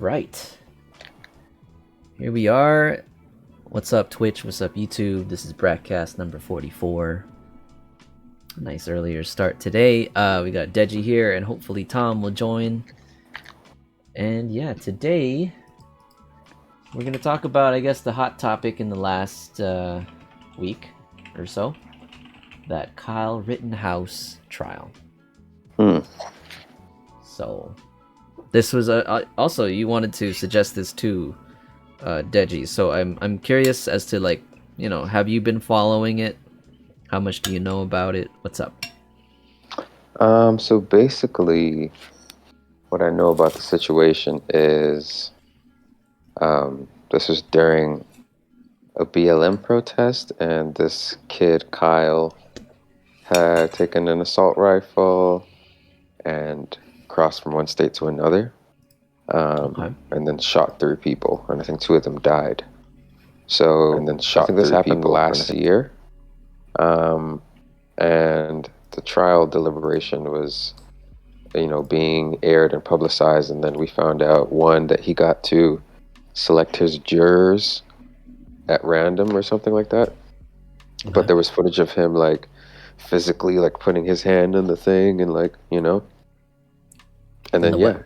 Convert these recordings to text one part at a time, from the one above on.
Right. Here we are. What's up, Twitch? What's up, YouTube? This is BrackCast number 44. Nice earlier start today. We got Deji here, and hopefully Tom will join. And yeah, today we're going to talk about, I guess, the hot topic in the last week or so. That Kyle Rittenhouse trial. So, this was also, you wanted to suggest this too, Deji. So I'm curious as to, like, you know, have you been following it? How much do you know about it? What's up? So basically, what I know about the situation is, this was during a BLM protest, and this kid, Kyle, had taken an assault rifle and crossed from one state to another, Okay. and then shot 3 people, and I think 2 of them died. So, and then shot. I think this happened last year, and the trial deliberation was, you know, being aired and publicized, and then we found out, one, that he got to select his jurors at random or something like that. Okay. But there was footage of him, like, physically, like, putting his hand on the thing and, like, you know. And then, yeah.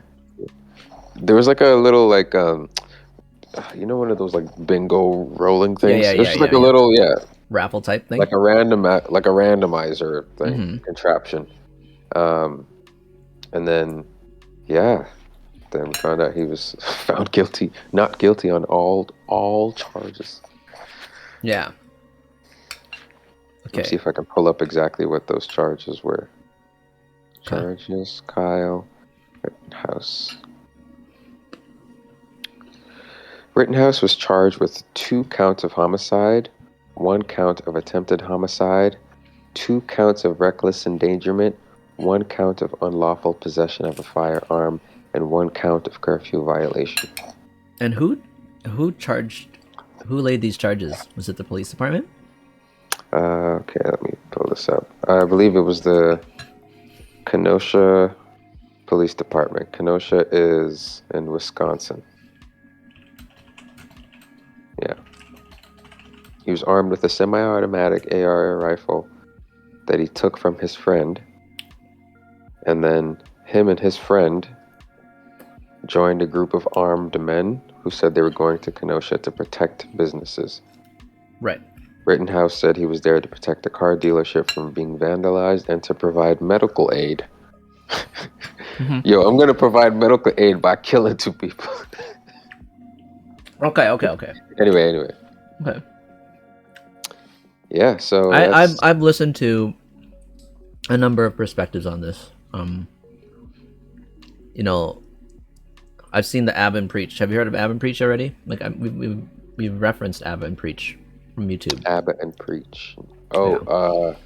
There was, like, a little, like, you know, one of those, like, bingo rolling things? It was just, like, a little, raffle type thing? Like a randomizer thing, contraption. And then, yeah. Then we found out he was found guilty, not guilty on all charges. Yeah. Okay. Let's see if I can pull up exactly what those charges were. Charges, Kyle Rittenhouse. Rittenhouse was charged with 2 counts of homicide, 1 count of attempted homicide, 2 counts of reckless endangerment, 1 count of unlawful possession of a firearm, and 1 count of curfew violation. And who laid these charges? Was it the police department? Okay, let me pull this up. I believe it was the Kenosha Police Department. Kenosha is in Wisconsin. Yeah. He was armed with a semi-automatic AR rifle that he took from his friend. And then him and his friend joined a group of armed men who said they were going to Kenosha to protect businesses. Right. Rittenhouse said he was there to protect a car dealership from being vandalized and to provide medical aid. Yo, I'm going to provide medical aid by killing 2 people. Okay. Anyway. Okay. Yeah, so I've listened to a number of perspectives on this. You know, I've seen the Ab and Preach. Have you heard of Ab and Preach already? Like, we've referenced Ab and Preach from YouTube. Ab and Preach. Oh,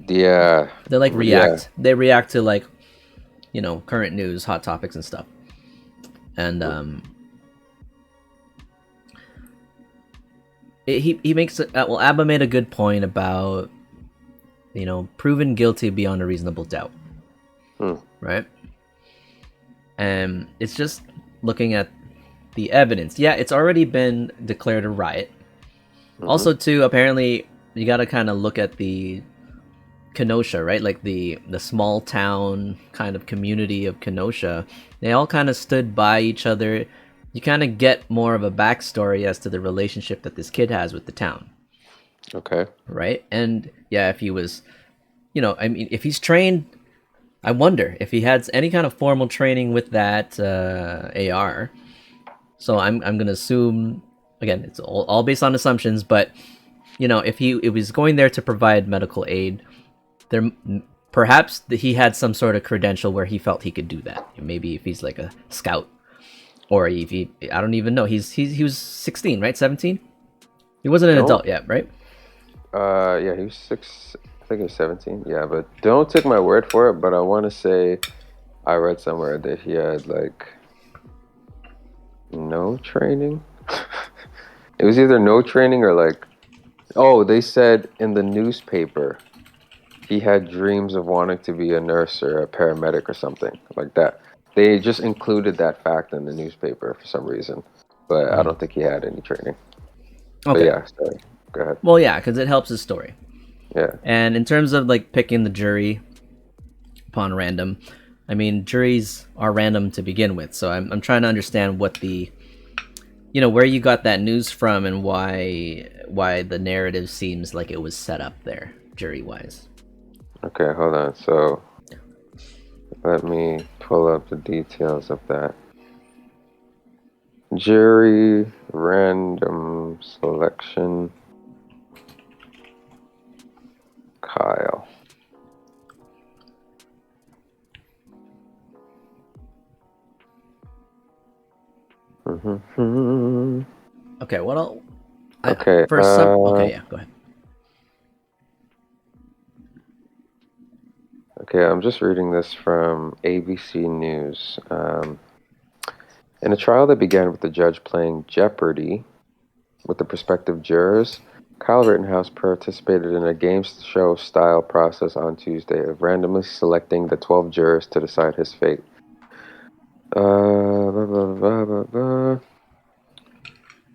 yeah. They like react. Yeah. They react to, like, you know, current news, hot topics and stuff. And he makes it. Well, Abba made a good point about, you know, proven guilty beyond a reasonable doubt. Right? And it's just looking at the evidence. Yeah, it's already been declared a riot. Also, too, apparently, you got to kind of look at the Kenosha, right? Like the small town kind of community of Kenosha. They all kind of stood by each other. You kind of get more of a backstory as to the relationship that this kid has with the town. Okay. Right? And yeah, if he was, you know, I mean, if he's trained, I wonder if he had any kind of formal training with that AR. So I'm gonna assume, again, it's all based on assumptions, but, you know, if he was going there to provide medical aid, there perhaps he had some sort of credential where he felt he could do that. Maybe if he's like a scout, or if he, I don't even know. He was 16, right? 17. He wasn't an adult yet, right? Yeah, he was 6. I think he was 17. Yeah, but don't take my word for it. But I want to say, I read somewhere that he had, like, no training. It was either no training or, like, oh, they said in the newspaper he had dreams of wanting to be a nurse or a paramedic or something like that. They just included that fact in the newspaper for some reason, but I don't think he had any training. Okay. But yeah, sorry. Go ahead. Well, yeah, because it helps his story. Yeah. And in terms of like picking the jury upon random, I mean, juries are random to begin with. So I'm trying to understand what the, where you got that news from and why the narrative seems like it was set up there, jury wise. Okay, hold on. So let me pull up the details of that. Jury random selection. Kyle. Okay, what else? Okay. Okay, yeah, go ahead. Okay, I'm just reading this from ABC News. In a trial that began with the judge playing Jeopardy with the prospective jurors, Kyle Rittenhouse participated in a game show style process on Tuesday of randomly selecting the 12 jurors to decide his fate.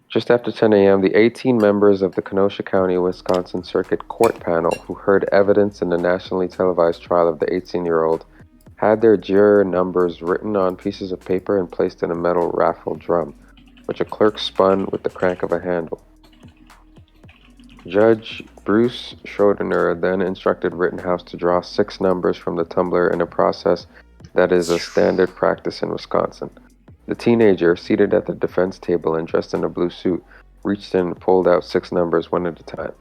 Just after 10 a.m., the 18 members of the Kenosha County, Wisconsin Circuit Court panel who heard evidence in the nationally televised trial of the 18-year-old had their juror numbers written on pieces of paper and placed in a metal raffle drum, which a clerk spun with the crank of a handle. Judge Bruce Schroeder then instructed Rittenhouse to draw 6 numbers from the tumbler in a process that is a standard practice in Wisconsin. The teenager, seated at the defense table and dressed in a blue suit, reached in and pulled out 6 numbers one at a time.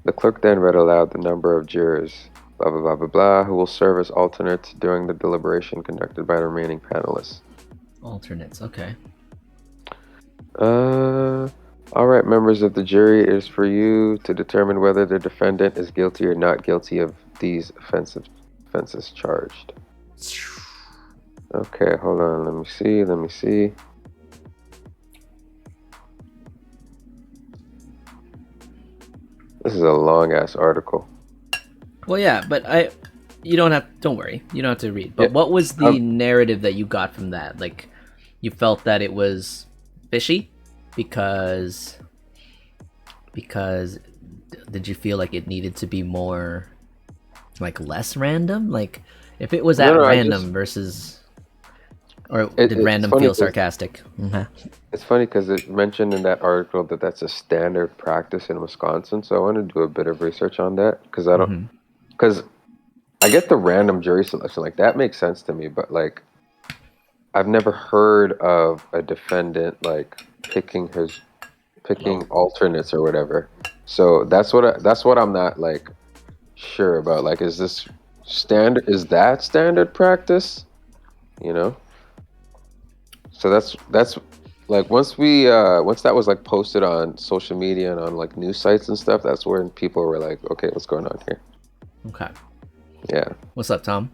The clerk then read aloud the number of jurors, blah, blah, blah, blah, blah, who will serve as alternates during the deliberation conducted by the remaining panelists. Alternates, okay. All right, members of the jury, it is for you to determine whether the defendant is guilty or not guilty of these offenses charged. Okay, hold on. Let me see. This is a long-ass article. Well, yeah, but don't worry. You don't have to read. But what was the narrative that you got from that? Like, you felt that it was fishy because did you feel like it needed to be more, like, less random? Like, if it was random versus... Or did random feel sarcastic? It's funny because it mentioned in that article that that's a standard practice in Wisconsin. So I want to do a bit of research on that because I get the random jury selection. Like, that makes sense to me. But, like, I've never heard of a defendant, like, picking alternates or whatever. So that's what I'm not, like, sure about. Like, is that standard practice? So that's like once that was like posted on social media and on like news sites and stuff, that's when people were like, okay, what's going on here? Okay. Yeah. What's up, Tom?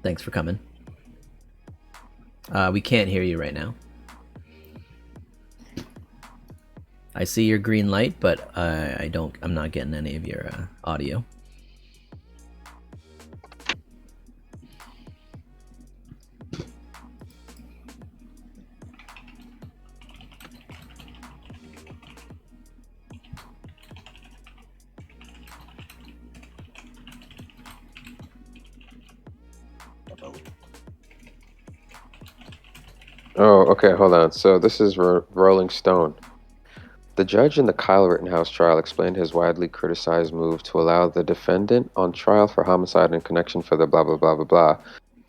Thanks for coming. We can't hear you right now. I see your green light, but I'm not getting any of your audio. Oh, okay, hold on. So this is Rolling Stone. The judge in the Kyle Rittenhouse trial explained his widely criticized move to allow the defendant on trial for homicide in connection for the blah, blah, blah, blah, blah,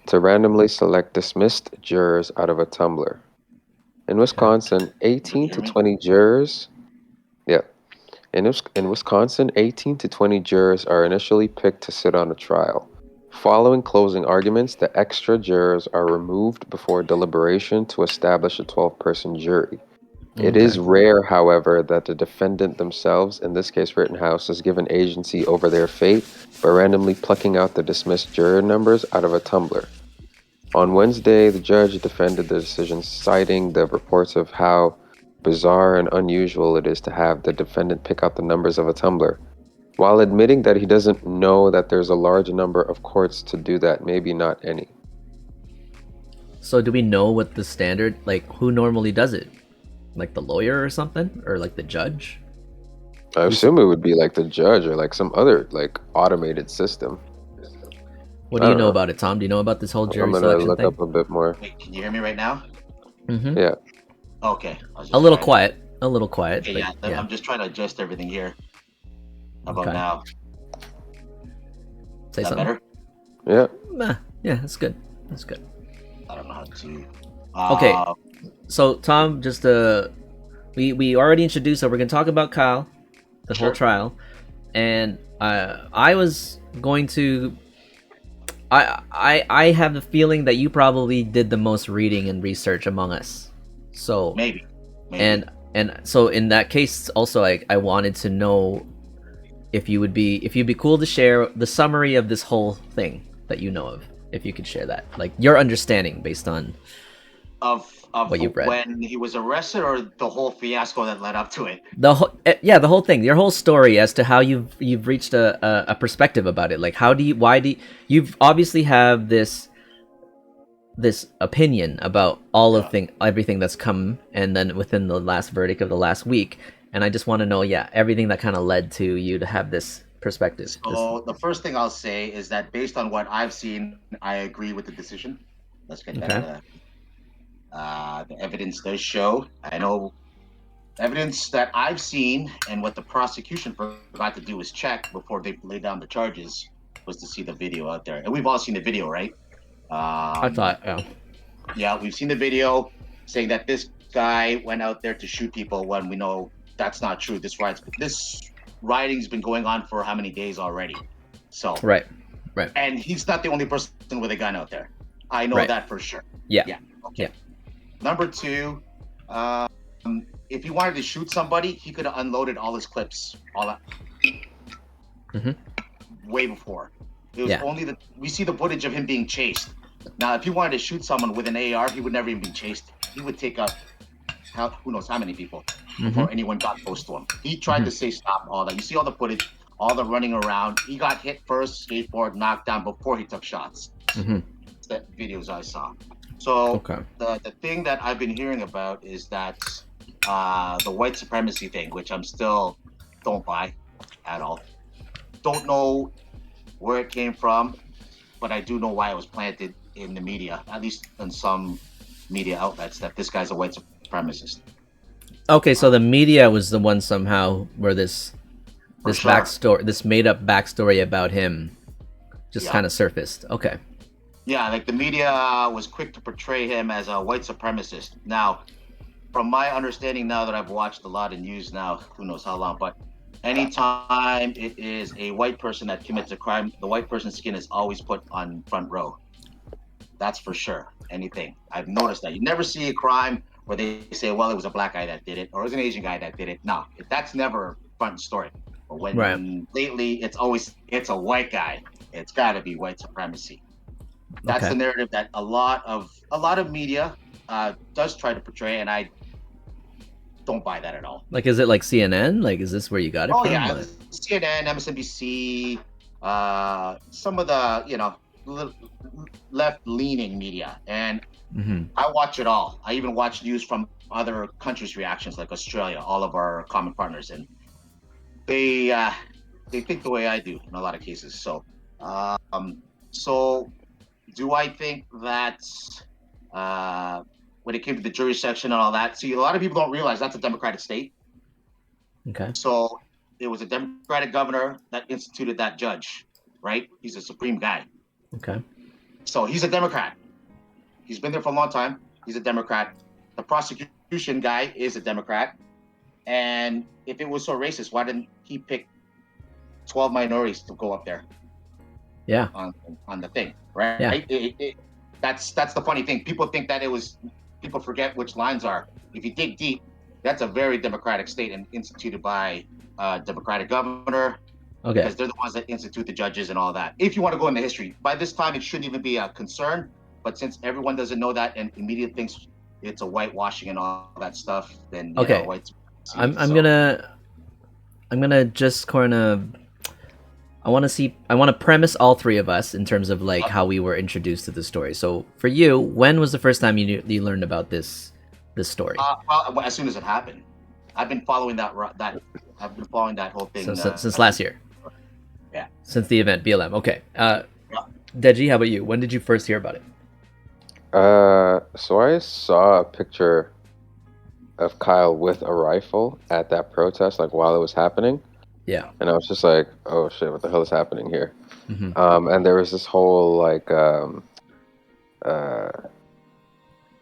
to randomly select dismissed jurors out of a tumbler. In Wisconsin, 18 to 20 jurors... Yeah. In Wisconsin, 18 to 20 jurors are initially picked to sit on a trial. Following closing arguments, the extra jurors are removed before deliberation to establish a 12-person jury. It is rare, however, that the defendant themselves, in this case Rittenhouse, is given agency over their fate by randomly plucking out the dismissed juror numbers out of a tumbler. On Wednesday, the judge defended the decision, citing the reports of how bizarre and unusual it is to have the defendant pick out the numbers of a tumbler. while admitting that he doesn't know that there's a large number of courts to do that, maybe not any. So do we know what the standard, like who normally does it? Like the lawyer or something? Or like the judge? I assume it would be like the judge or like some other like automated system. What do you know about it, Tom? Do you know about this whole I'm jury gonna selection look thing? up a bit more. Wait, can you hear me right now? Mm-hmm. Yeah. Okay. I was A just little trying quiet. A little quiet. Okay, But yeah. I'm just trying to adjust everything here. How about Okay. now? Say Is that something. better? Yeah. Yeah, that's good. That's good. I don't know how to. Okay. So Tom, just we already introduced, so we're gonna talk about Kyle, the whole trial, and I was going to. I have the feeling that you probably did the most reading and research among us. So maybe. And so in that case, also I wanted to know if you'd be cool to share the summary of this whole thing that you know of, if you could share that, like your understanding based on of what you've read. When he was arrested, or the whole fiasco that led up to it. The whole thing, your whole story as to how you've reached a perspective about it. Like why do you've obviously have this opinion about all of everything that's come, and then within the last verdict of the last week, and I just want to know everything that kind of led to you to have this perspective. So the first thing I'll say is that based on what I've seen, I agree with the decision. Let's get that. The evidence does show. I know evidence that I've seen, and what the prosecution forgot to do was check before they laid down the charges, was to see the video out there, and we've all seen the video, right? I thought, yeah, we've seen the video saying that this guy went out there to shoot people, when we know that's not true. This rioting's been going on for how many days already? So right. And he's not the only person with a gun out there. I know that for sure. Yeah. Okay. Yeah. Number two, if he wanted to shoot somebody, he could have unloaded all his clips, all that, way before. It was only we see the footage of him being chased. Now, if he wanted to shoot someone with an AR, he would never even be chased. He would take out who knows how many people before anyone got close to him. He tried to say stop, all that. You see all the footage, all the running around. He got hit first, skateboard, knocked down before he took shots. The videos I saw. So the thing that I've been hearing about is that the white supremacy thing, which I'm still don't buy at all. Don't know where it came from, but I do know why it was planted in the media, at least in some media outlets, that this guy's a white supremacist. Okay, so the media was the one somehow where this backstory, this made up backstory about him just kind of surfaced. Okay. Yeah, like the media was quick to portray him as a white supremacist. Now, from my understanding, now that I've watched a lot of news now, who knows how long, but anytime it is a white person that commits a crime, the white person's skin is always put on front row. That's for sure. Anything. I've noticed that. You never see a crime where they say, well, it was a black guy that did it, or it was an Asian guy that did it. No, that's never front story. But when lately, it's a white guy. It's got to be white supremacy. That's the narrative that a lot of media does try to portray, and I don't buy that at all. Like, is it like CNN? Like, is this where you got it from? Oh yeah, CNN, MSNBC, some of the left-leaning media, and I watch it all. I even watch news from other countries' reactions, like Australia, all of our common partners, and they think the way I do in a lot of cases. So, do I think that when it came to the jury section and all that, see, a lot of people don't realize that's a Democratic state. Okay. So it was a Democratic governor that instituted that judge, right? He's a supreme guy. Okay. So he's a Democrat. He's been there for a long time. He's a Democrat. The prosecution guy is a Democrat. And if it was so racist, why didn't he pick 12 minorities to go up there? Yeah. On the thing, right? Yeah. That's the funny thing. People think that people forget which lines are. If you dig deep, that's a very democratic state and instituted by a Democratic governor. Okay. Because they're the ones that institute the judges and all that. If you want to go into history, by this time it shouldn't even be a concern. But since everyone doesn't know that and immediately thinks it's a whitewashing and all that stuff, then I'm gonna just kind of I want to premise all three of us in terms of like how we were introduced to the story. So for you, when was the first time you learned about this story? Well, as soon as it happened, I've been following that whole thing. So since last year. Yeah. Since the event, BLM. Okay. Yeah. Deji, how about you? When did you first hear about it? So I saw a picture of Kyle with a rifle at that protest, like while it was happening. Yeah. And I was just like, oh shit, what the hell is happening here? Mm-hmm. And there was this whole like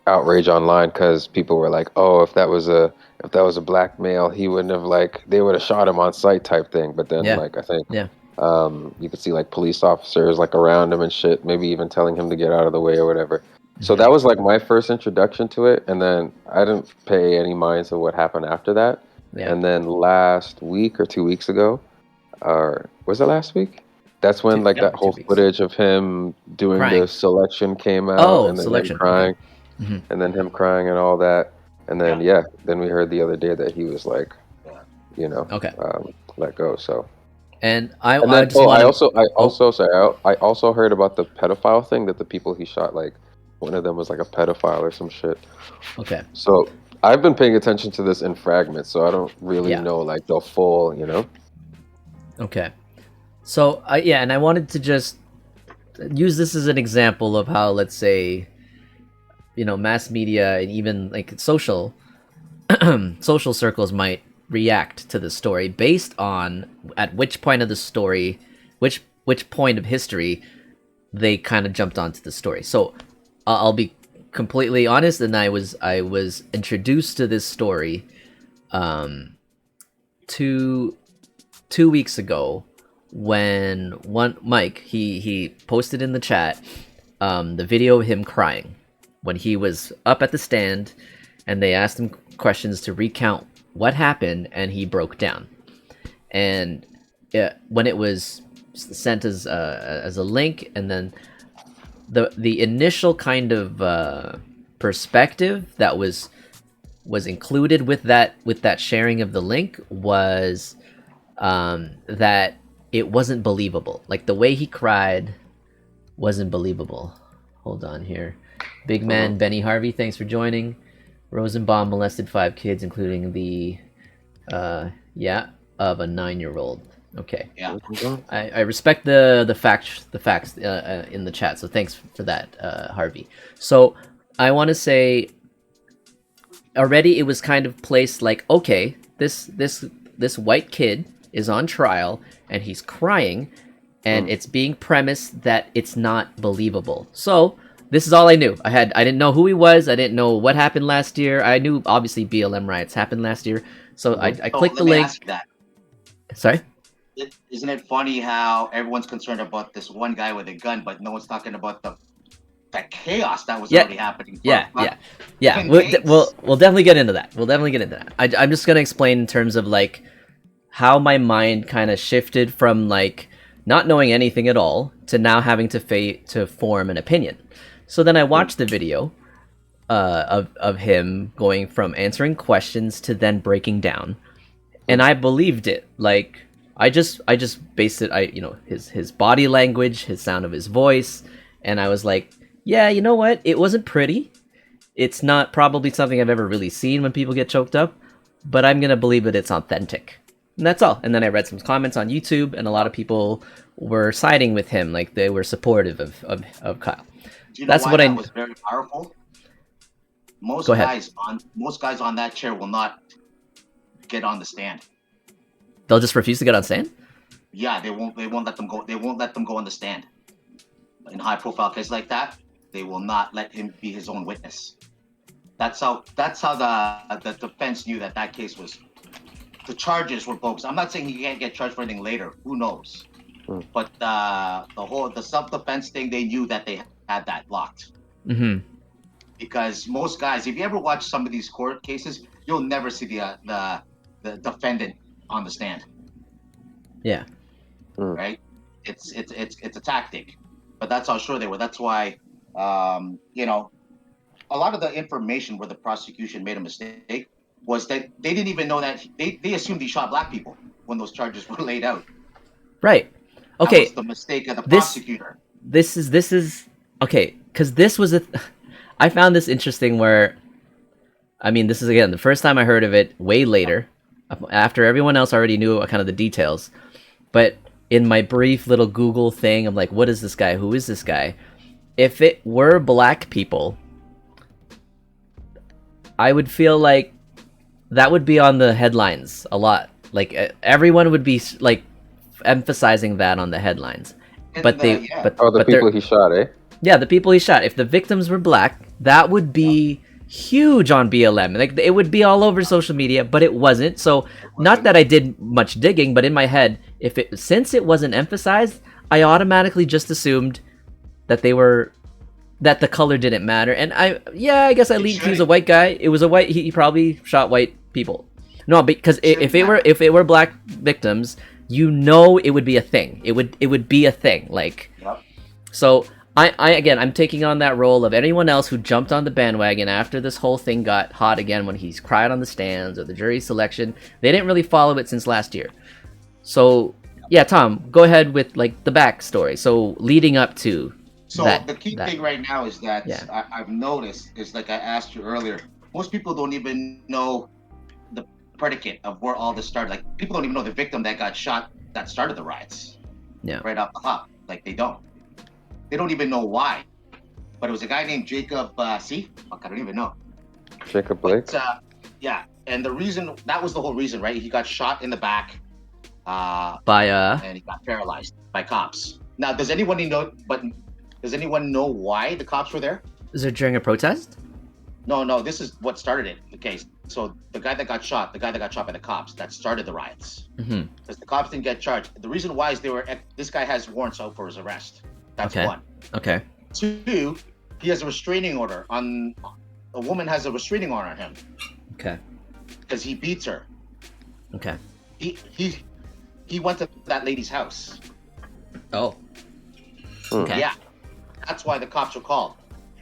outrage online because people were like, oh, if that was a black male, he wouldn't have they would have shot him on sight type thing. But then Yeah. like I think Yeah. you could see like police officers like around him and shit, maybe even telling him to get out of the way or whatever. So that was like my first introduction to it, and then I didn't pay any mind to what happened after that. Yeah. And then last week or 2 weeks ago, or was it last week? That's when that whole footage of him doing crying. the selection came out, Oh, and then selection. him crying, okay. and then him crying and all that, and then then we heard the other day that he was like, let go. So. And I also heard about the pedophile thing, that the people he shot, like one of them was like a pedophile or some shit. Okay. So I've been paying attention to this in fragments, so I don't really know like the full, Okay. So and I wanted to just use this as an example of how, let's say, mass media and even like social circles might react to the story based on at which point of the story, which point of history they kind of jumped onto the story. So I'll be completely honest, and I was introduced to this story 2 weeks ago when Mike he posted in the chat the video of him crying when he was up at the stand and they asked him questions to recount what happened, and he broke down. And when it was sent as a link, and then the initial kind of perspective that was included with that sharing of the link was that it wasn't believable. Like the way he cried wasn't believable. Hold on here. Big man Benny Harvey, thanks for joining. Rosenbaum molested 5 kids, including the of a 9-year-old. Okay. Yeah. I respect the facts in the chat, so thanks for that, Harvey. So I want to say already it was kind of placed like, okay, this white kid is on trial and he's crying, and it's being premised that it's not believable. So this is all I knew. I didn't know who he was. I didn't know what happened last year. I knew obviously BLM riots happened last year. So I clicked the link. Ask you that. Sorry? Isn't it funny how everyone's concerned about this one guy with a gun, but no one's talking about the chaos that was already happening? Yeah. We'll definitely get into that. I'm just gonna explain in terms of like how my mind kind of shifted from like not knowing anything at all to now having to form an opinion. So then I watched the video of him going from answering questions to then breaking down, and I believed it. Like I just based it, his body language, his sound of his voice, and I was like, yeah, you know what? It wasn't pretty. It's not probably something I've ever really seen when people get choked up, but I'm gonna believe that it's authentic. And that's all. And then I read some comments on YouTube, and a lot of people were siding with him, like they were supportive of Kyle. Do you know why that was very powerful? Most guys on that chair will not get on the stand. They'll just refuse to get on stand? Yeah, they won't let them go. They won't let them go on the stand. In high profile cases like that, they will not let him be his own witness. That's how the defense knew that case was, the charges were bogus. I'm not saying he can't get charged for anything later. Who knows? But the self-defense thing, they knew that they had that locked. Mm-hmm. Because most guys, if you ever watch some of these court cases, you'll never see the defendant on the stand. Yeah. Right? It's a tactic, but that's how sure they were. That's why a lot of the information where the prosecution made a mistake was that they didn't even know that they assumed he shot black people when those charges were laid out. Right. Okay, was the mistake of the this- prosecutor. This is okay, because this was I found this interesting where, I mean, this is again the first time I heard of it way later, after everyone else already knew kind of the details. But in my brief little Google thing, I'm like, what is this guy? Who is this guy? If it were black people, I would feel like that would be on the headlines a lot. Like everyone would be like emphasizing that on the headlines. And, But they, yeah. but Oh, the but they're- people he shot, eh? yeah, the people he shot. If the victims were black, that would be huge on BLM. Like it would be all over social media, but it wasn't. So not that I did much digging, but in my head, since it wasn't emphasized, I automatically just assumed that that the color didn't matter. And I guess I leaned. He was a white guy. It was a white. He probably shot white people. No, because if it were black victims, it would be a thing. It would be a thing. Like, Yep. So I'm taking on that role of anyone else who jumped on the bandwagon after this whole thing got hot again when he's cried on the stands or the jury selection. They didn't really follow it since last year. So yeah, Tom, go ahead with like the backstory. So leading up to the key thing right now is that Yeah. I've noticed is, like I asked you earlier, most people don't even know the predicate of where all this started. Like, people don't even know the victim that got shot that started the riots. Yeah. Right off the hop. Like, they don't even know why. But it was a guy named Jacob I don't even know. Jacob Blake? But, yeah, and that was the whole reason, right? He got shot in the back and he got paralyzed by cops. Now, does anyone know why the cops were there? Is it during a protest? No, this is what started it. Okay, so the guy that got shot by the cops, that started the riots. Mm-hmm. Because the cops didn't get charged. The reason why is this guy has warrants out for his arrest. That's one. Okay. 2, he has a restraining order a woman has a restraining order on him. Okay. Because he beats her. Okay. He went to that lady's house. Oh. Okay. Yeah. That's why the cops were called.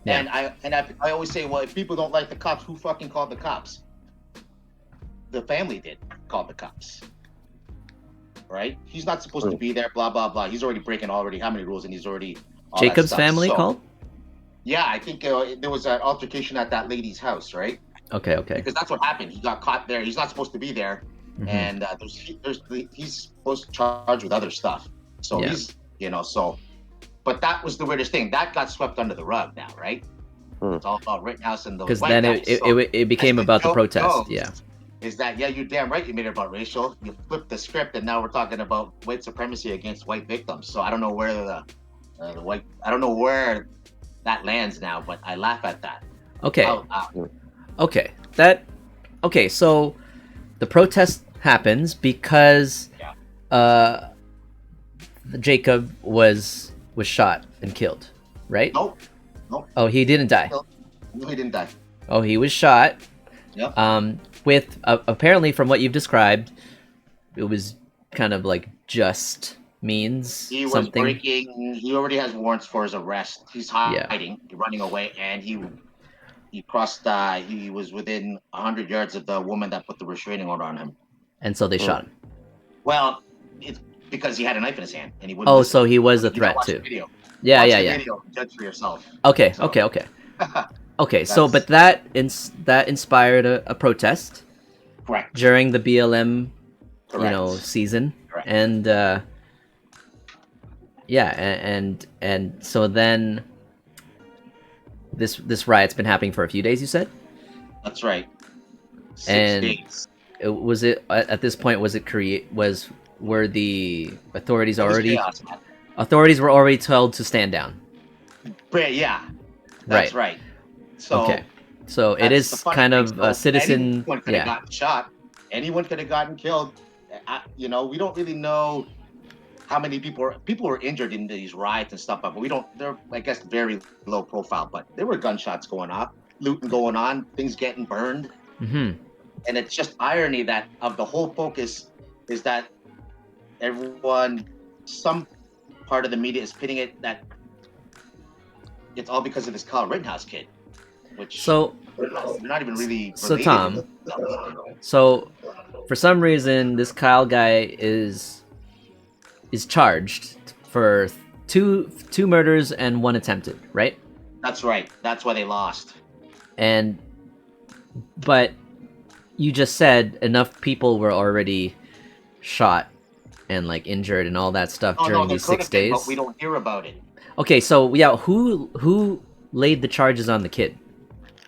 Yeah. And I always say, well, if people don't like the cops, who fucking called the cops? The family did call the cops. Right? He's not supposed to be there, blah, blah, blah. He's already breaking how many rules, and he's already... Jacob's family called? Yeah, I think there was an altercation at that lady's house, right? Okay. Because that's what happened. He got caught there. He's not supposed to be there. Mm-hmm. And he's supposed to charge with other stuff. So he's, but that was the weirdest thing. That got swept under the rug now, right? It's all about Rittenhouse and the because white then guys. it became about the protest. Yeah. Is that, you're damn right you made it about racial. You flipped the script and now we're talking about white supremacy against white victims. So I don't know where the white, I don't know where that lands now, but I laugh at that. Okay. Okay. So the protest happens because Jacob was shot and killed, right? Nope. Oh, he didn't die. No, he didn't die. Oh, he was shot. Yep. With apparently from what you've described, it was kind of like just means he was something. breaking. He already has warrants for his arrest. He's hiding, running away, and he crossed. He was within 100 yards of the woman that put the restraining order on him. And so they shot him. Well, it's because he had a knife in his hand, and he wouldn't. Oh, listen. so he was a threat watch too. the video. Yeah, Watch yeah, the yeah. Video, judge for yourself. Okay, So- okay. Okay, so but that inspired a protest Correct. during the BLM, Correct. season, Correct. and and so then this riot's been happening for a few days. You said, That's right. 6 And- days. was it at this point? Were the authorities It was already? chaos, man. Authorities were already told to stand down. But yeah, that's right. So Okay, so it that's the is funny kind thing. of a So citizen. Anyone could have gotten shot. Anyone could have gotten killed. We don't really know how many people were injured in these riots and stuff, but they're, I guess, very low profile. But there were gunshots going off, looting going on, things getting burned, Mm-hmm. and it's just irony that of the whole focus is that some part of the media is pitting it that it's all because of this Kyle Rittenhouse kid, which So they're not even really. So, related. Tom, so for some reason this Kyle guy is is charged for two murders and one attempted, right? That's right. That's why they lost. But you just said enough people were already shot and like injured and all that stuff during these 6 days. But we don't hear about it. Okay, so yeah, who laid the charges on the kid?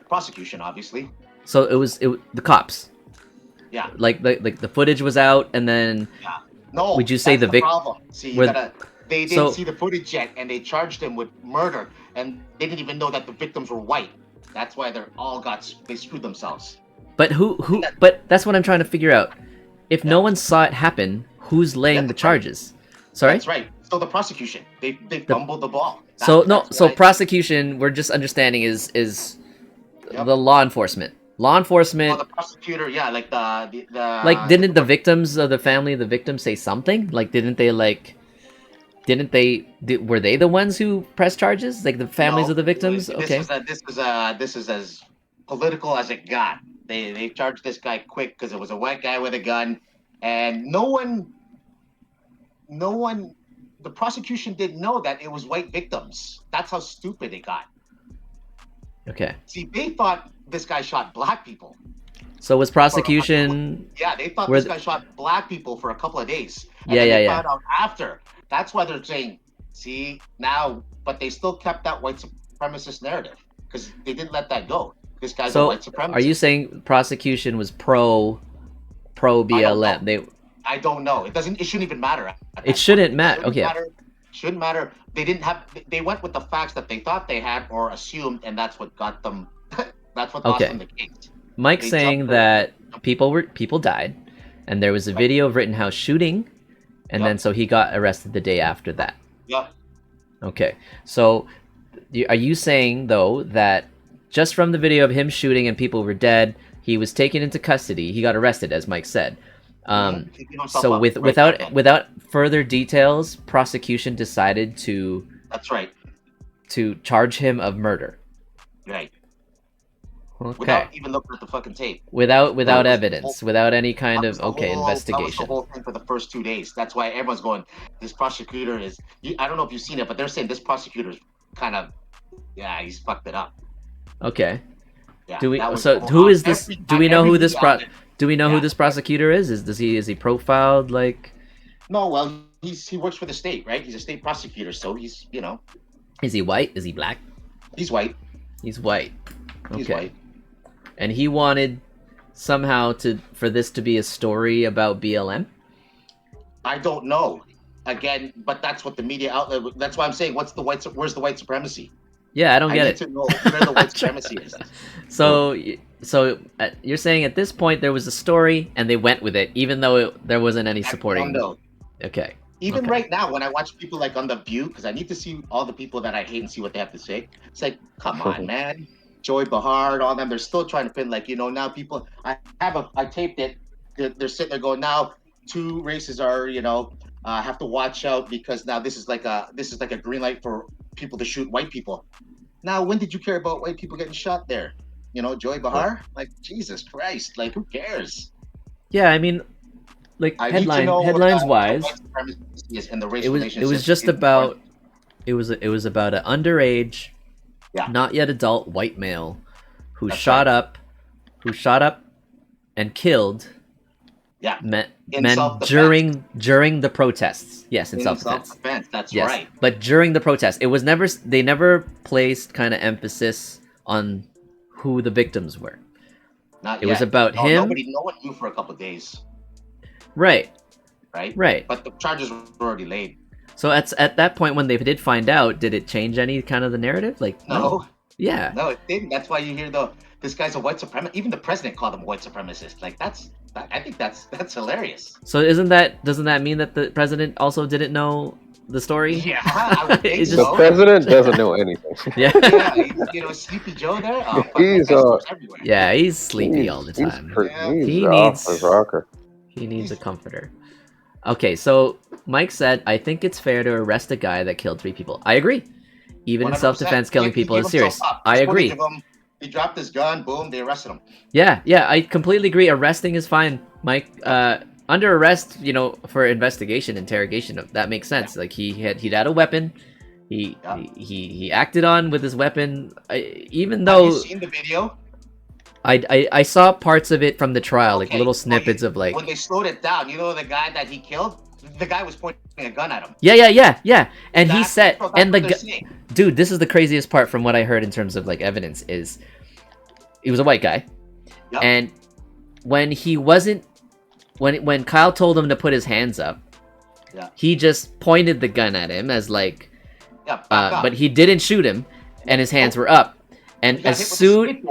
Prosecution, obviously. So it was the cops. Yeah. Like the footage was out, and then. Yeah. No. Would you say the problem? See, they didn't see the footage yet, and they charged him with murder, and they didn't even know that the victims were white. That's why they screwed themselves. But who? But that's what I'm trying to figure out. If no one saw it happen, who's laying the charges? Sorry. That's right. So the prosecution, they fumbled the ball. So prosecution, we're just understanding is the law enforcement. Law enforcement. Well, the prosecutor, yeah, like the like didn't the victims of the family of the victim say something? Like were they the ones who pressed charges? Like the families of the victims? Okay. This is as political as it got. They charged this guy quick because it was a white guy with a gun, and no one, the prosecution didn't know that it was white victims. That's how stupid it got. Okay. See, they thought this guy shot black people. So was prosecution? Yeah, they thought this guy shot black people for a couple of days. And they found out after. That's why they're saying, see, now, but they still kept that white supremacist narrative because they didn't let that go. This guy's a white supremacist. Are you saying prosecution was pro BLM? I don't know. It shouldn't even matter. It shouldn't matter. Okay. Shouldn't matter. They went with the facts that they thought they had or assumed, and that's what got them. That's what lost them the case. Mike's saying that people died, and there was a video of Rittenhouse shooting, and then so he got arrested the day after that. Yep. Okay. So, are you saying though that just from the video of him shooting and people were dead, he was taken into custody? He got arrested, as Mike said. So without further details, prosecution decided to. That's right. To charge him of murder. Right. Okay. Without even looking at the fucking tape. Without evidence, without any kind of investigation. That was the whole thing for the first 2 days. That's why everyone's going, this prosecutor is. I don't know if you've seen it, but they're saying this prosecutor's kind of, he's fucked it up. Okay. Yeah, who is this? Do we know who this who this prosecutor is? Is he profiled like? No, well, he works for the state, right? He's a state prosecutor, so he's Is he white? Is he black? He's white. He's white. Okay. He's white. And he wanted somehow for this to be a story about BLM? I don't know. Again, but that's what the media outlet. That's why I'm saying, where's the white supremacy? Yeah, I don't get it. I need to know where the white supremacy is. So you're saying at this point there was a story and they went with it, even though there wasn't any supporting. No. Okay. Even right now, when I watch people like on The View, because I need to see all the people that I hate and see what they have to say. It's like, come on, man. Joy Behar, all them, they're still trying to pin now people. I taped it. They're sitting there going, now 2 races are have to watch out because now this is like a green light for people to shoot white people. Now, when did you care about white people getting shot there? Joy Behar, like Jesus Christ, like who cares? Yeah, I mean, like headlines wise, it was just about it was about an underage, not yet adult white male who shot up and killed men during the protests. Yes, in self-defense. That's right. But during the protest, they never placed kind of emphasis on who the victims were. It was about him. No one knew for a couple of days. Right. But the charges were already laid. So at that point, when they did find out, did it change any kind of the narrative? Like no. Yeah. No, it didn't. That's why you hear this guy's a white supremacist. Even the president called him a white supremacist. Like I think that's hilarious. So doesn't that mean that the president also didn't know the story? Yeah, I would think so. The president doesn't know anything. Yeah. Sleepy Joe there. Oh, he's sleepy all the time. He needs a comforter. Okay, so Mike said, I think it's fair to arrest a guy that killed 3 people. I agree. Even 100%. In self-defense, killing people is serious. I agree. He dropped his gun, boom, they arrested him. Yeah, I completely agree. Arresting is fine, Mike. under arrest, you know, for investigation, interrogation. That makes sense. Like he'd had a weapon. He acted on with his weapon. Even though have you seen the video? I saw parts of it from the trial, like little well, snippets of like when they slowed it down. You know the guy that he killed. The guy was pointing a gun at him. Yeah. And he said, and the dude, this is the craziest part from what I heard in terms of like evidence is, he was a white guy, and when he wasn't, when Kyle told him to put his hands up, he just pointed the gun at him as like, but he didn't shoot him, and his hands were up, and as soon,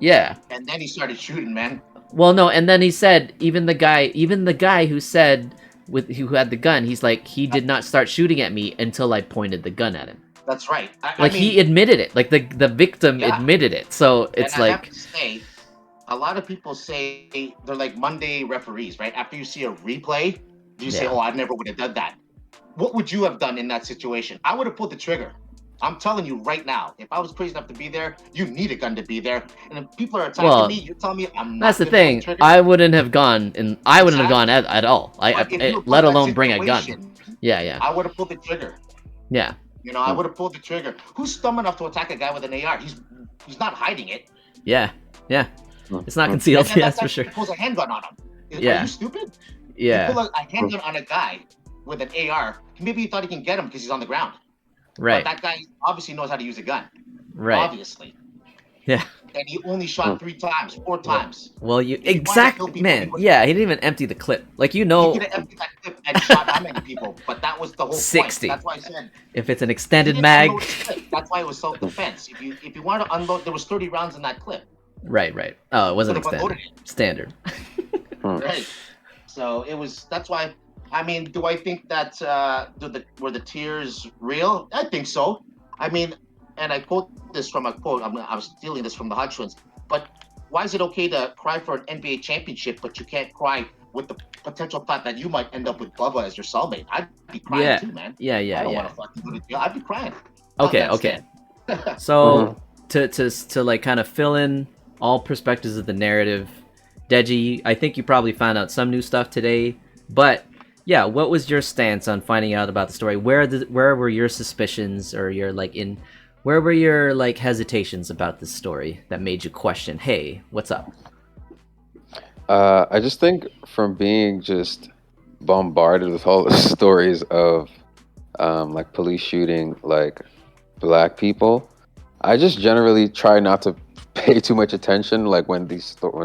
and then he started shooting, man. Well, no, and then he said, even the guy who said who had the gun, he's like, he did not start shooting at me until I pointed the gun at him. That's right. I mean, he admitted it. Like the victim admitted it. So it's like, I have to say, a lot of people say they're like Monday referees, right? After you see a replay, you say, "Oh, I never would have done that." What would you have done in that situation? I would have pulled the trigger. I'm telling you right now, if I was crazy enough to be there, you need a gun to be there. And if people are attacking me, you're telling me I'm not. That's the thing. I wouldn't have gone, and I wouldn't have gone at all. Let alone bring a gun. Yeah. I would have pulled the trigger. Yeah. You know, I would have pulled the trigger. Who's dumb enough to attack a guy with an AR? He's not hiding it. Yeah. It's not concealed. That's for sure. He pulls a handgun on him. Yeah. Are you stupid? Yeah. You pull a handgun on a guy with an AR. Maybe he thought he can get him because he's on the ground. Right. But that guy obviously knows how to use a gun. Right. Obviously. Yeah. And he only shot 4 times. Well, exactly, man. Yeah, he didn't even empty the clip. Like, you know. He could have emptied that clip and shot how many people? But that was the whole 60. Point. That's why I said. If it's an extended mag. That's why it was self-defense. If you wanted to unload, there was 30 rounds in that clip. Right. Oh, it wasn't extended. Standard. Right. So it was. That's why. I mean, do I think that were the tears real? I think so. I mean, and I quote this from a quote. I was stealing this from the Hodgsons. But why is it okay to cry for an NBA championship, but you can't cry with the potential thought that you might end up with Bubba as your cellmate? I'd be crying too, man. Yeah. I don't want to fucking go to jail. I'd be crying. Okay. So to like kind of fill in all perspectives of the narrative, Deji, I think you probably found out some new stuff today, but. Yeah, what was your stance on finding out about the story? Where were your suspicions, or where were your like hesitations about this story that made you question, hey, what's up? I just think from being just bombarded with all the stories of like police shooting like black people, I just generally try not to pay too much attention like when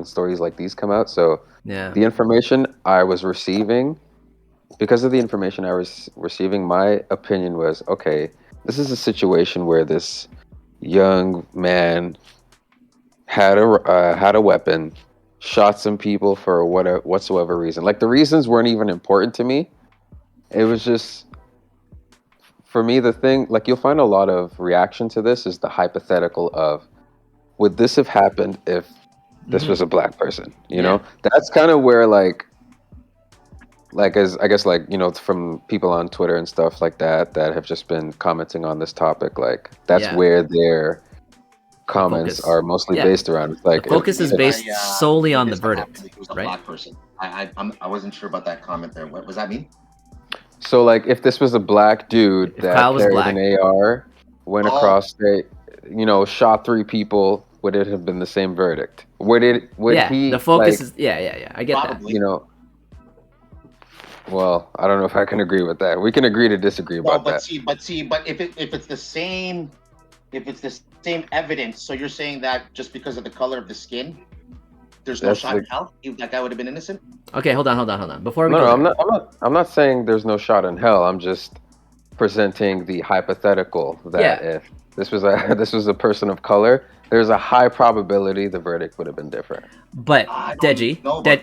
stories like these come out. So the information I was receiving. Because of the information I was receiving, my opinion was, okay, this is a situation where this young man had a weapon, shot some people for whatsoever reason. Like, the reasons weren't even important to me. It was just, for me, the thing, like, you'll find a lot of reaction to this is the hypothetical of, would this have happened if this was a black person? You know? That's kind of where, as I guess, like, you know, from people on Twitter and stuff like that have just been commenting on this topic, like that's where their comments are mostly based around. Like, the focus is based solely on the verdict, right? Black person. I wasn't sure about that comment there. What was that mean? So, like, if this was a black dude that carried an AR, went across state, you know, shot 3 people, would it have been the same verdict? Would he? The focus is I get probably. that. You know. Well, I don't know if I can agree with that. We can agree to disagree about that. But if it's the same evidence, so you're saying that just because of the color of the skin, there's no shot in hell? If that guy would have been innocent? Okay, hold on. Before we I'm not saying there's no shot in hell. I'm just presenting the hypothetical that if this was a person of color, there's a high probability the verdict would have been different. But Deji, hold on.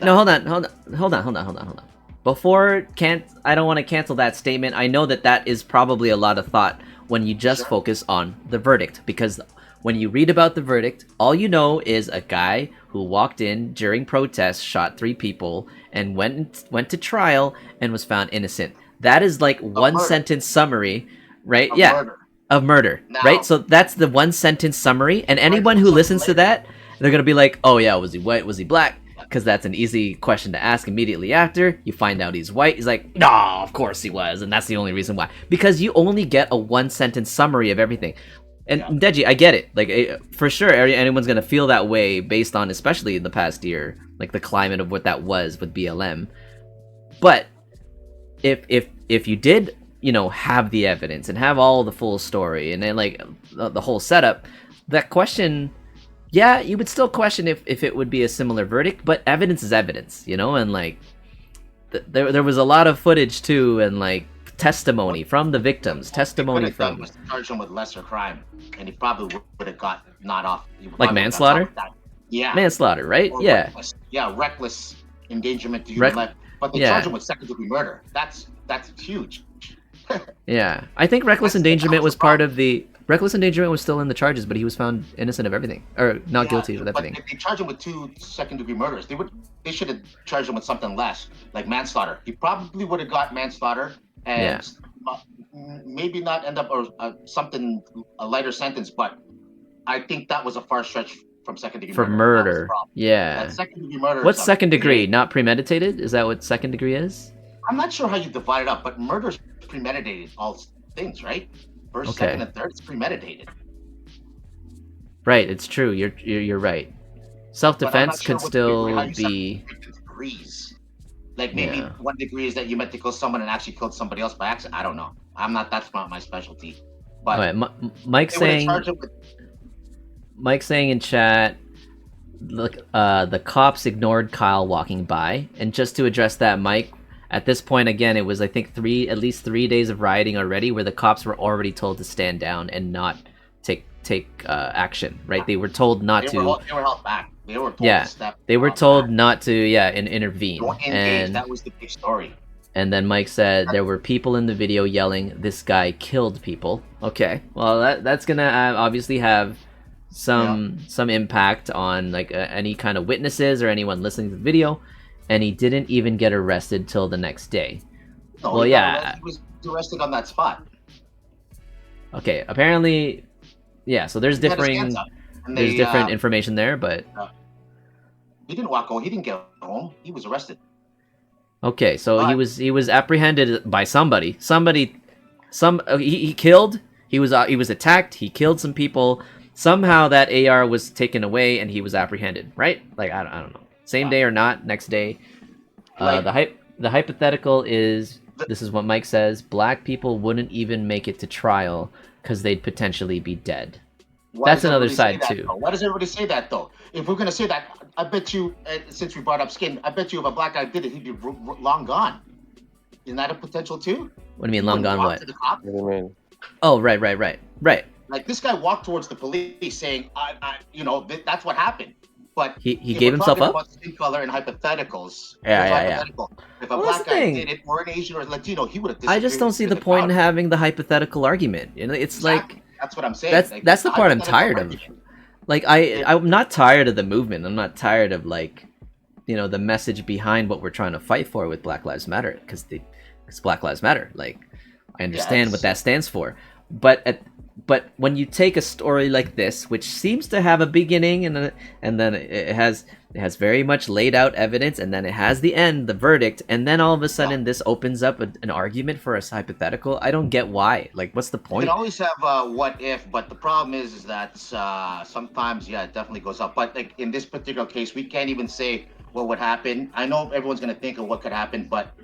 I don't want to cancel that statement. I know that is probably a lot of thought when you just focus on the verdict, because when you read about the verdict, all you know is a guy who walked in during protests, shot 3 people, and went to trial and was found innocent. That is like one sentence summary, right? Of murder, right? So that's the one sentence summary, and anyone who listens to that, they're gonna be like, "Oh yeah, was he white? Was he black?" because that's an easy question to ask immediately after. You find out he's white. He's like, no, of course he was, and that's the only reason why. Because you only get a 1-sentence summary of everything. And Deji, I get it. Like, for sure, anyone's gonna feel that way based on, especially in the past year, like the climate of what that was with BLM. But if you did, have the evidence and have all the full story and then like the whole setup, that question, yeah, you would still question if it would be a similar verdict. But evidence is evidence, and like there was a lot of footage too, and like testimony from the victims, testimony from was to charge him with lesser crime, and he probably would have got not off. Like manslaughter. Yeah, manslaughter, right? Or yeah, reckless endangerment to human life. But they charge him with second-degree murder. That's huge. Yeah, I think reckless endangerment was part of the. Reckless endangerment was still in the charges, but he was found innocent of everything, or not guilty of everything. But if they charge him with 2 second-degree murders, they should have charged him with something less, like manslaughter. He probably would have got manslaughter, and maybe not end up or a lighter sentence. But I think that was a far stretch from second-degree for murder. Yeah. Second-degree murder. What's second degree? Not premeditated? Is that what second degree is? I'm not sure how you divide it up, but murder's premeditated. All things, right? First, second, and third, it's premeditated. Right, it's true. You're right. Self-defense could still be degrees. Like maybe 1 degree is that you meant to kill someone and actually killed somebody else by accident. I don't know. That's not my specialty. But Mike's saying in chat, look, the cops ignored Kyle walking by, and just to address that, Mike. At this point, again, it was, I think, at least 3 days of rioting already, where the cops were already told to stand down and not take action. Right? They were told not to. They were held back. They were told to step. They were told not to. Intervene. And that was the big story. And then Mike said there were people in the video yelling, "This guy killed people." Okay, well that's gonna obviously have some impact on like any kind of witnesses or anyone listening to the video. And he didn't even get arrested till the next day. No, he was arrested on that spot. Okay, apparently, so there's different information there, but he didn't walk home. He didn't get home. He was arrested. Okay, so he was apprehended by somebody. He killed. He was attacked. He killed some people. Somehow that AR was taken away, and he was apprehended. Right? Like I don't know. Same day or not, next day. The hypothetical is, this is what Mike says, black people wouldn't even make it to trial because they'd potentially be dead. That's another side too. Why does everybody say that though? If we're going to say that, I bet you, since we brought up skin, I bet you if a black guy did it, he'd be long gone. Isn't that a potential too? What do you mean long gone what? What do you mean? Oh, right. Like this guy walked towards the police saying, that's what happened. But he gave himself up. About skin color and hypotheticals. Yeah. If a black guy did it, or an Asian or Latino, he would have. I just don't see the point in having the hypothetical argument. It's exactly. like that's what I'm saying. That's the part I'm tired of. Like I'm not tired of the movement. I'm not tired of like, the message behind what we're trying to fight for with Black Lives Matter, because Black Lives Matter. Like, I understand what that stands for, but when you take a story like this, which seems to have a beginning and then it has very much laid out evidence, and then it has the end, the verdict, and then all of a sudden this opens up an argument for a hypothetical. I don't get why. Like, what's the point? You can always have what if, but the problem is that sometimes, it definitely goes up. But like in this particular case, we can't even say what would happen. I know everyone's going to think of what could happen, but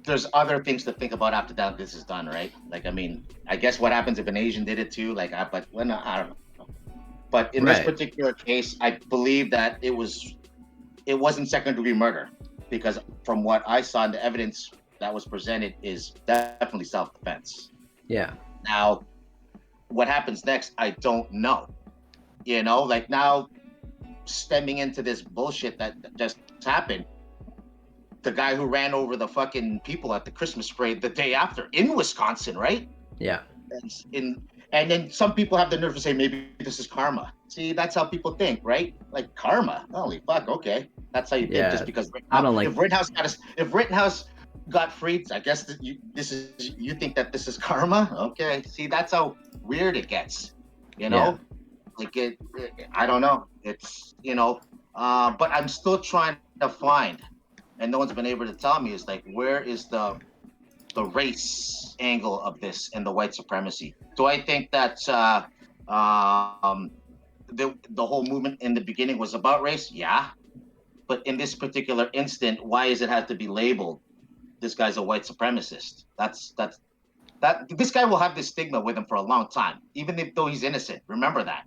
there's other things to think about after that this is done, right? Like, I mean, I guess what happens if an Asian did it too? Like, I don't know. But in this particular case, I believe that it wasn't second-degree murder, because from what I saw in the evidence that was presented is definitely self-defense. Yeah. Now, what happens next, I don't know. Like now, stemming into this bullshit that just happened, the guy who ran over the fucking people at the Christmas parade the day after in Wisconsin, right? Yeah. And then some people have the nerve to say maybe this is karma. See, that's how people think, right? Like karma. Holy fuck, okay. That's how you think, just because I don't like if Rittenhouse got freed, I guess you think that this is karma? Okay. See, that's how weird it gets. Like I don't know. It's But I'm still trying to find, and no one's been able to tell me, is like, where is the race angle of this and the white supremacy? Do I think that um, the whole movement in the beginning was about race? Yeah. But in this particular instant, why does it have to be labeled? This guy's a white supremacist. That this guy will have this stigma with him for a long time, even if though he's innocent. Remember that.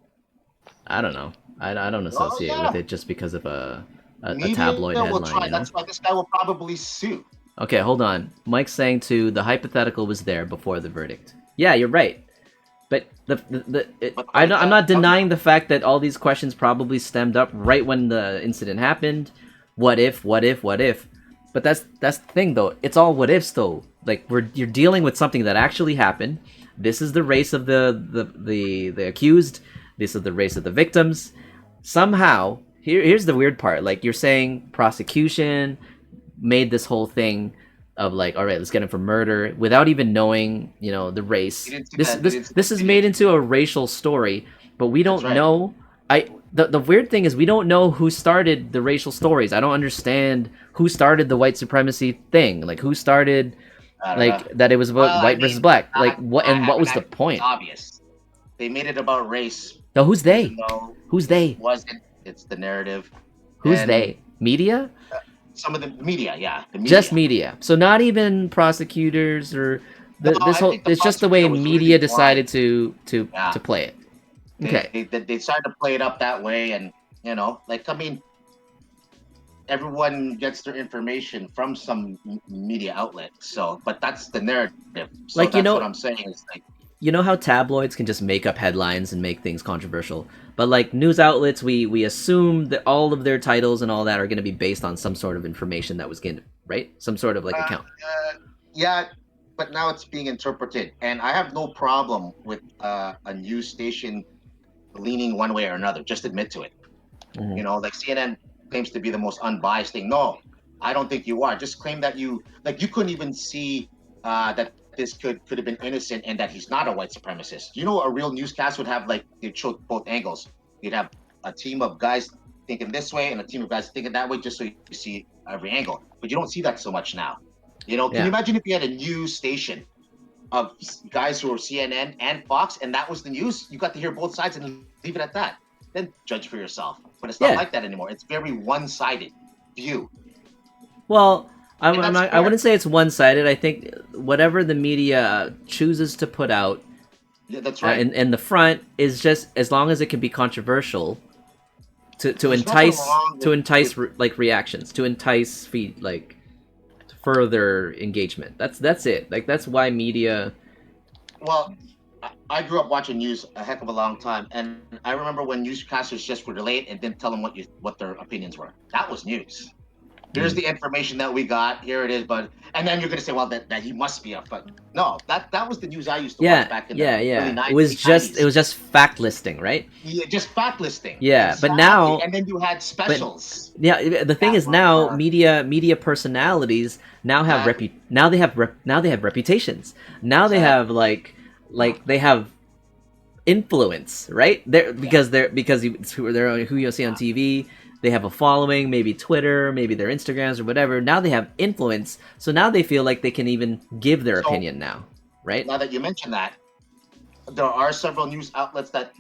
I don't know. I don't Oh associate with yeah, it just because of a media tabloid will headline, try. you know? That's why this guy will probably sue. Okay, hold on. Mike's saying too, the hypothetical was there before the verdict. Yeah, you're right. But I'm not denying the fact that all these questions probably stemmed up right when the incident happened. What if? What if? What if? But that's the thing though. It's all what ifs though. Like you're dealing with something that actually happened. This is the race of the accused. This is the race of the victims. Somehow, here's the weird part. Like you're saying, prosecution made this whole thing of like, all right, let's get him for murder without even knowing, the race. This is made into a racial story, but we don't know. The weird thing is we don't know who started the racial stories. I don't understand who started the white supremacy thing. Like who started that it was about white versus black. Like what was the point? It's obvious. They made it about race. No, who's they? Who's they? Wasn't. It's the narrative. Who's they? Media? Some of the media, yeah. The media. Just media. So not even prosecutors or this whole. It's just the way media really decided to play it. Okay. They decided to play it up that way, and everyone gets their information from some media outlet. So, but that's the narrative. So that's what I'm saying is like. You know how tabloids can just make up headlines and make things controversial, but like news outlets, we assume that all of their titles and all that are going to be based on some sort of information that was given, right? Some sort of like account. Yeah, but now it's being interpreted, and I have no problem with a news station leaning one way or another. Just admit to it. Mm-hmm. Like CNN claims to be the most unbiased thing. No, I don't think you are. Just claim that you couldn't even see that this could have been innocent and that he's not a white supremacist. A real newscast would have they'd show both angles. You'd have a team of guys thinking this way and a team of guys thinking that way, just so you see every angle. But you don't see that so much now. Can you imagine if you had a news station of guys who are CNN and Fox, and that was the news? You got to hear both sides and leave it at that. Then judge for yourself. But it's not like that anymore. It's very one-sided view. Well, I wouldn't say it's one-sided. I think whatever the media chooses to put out, that's right. In the front is just as long as it can be controversial, to entice reactions, to entice further engagement. That's it. That's why media. Well, I grew up watching news a heck of a long time, and I remember when newscasters just would relate and didn't tell them what their opinions were. That was news. Here's the information that we got. Here it is, and then you're gonna say, well, that he must be up. But no, that was the news I used to watch back in the early 90s. It was just fact listing, right? Yeah, just fact listing. Yeah, exactly. But now, and then you had specials. The thing is now media personalities now have now they have reputations. Now they have they have influence, right? Because they're who you'll see on TV. They have a following, maybe Twitter, maybe their Instagrams or whatever. Now they have influence, so now they feel like they can even give their opinion now, right? Now that you mention that, there are several news outlets that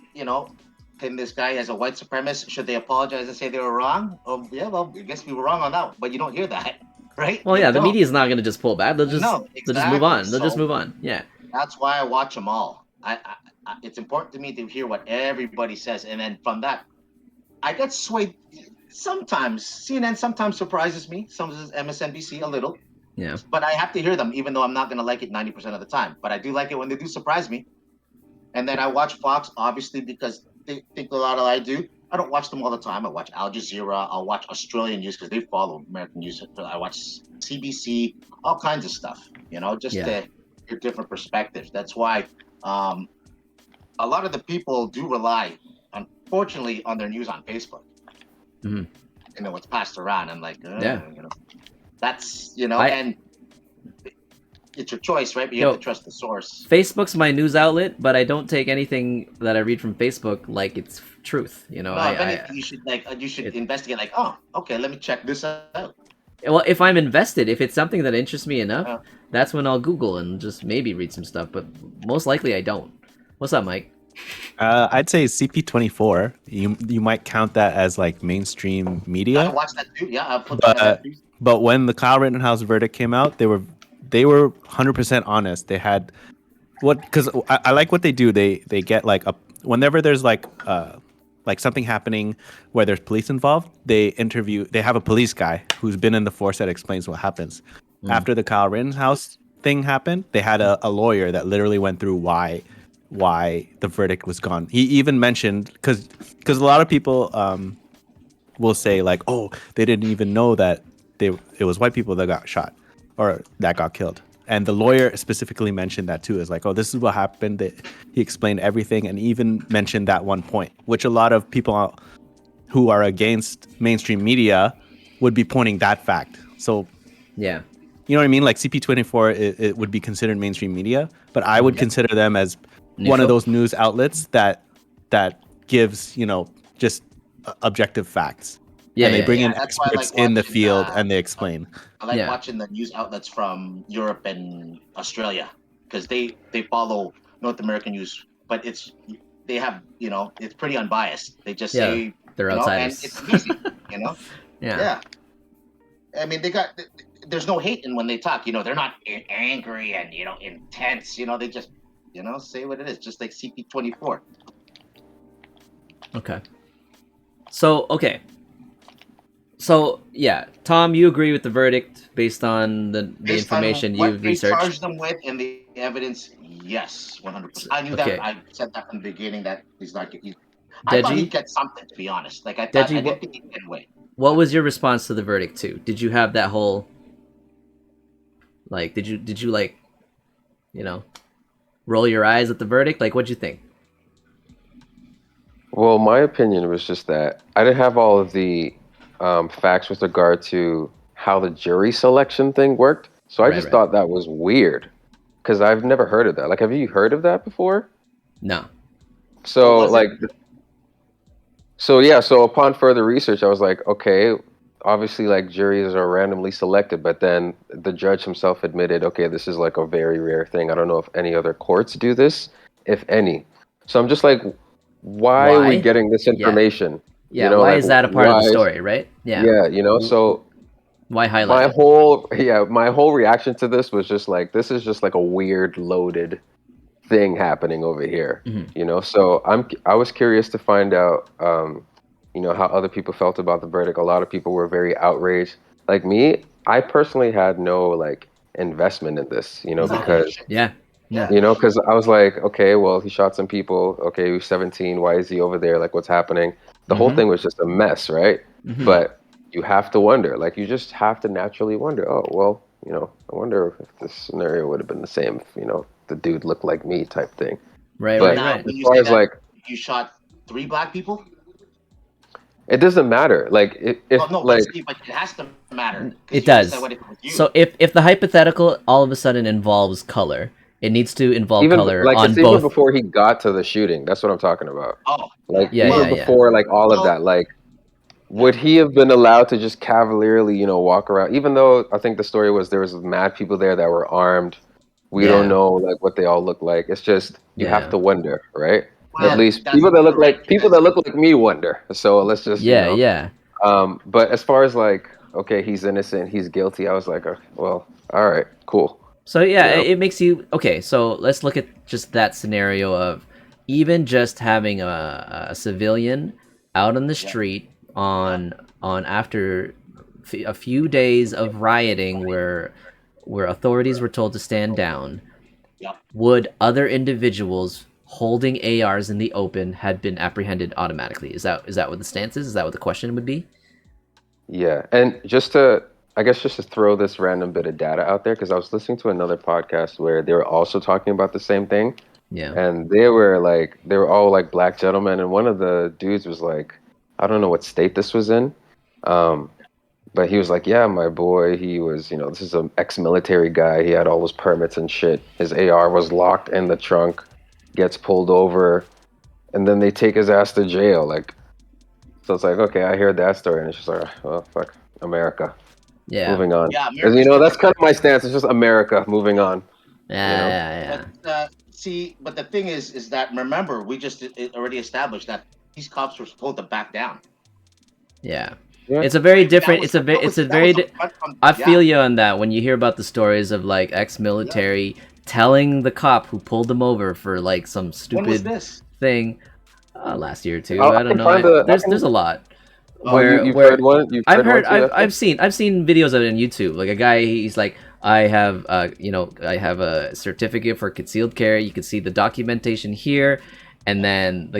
pin this guy as a white supremacist. Should they apologize and say they were wrong? Oh, yeah, well, I guess we were wrong on that, but you don't hear that, right? Well, yeah, the media is not going to just pull back. They'll just move on. They'll just move on. Yeah. That's why I watch them all. It's important to me to hear what everybody says, and then from that, I get swayed. Sometimes CNN sometimes surprises me. Sometimes MSNBC a little. Yeah. But I have to hear them, even though I'm not going to like it 90% of the time. But I do like it when they do surprise me. And then I watch Fox, obviously, because they think a lot of I do. I don't watch them all the time. I watch Al Jazeera. I'll watch Australian news because they follow American news. I watch CBC, all kinds of stuff, to hear different perspectives. That's why a lot of the people do rely, unfortunately, on their news on Facebook. Mm-hmm. What's passed around. I'm like, that's, and it's your choice, right? But you have to trust the source. Facebook's my news outlet, but I don't take anything that I read from Facebook like it's truth. You know, no, if anything, you should investigate. Like, oh, okay, let me check this out. Well, if I'm invested, if it's something that interests me enough, that's when I'll Google and just maybe read some stuff. But most likely, I don't. What's up, Mike? I'd say CP24. You might count that as like mainstream media. I watched that too. Yeah, I'll put that too. But when the Kyle Rittenhouse verdict came out, they were 100% honest. They had because I like what they do. They get like whenever there's like something happening where there's police involved, they have a police guy who's been in the force that explains what happens. After the Kyle Rittenhouse thing happened, they had a lawyer that literally went through why the verdict was gone. He even mentioned because a lot of people will say like, oh, they didn't even know that it was white people that got shot or that got killed. And the lawyer specifically mentioned that too. Is like, oh, this is what happened. He explained everything and even mentioned that one point, which a lot of people who are against mainstream media would be pointing that fact. So, yeah, you know what I mean? Like CP24, it would be considered mainstream media, but I would consider them as one of those news outlets that gives, just objective facts. Yeah, and they bring in experts in the field and they explain. I like watching the news outlets from Europe and Australia because they follow North American news, but they have it's pretty unbiased. They just say they're outsiders, and it's easy, Yeah. I mean, there's no hate in when they talk. They're not angry and intense. They just say what it is, just like CP24. Okay. So yeah, Tom, you agree with the verdict based on the information you've researched? What they charged them with and the evidence, yes, 100%. I knew that. I said that from the beginning that he's not. I thought he'd get something, to be honest. Like I didn't think he'd get away. What was your response to the verdict too? Did you have that whole like? Did you like, roll your eyes at the verdict? Like, what'd you think? Well, my opinion was just that I didn't have all of the facts with regard to how the jury selection thing worked. So I just thought that was weird because I've never heard of that. Like, have you heard of that before? No. So so upon further research, I was like, okay, obviously like juries are randomly selected, but then the judge himself admitted, okay, this is like a very rare thing. I don't know if any other courts do this, if any. So I'm just like, why are we getting this information? Yeah, why is that a part of the story, right? Yeah, so why highlight my whole reaction to this was just like, this is just like a weird loaded thing happening over here. So I was curious to find out how other people felt about the verdict. A lot of people were very outraged. Like me, I personally had no like investment in this, because because I was like, okay, well, he shot some people. Okay, he was 17. Why is he over there? Like, what's happening? The whole thing was just a mess, right? But you have to wonder. Like, you just have to naturally wonder, oh, well, I wonder if this scenario would have been the same if, the dude looked like me type thing. Right. As far as, like, you shot 3 black people? It doesn't matter. Like, but it has to matter. It does. So if the hypothetical all of a sudden involves color, it needs to involve color on both. Even before he got to the shooting. That's what I'm talking about. Oh, before like all of that, like, would he have been allowed to just cavalierly, walk around? Even though I think the story was there was mad people there that were armed. We don't know like what they all look like. It's just you have to wonder, right? Well, at least people that look like me wonder. So let's just But as far as like, okay, he's innocent, he's guilty. I was like, well, all right, cool. So it makes you okay. So let's look at just that scenario of even just having a civilian out on the street on after a few days of rioting where authorities were told to stand down. Would other individuals holding ARs in the open had been apprehended automatically? Is that what the stance is? Is that what the question would be? Yeah, and just to throw this random bit of data out there, because I was listening to another podcast where they were also talking about the same thing. Yeah. And they were all like black gentlemen, and one of the dudes was like, I don't know what state this was in, But he was like, yeah, my boy, he was, this is an ex-military guy. He had all those permits and shit. His AR was locked in the trunk, gets pulled over, and then they take his ass to jail. Like, so it's like, okay, I hear that story, and it's just like, well, fuck, America. Yeah. Moving on. Yeah, Because, that's kind of my stance. It's just America moving on. Yeah. But but the thing is that, remember, we just already established that these cops were told to back down. Yeah. It's a very different. I feel you on that when you hear about the stories of like ex-military telling the cop who pulled them over for like some stupid thing. Last year too. I don't know. There's a lot. You've heard one? I've seen videos of it on YouTube. Like a guy, he's like, I have a certificate for concealed carry. You can see the documentation here, and then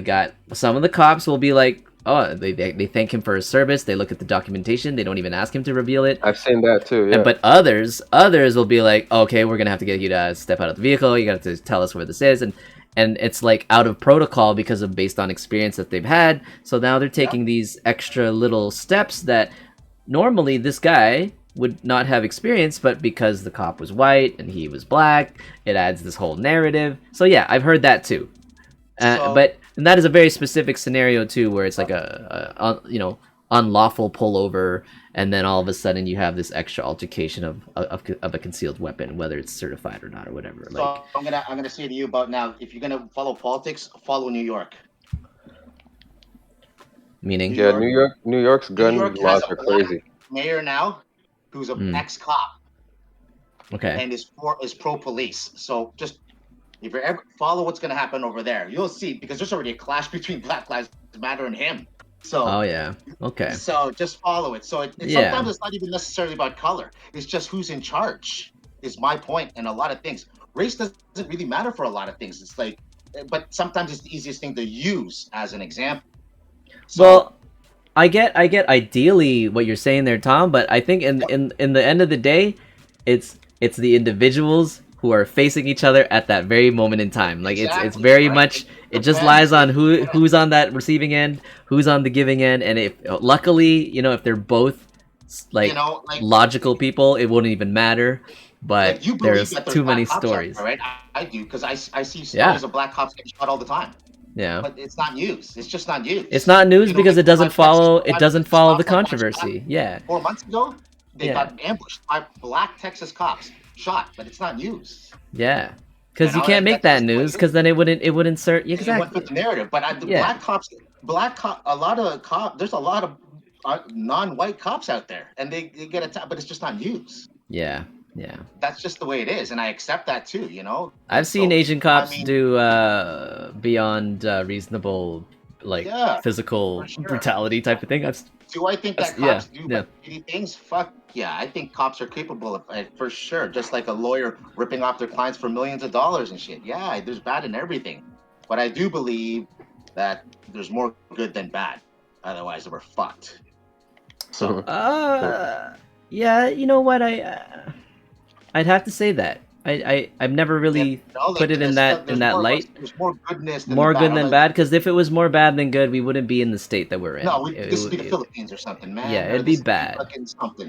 some of the cops will be like, oh, they thank him for his service. They look at the documentation. They don't even ask him to reveal it. I've seen that too. Yeah. But others will be like, okay, we're gonna have to get you to step out of the vehicle. You got to tell us where this is, and it's like out of protocol because of based on experience that they've had. So now they're taking these extra little steps that normally this guy would not have experience, but because the cop was white and he was black, it adds this whole narrative. So yeah, I've heard that too. But that is a very specific scenario too, where it's like a unlawful pullover, and then all of a sudden you have this extra altercation of a concealed weapon, whether it's certified or not or whatever. So like, I'm gonna say to you about now, if you're gonna follow politics, follow New York. Meaning? New York's gun laws are crazy. Mayor now, who's an ex-cop. Okay. And is pro-police. So just if you ever follow what's gonna happen over there, you'll see, because there's already a clash between Black Lives Matter and him. So. Oh yeah. Okay. So just follow it. So sometimes it's not even necessarily about color. It's just who's in charge. Is my point. And a lot of things, race doesn't really matter for a lot of things. It's like, but sometimes it's the easiest thing to use as an example. So, well, I get ideally what you're saying there, Tom. But I think in the end of the day, it's the individuals who are facing each other at that very moment in time. Like it's very much, it just lies on who's on that receiving end, who's on the giving end, and if luckily, if they're both like logical people, it wouldn't even matter. But there's too many stories. Right? I do, because I see stories of black cops getting shot all the time. Yeah. But it's not news. It's just not news. It's not news because it doesn't follow the controversy. Yeah. 4 months ago, they got ambushed by black Texas cops. Shot, but it's not news. Yeah, because you can't make that news, because then it wouldn't serve exactly. It wouldn't fit the narrative. But there's a lot of non-white cops out there, and they get attacked, but it's just not news. Yeah. That's just the way it is, and I accept that too. I've seen Asian cops do beyond reasonable, physical brutality type of thing. Do I think that cops do shitty things? Fuck yeah, I think cops are capable of it, for sure. Just like a lawyer ripping off their clients for millions of dollars and shit. Yeah, there's bad in everything. But I do believe that there's more good than bad. Otherwise, we're fucked. So. Yeah, you know what? I'd have to say that. I've never really put it in that light. There's more goodness than more good than bad, because if it was more bad than good, we wouldn't be in the state that we're in. No, this would be the Philippines or something, man. Yeah, it'd be bad.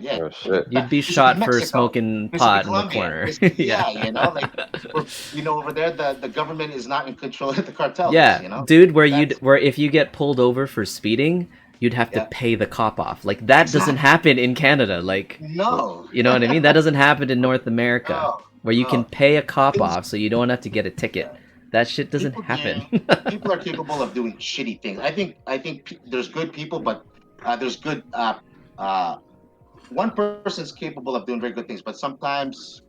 Yeah. Oh, shit. You'd be shot for smoking pot in the corner. Over there, the government is not in control of the cartels. Yeah, dude, where if you get pulled over for speeding, you'd have to pay the cop off. Like that doesn't happen in Canada. Like, no, you know what I mean? That doesn't happen in North America. Where you can pay a cop off so you don't have to get a ticket. That shit doesn't happen. People are capable of doing shitty things. I think there's good people, but there's good. One person's capable of doing very good things, but sometimes,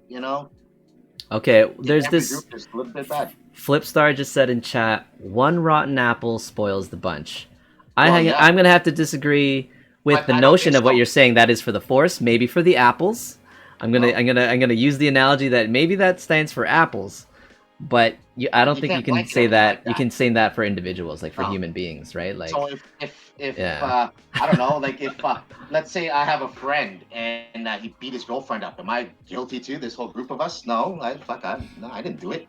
Okay, there's this. Is a little bit bad. Flipstar just said in chat, one rotten apple spoils the bunch. I'm gonna have to disagree with the notion of what you're saying. That is for the Force, maybe for the apples. I'm gonna use the analogy that maybe that stands for apples, but I don't think you can say that. You can say that for individuals, like for human beings, right? Like, so if I don't know, like if let's say I have a friend and he beat his girlfriend up, am I guilty too? This whole group of us? No, I didn't do it.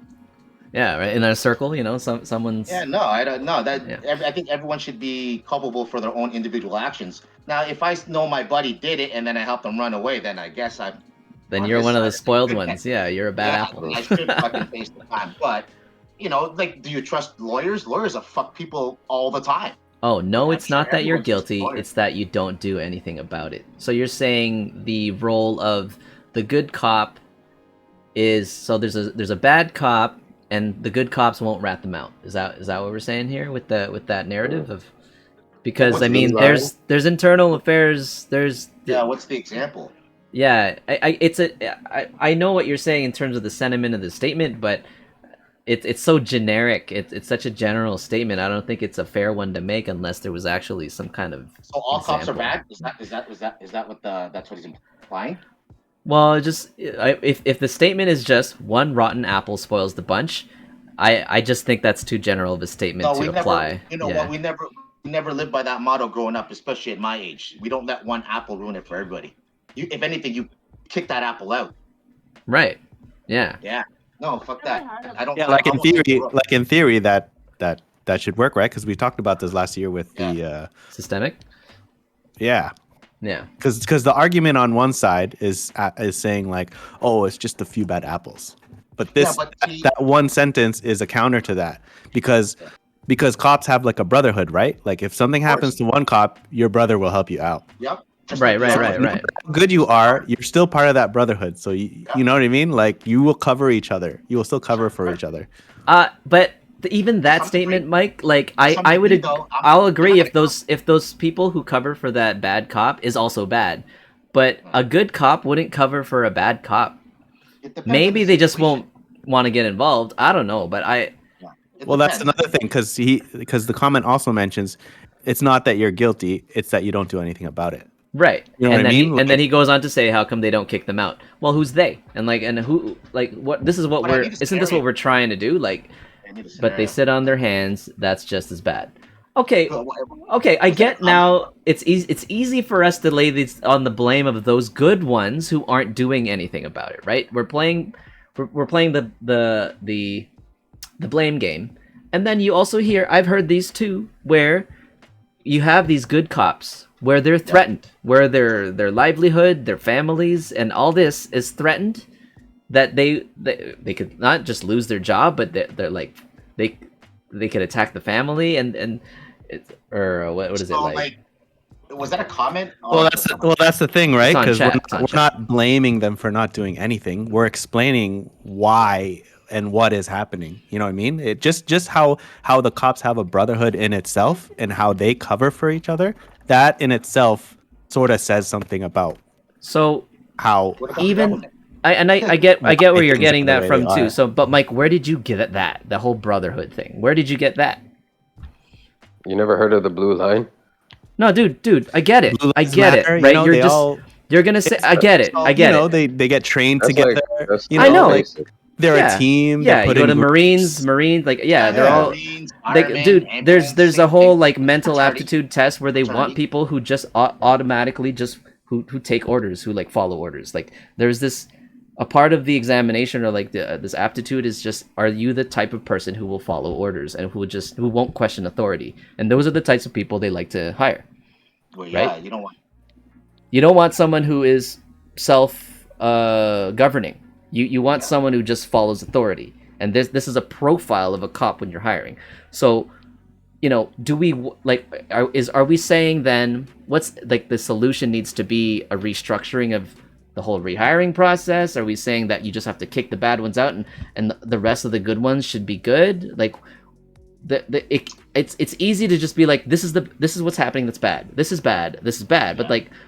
Yeah, right. In a circle, you know, someone's. Yeah, no, I don't know that. Yeah. I think everyone should be culpable for their own individual actions. Now, if I know my buddy did it and then I helped him run away, then I guess I'm Then on you're his one of the side. spoiled ones. Yeah, you're a bad Yeah, apple. I should fucking face the time. But like, do you trust lawyers? Lawyers are fuck people all the time. Oh, no, I'm it's sure not that you're everyone trusts guilty. lawyers. It's that you don't do anything about it. So you're saying the role of the good cop is so there's a bad cop and the good cops won't rat them out. Is that what we're saying here with that narrative of because What's I the mean line? there's internal affairs, there's Yeah, what's the example? yeah, I know what you're saying in terms of the sentiment of the statement, but it's so generic. It's such a general statement. I don't think it's a fair one to make unless there was actually some kind of So all cops are example. bad? Is that what that's what he's implying? Well, just if the statement is just one rotten apple spoils the bunch, I just think that's too general of a statement No, we to never. apply. You know Yeah. what? We never lived by that motto growing up, especially at my age. We don't let one apple ruin it for everybody. If anything, you kick that apple out. Right. Yeah. Yeah. No, fuck that. I don't. Yeah, I like in almost think theory, you're right. like in theory, that should work, right? Because we talked about this last year with the Systemic. yeah. Yeah. Because the argument on one side is saying like, oh, it's just a few bad apples, but this Yeah, but see- that one sentence is a counter to that because cops have like a brotherhood, right? Like if something happens to one cop, your brother will help you out. Yep. Just Right, like right, the- right. How good you are, you're still part of that brotherhood. So you know what I mean? Like you will cover each other. You will still cover for each other. But even that Some statement, degree. Mike, like Some I would degree, though, I'll agree I'm if those people who cover for that bad cop is also bad, but a good cop wouldn't cover for a bad cop. It depends on Maybe the they just situation. won't want to get involved. I don't know, but It Well, that's depends. another thing because the comment also mentions it's not that you're guilty, it's that you don't do anything about it. right. You know and what I then mean? and then he goes on to say how come they don't kick them out. Well, who's they? And who what this is what But I we're need a isn't this what scenario. we're trying to do? Like I need a but they scenario. sit on their hands, that's just as bad. Okay. Well, Okay, I Was that get a now. It's easy for us to lay this on the blame of those good ones who aren't doing anything about it, right? We're playing the blame game, and then you also hear I've heard these too, where you have these good cops where they're threatened, where their livelihood, their families, and all this is threatened, that they could not just lose their job, but they're like they could attack the family and it's or what is it So, like? was that a comment? Well, that's the thing, right? It's on Because chat, it's on we're chat. not blaming them for not doing anything. We're explaining why and what is happening. You know what I mean? It just how the cops have a brotherhood in itself and how they cover for each other. That in itself sort of says something about So how What about the even government? I get where you're things getting are the that way from they too. are. So, but Mike, where did you get at that? The whole brotherhood thing. Where did you get that? You never heard of the blue line? No, dude, I get it. Blue I Lives get Matter, it. you Right? know, You're they just all- you're gonna say I get it. I get you know, it. they get trained That's together. that's you I know. basic. They're Yeah. a team. Yeah, they're you put go in to groups. Marines, like yeah, they're Yeah. all Marines, like firemen, dude. ambulance, There's a same whole thing. like mental Fraternity. aptitude test where they want Fraternity. people who just automatically just who take orders, who like follow orders. Like there's this a part of the examination or like this aptitude is just are you the type of person who will follow orders and who won't question authority? And those are the types of people they like to hire. Well, yeah, right? you don't want. You don't want someone who is self governing. You want someone who just follows authority. And this is a profile of a cop when you're hiring. So, you know, do we like are we saying then what's like the solution needs to be a restructuring of the whole rehiring process? Are we saying that you just have to kick the bad ones out and the rest of the good ones should be good? Like it's easy to just be like this is what's happening that's bad. This is bad.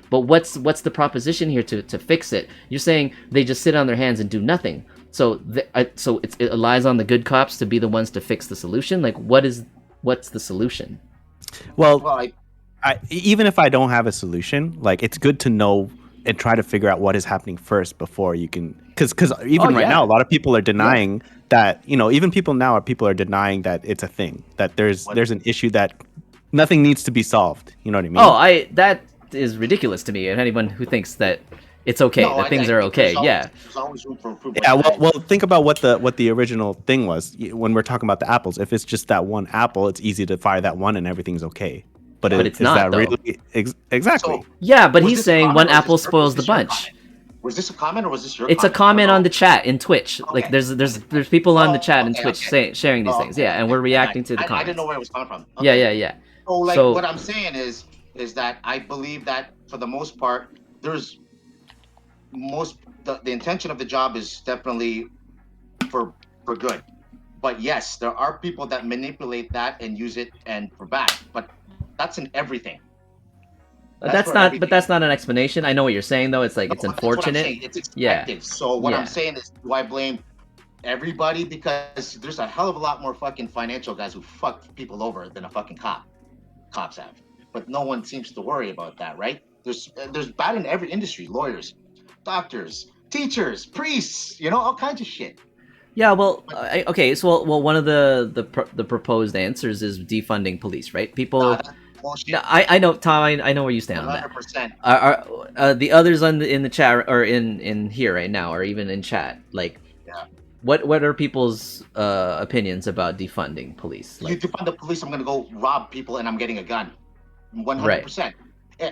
But what's the proposition here to fix it? You're saying they just sit on their hands and do nothing. So it relies on the good cops to be the ones to fix the solution. Like what's the solution? Well, Well, even if I don't have a solution, like it's good to know and try to figure out what is happening first before you can, because even right yeah. now, a lot of people are denying that, you know, even people are denying that it's a thing, that there's an issue that nothing needs to be solved. You know what I mean? That is ridiculous to me. And anyone who thinks that it's okay. No, that things I are think okay. Yeah. there's always room for improvement. Yeah, well, think about what the original thing was when we're talking about the apples. If it's just that one apple, it's easy to fire that one and everything's okay. But it's is not, that though. really exactly? So, Yeah, but was he's this a saying comment one or was apple this spoils the your bunch. comment? Was this a comment or was this your It's a comment I on don't the know. chat in Twitch. Like Okay. there's people on the chat in okay, Twitch okay. sharing these things. Okay, Yeah, and we're reacting to the I comments. didn't know where it was coming from. Yeah, Okay. yeah, yeah. So, like, So- what I'm saying is that I believe that for the most part, there's the intention of the job is definitely for good. But yes, there are people that manipulate that and use it and for bad. But that's in everything. That's for not. everything. But that's not an explanation. I know what you're saying, though. It's like No, it's but that's what I'm unfortunate. saying. It's expected. Yeah. So what Yeah. I'm saying is, do I blame everybody? Because there's a hell of a lot more fucking financial guys who fuck people over than a fucking cops have. But no one seems to worry about that, right? There's bad in every industry: lawyers, doctors, teachers, priests. You know, all kinds of shit. Yeah, well, okay. So, well, one of the proposed answers is defunding police, right? People. That's bullshit. No, I know, Tom. I know where you stand on that. 100%. Are the others in the chat or in here right now, or even in chat? Like, Yeah. What are people's opinions about defunding police? You Like, defund the police, I'm gonna go rob people and I'm getting a gun. 100%.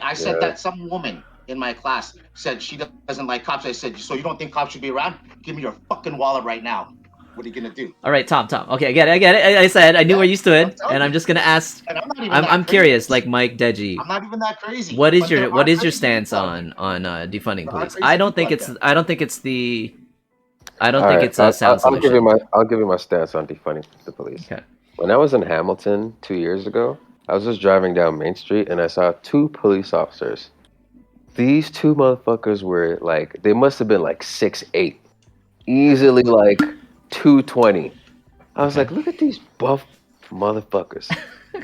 I said that some woman in my class said she doesn't like cops. I said, so you don't think cops should be around? Give me your fucking wallet right now. What are you gonna do? all right, Tom. Okay, I get it. I said I knew where you stood, and I'm just gonna ask. And I'm not even I'm curious, like Mike Deji. I'm not even that crazy. What is but your there what are is your crazy stance people out on there. defunding There are police? crazy I don't people think out it's there. I don't think it's the I don't All think right, it's a sound I'll give you solution. I'll give you my stance on defunding the police. Okay. When I was in Hamilton 2 years ago, I was just driving down Main Street and I saw two police officers. These two motherfuckers were like, they must have been like 6'8", easily like 220. I was like, look at these buff motherfuckers.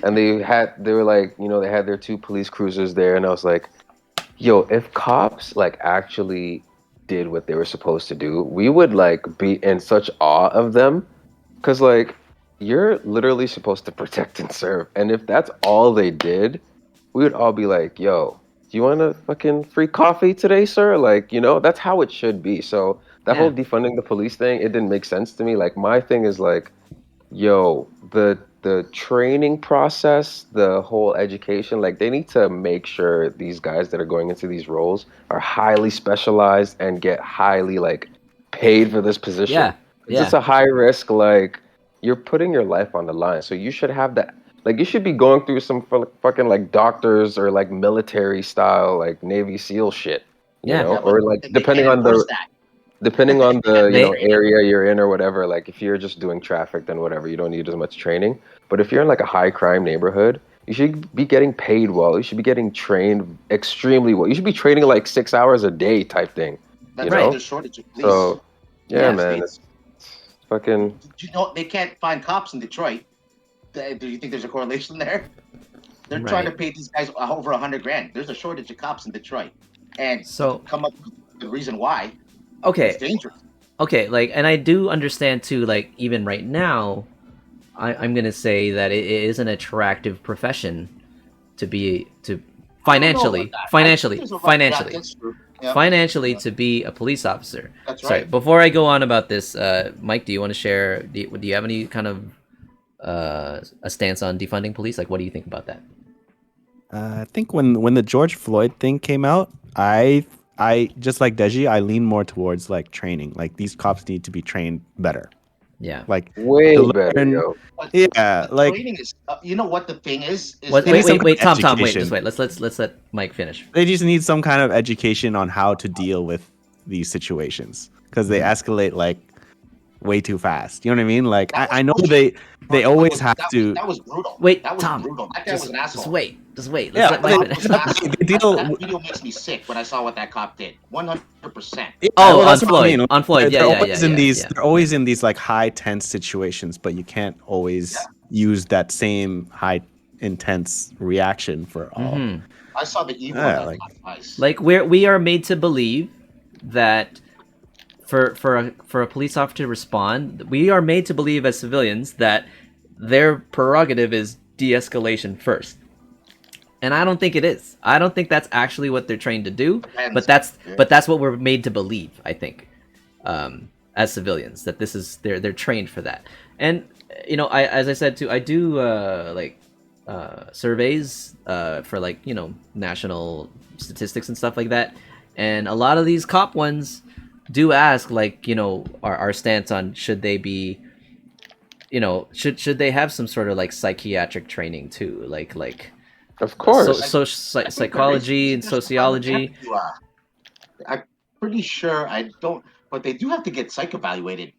And they were like, you know, they had their two police cruisers there, and I was like, yo, if cops like actually did what they were supposed to do, we would like be in such awe of them, because like you're literally supposed to protect and serve, and if that's all they did, we would all be like, yo, do you want a fucking free coffee today, sir? Like, you know, that's how it should be. So that Yeah. whole defunding the police thing, it didn't make sense to me. Like, my thing is like, yo, the training process, the whole education, like they need to make sure these guys that are going into these roles are highly specialized and get highly like paid for this position. Yeah. 'Cause it's a high risk, like you're putting your life on the line. So you should have that, like you should be going through some fucking like doctors or like military style like Navy SEAL shit, you Yeah. know, Yeah, but or like they depending can't on the enforce that. depending on the They- area you're in or whatever. Like if you're just doing traffic, then whatever, you don't need as much training. But if you're in like a high crime neighborhood, you should be getting paid well. You should be getting trained extremely well. You should be training like 6 hours a day type thing. That's You right. know? There's shortage of police. So yeah, Yeah, man, it's fucking. You know, they can't find cops in Detroit. Do you think there's a correlation there? They're trying to Right. pay these guys over $100,000. There's a shortage of cops in Detroit, and So- come up with the reason why. Okay. It's dangerous. Okay, like, and I do understand too, like, even right now, I'm gonna say that it is an attractive profession to be financially, financially. Yeah. financially to be a police officer. That's Sorry, right. before I go on about this, Mike, do you want to share? Do you have any kind of a stance on defunding police? Like, what do you think about that? I think when the George Floyd thing came out, I just like Deji, I lean more towards like training. Like these cops need to be trained better. Yeah. Like Way to better, learn- yo. Yeah, like training is. You know what the thing is? What, they need some wait, kind of Tom, wait, education. just wait. Let's let Mike finish. they just need some kind of education on how to deal with these situations because they escalate like way too fast. You know what I mean? Like I know they always have to. That was brutal. Wait, that was Tom, brutal. That guy was an asshole. Just wait. Yeah, Let's let they- Mike That finish. was an asshole. They deal- That video makes me sick when I saw what that cop did. 100%. Oh, that's on what I Floyd. mean. On Floyd. They're Yeah. always in these. They're always in these like high tense situations, but you can't always use that same high intense reaction for all. Mhm. I saw the evil Yeah, of that like- cop's eyes. Like we are made to believe that for a police officer to respond, we are made to believe as civilians that their prerogative is de-escalation first. And I don't think it is. I don't think that's actually what they're trained to do. Depends. But that's what we're made to believe, I think, as civilians, that this is they're trained for that. And as I said too, I do surveys for national statistics and stuff like that. And a lot of these cop ones do ask our stance on should they be, should they have some sort of psychiatric training too, Of course. Psychology and sociology. I'm pretty sure I don't, but they do have to get psych evaluated.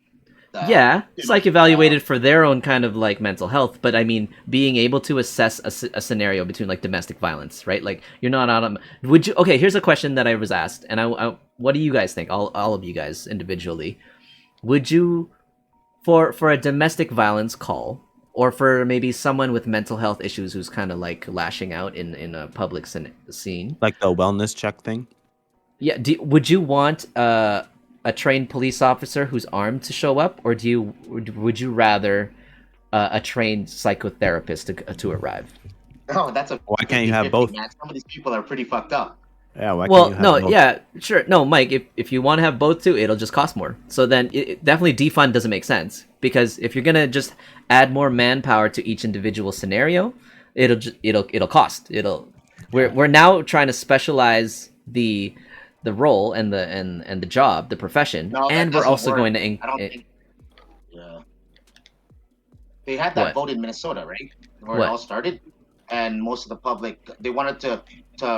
Psych evaluated for their own kind of mental health. But I mean, being able to assess a scenario between domestic violence, right? You're not on a. Would you? Okay, here's a question that I was asked, and I what do you guys think? All of you guys individually, would you, for a domestic violence call, or for maybe someone with mental health issues who's kind of lashing out in a public scene, like the wellness check thing? Yeah. Would you want a trained police officer who's armed to show up, or would you rather a trained psychotherapist to arrive? Oh, that's a. Why can't you have both? Man. Some of these people are pretty fucked up. Yeah. Why can't you have both? Yeah, sure. No, Mike. If you want to have both too, it'll just cost more. So then, definitely defund doesn't make sense, because if you're gonna just add more manpower to each individual scenario, it'll cost. We're now trying to specialize the role and the job, the profession, and we're also going to. I don't think. Yeah. They had that vote in Minnesota, right? Where it all started, and most of the public, they wanted to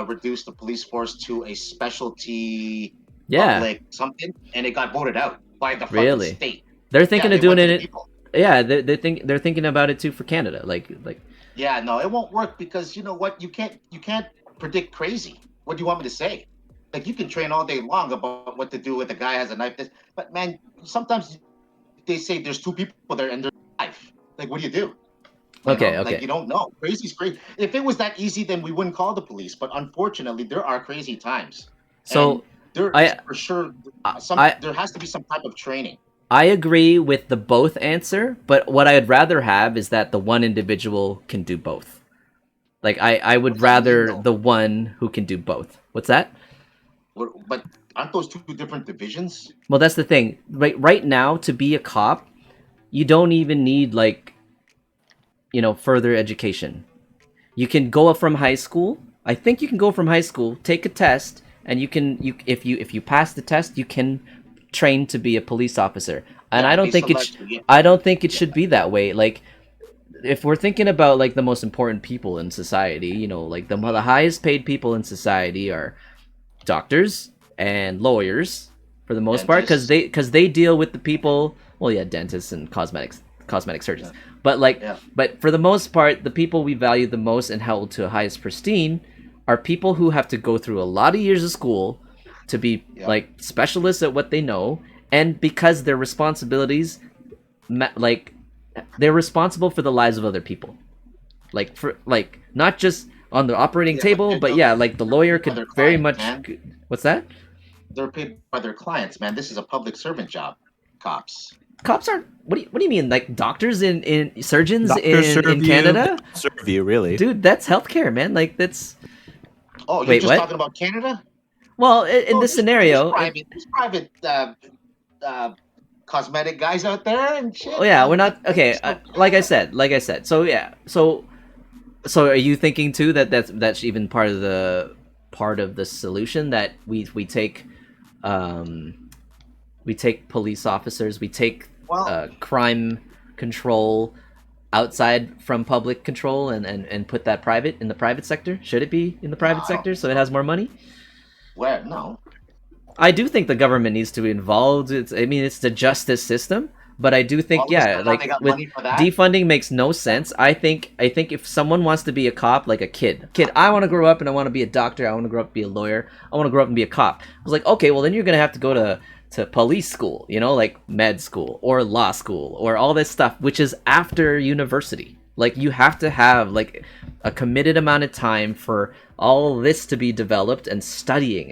reduce the police force to a specialty public something, and it got voted out by the fucking state. They're thinking of doing it. Yeah, they're thinking about it too for Canada. Yeah, no, it won't work, because you know what? You can't predict crazy. What do you want me to say? You can train all day long about what to do with a guy has a knife. But man, sometimes they say there's two people there and there's a knife. What do you do? You don't know. Crazy's crazy. If it was that easy, then we wouldn't call the police. But unfortunately, there are crazy times. So there has to be some type of training. I agree with the both answer, but what I'd rather have is that the one individual can do both. I would rather the one who can do both. What's that? But aren't those two different divisions? Well, that's the thing. Right now, to be a cop, you don't even need further education. You can go up from high school. I think you can go from high school, take a test, and if you pass the test, you can train to be a police officer. And I don't think it should be that way. If we're thinking about the most important people in society, the highest paid people in society are doctors and lawyers for the most part, because they deal with the people. Well, yeah, dentists and cosmetic surgeons. Yeah. But for the most part, the people we value the most and held to highest pristine are people who have to go through a lot of years of school to be specialists at what they know, and because their responsibilities, they're responsible for the lives of other people, not just on the operating table, but the lawyer could very much. Man. What's that? They're paid by their clients, man. This is a public servant job. Cops aren't. What do you mean? Doctors in surgeons in Canada serve you, really, dude? That's healthcare, man. That's. Oh, you're just talking about Canada? Well, in this scenario, there's private cosmetic guys out there and shit. Oh yeah, we're not okay. Like I said. So yeah, so are you thinking too that's even part of the solution, that we take police officers, we take crime control outside from public control and put that in the private sector? Should it be in the private sector so it has more money? Where? No. I do think the government needs to be involved. It's the justice system, but I do think with defunding makes no sense. I think if someone wants to be a cop, like a kid, I want to grow up and I want to be a doctor. I want to grow up and be a lawyer. I want to grow up and be a cop. I was like, okay, well then you're gonna have to go to police school, med school or law school or all this stuff, which is after university. You have to have a committed amount of time for all this to be developed, and studying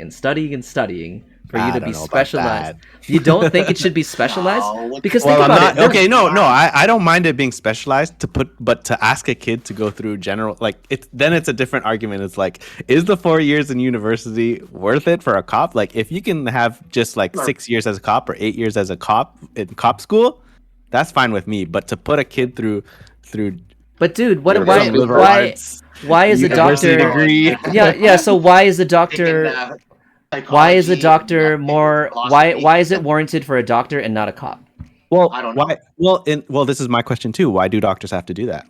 for you I to don't be know about specialized. that. You don't think it should be specialized? No, Because Well, think I'm about not it. okay. No, I don't mind it being specialized but to ask a kid to go through general, like it's a different argument. It's like, is the 4 years in university worth it for a cop? Like, if you can have just like 6 years as a cop or 8 years as a cop in cop school, that's fine with me. But to put a kid through But dude, some liberal arts why is a university doctor degree, yeah, so why is a doctor why is a psychology, doctor more philosophy. why is it warranted for a doctor and not a cop? well, I don't know. well, this is my question too. Why do doctors have to do that?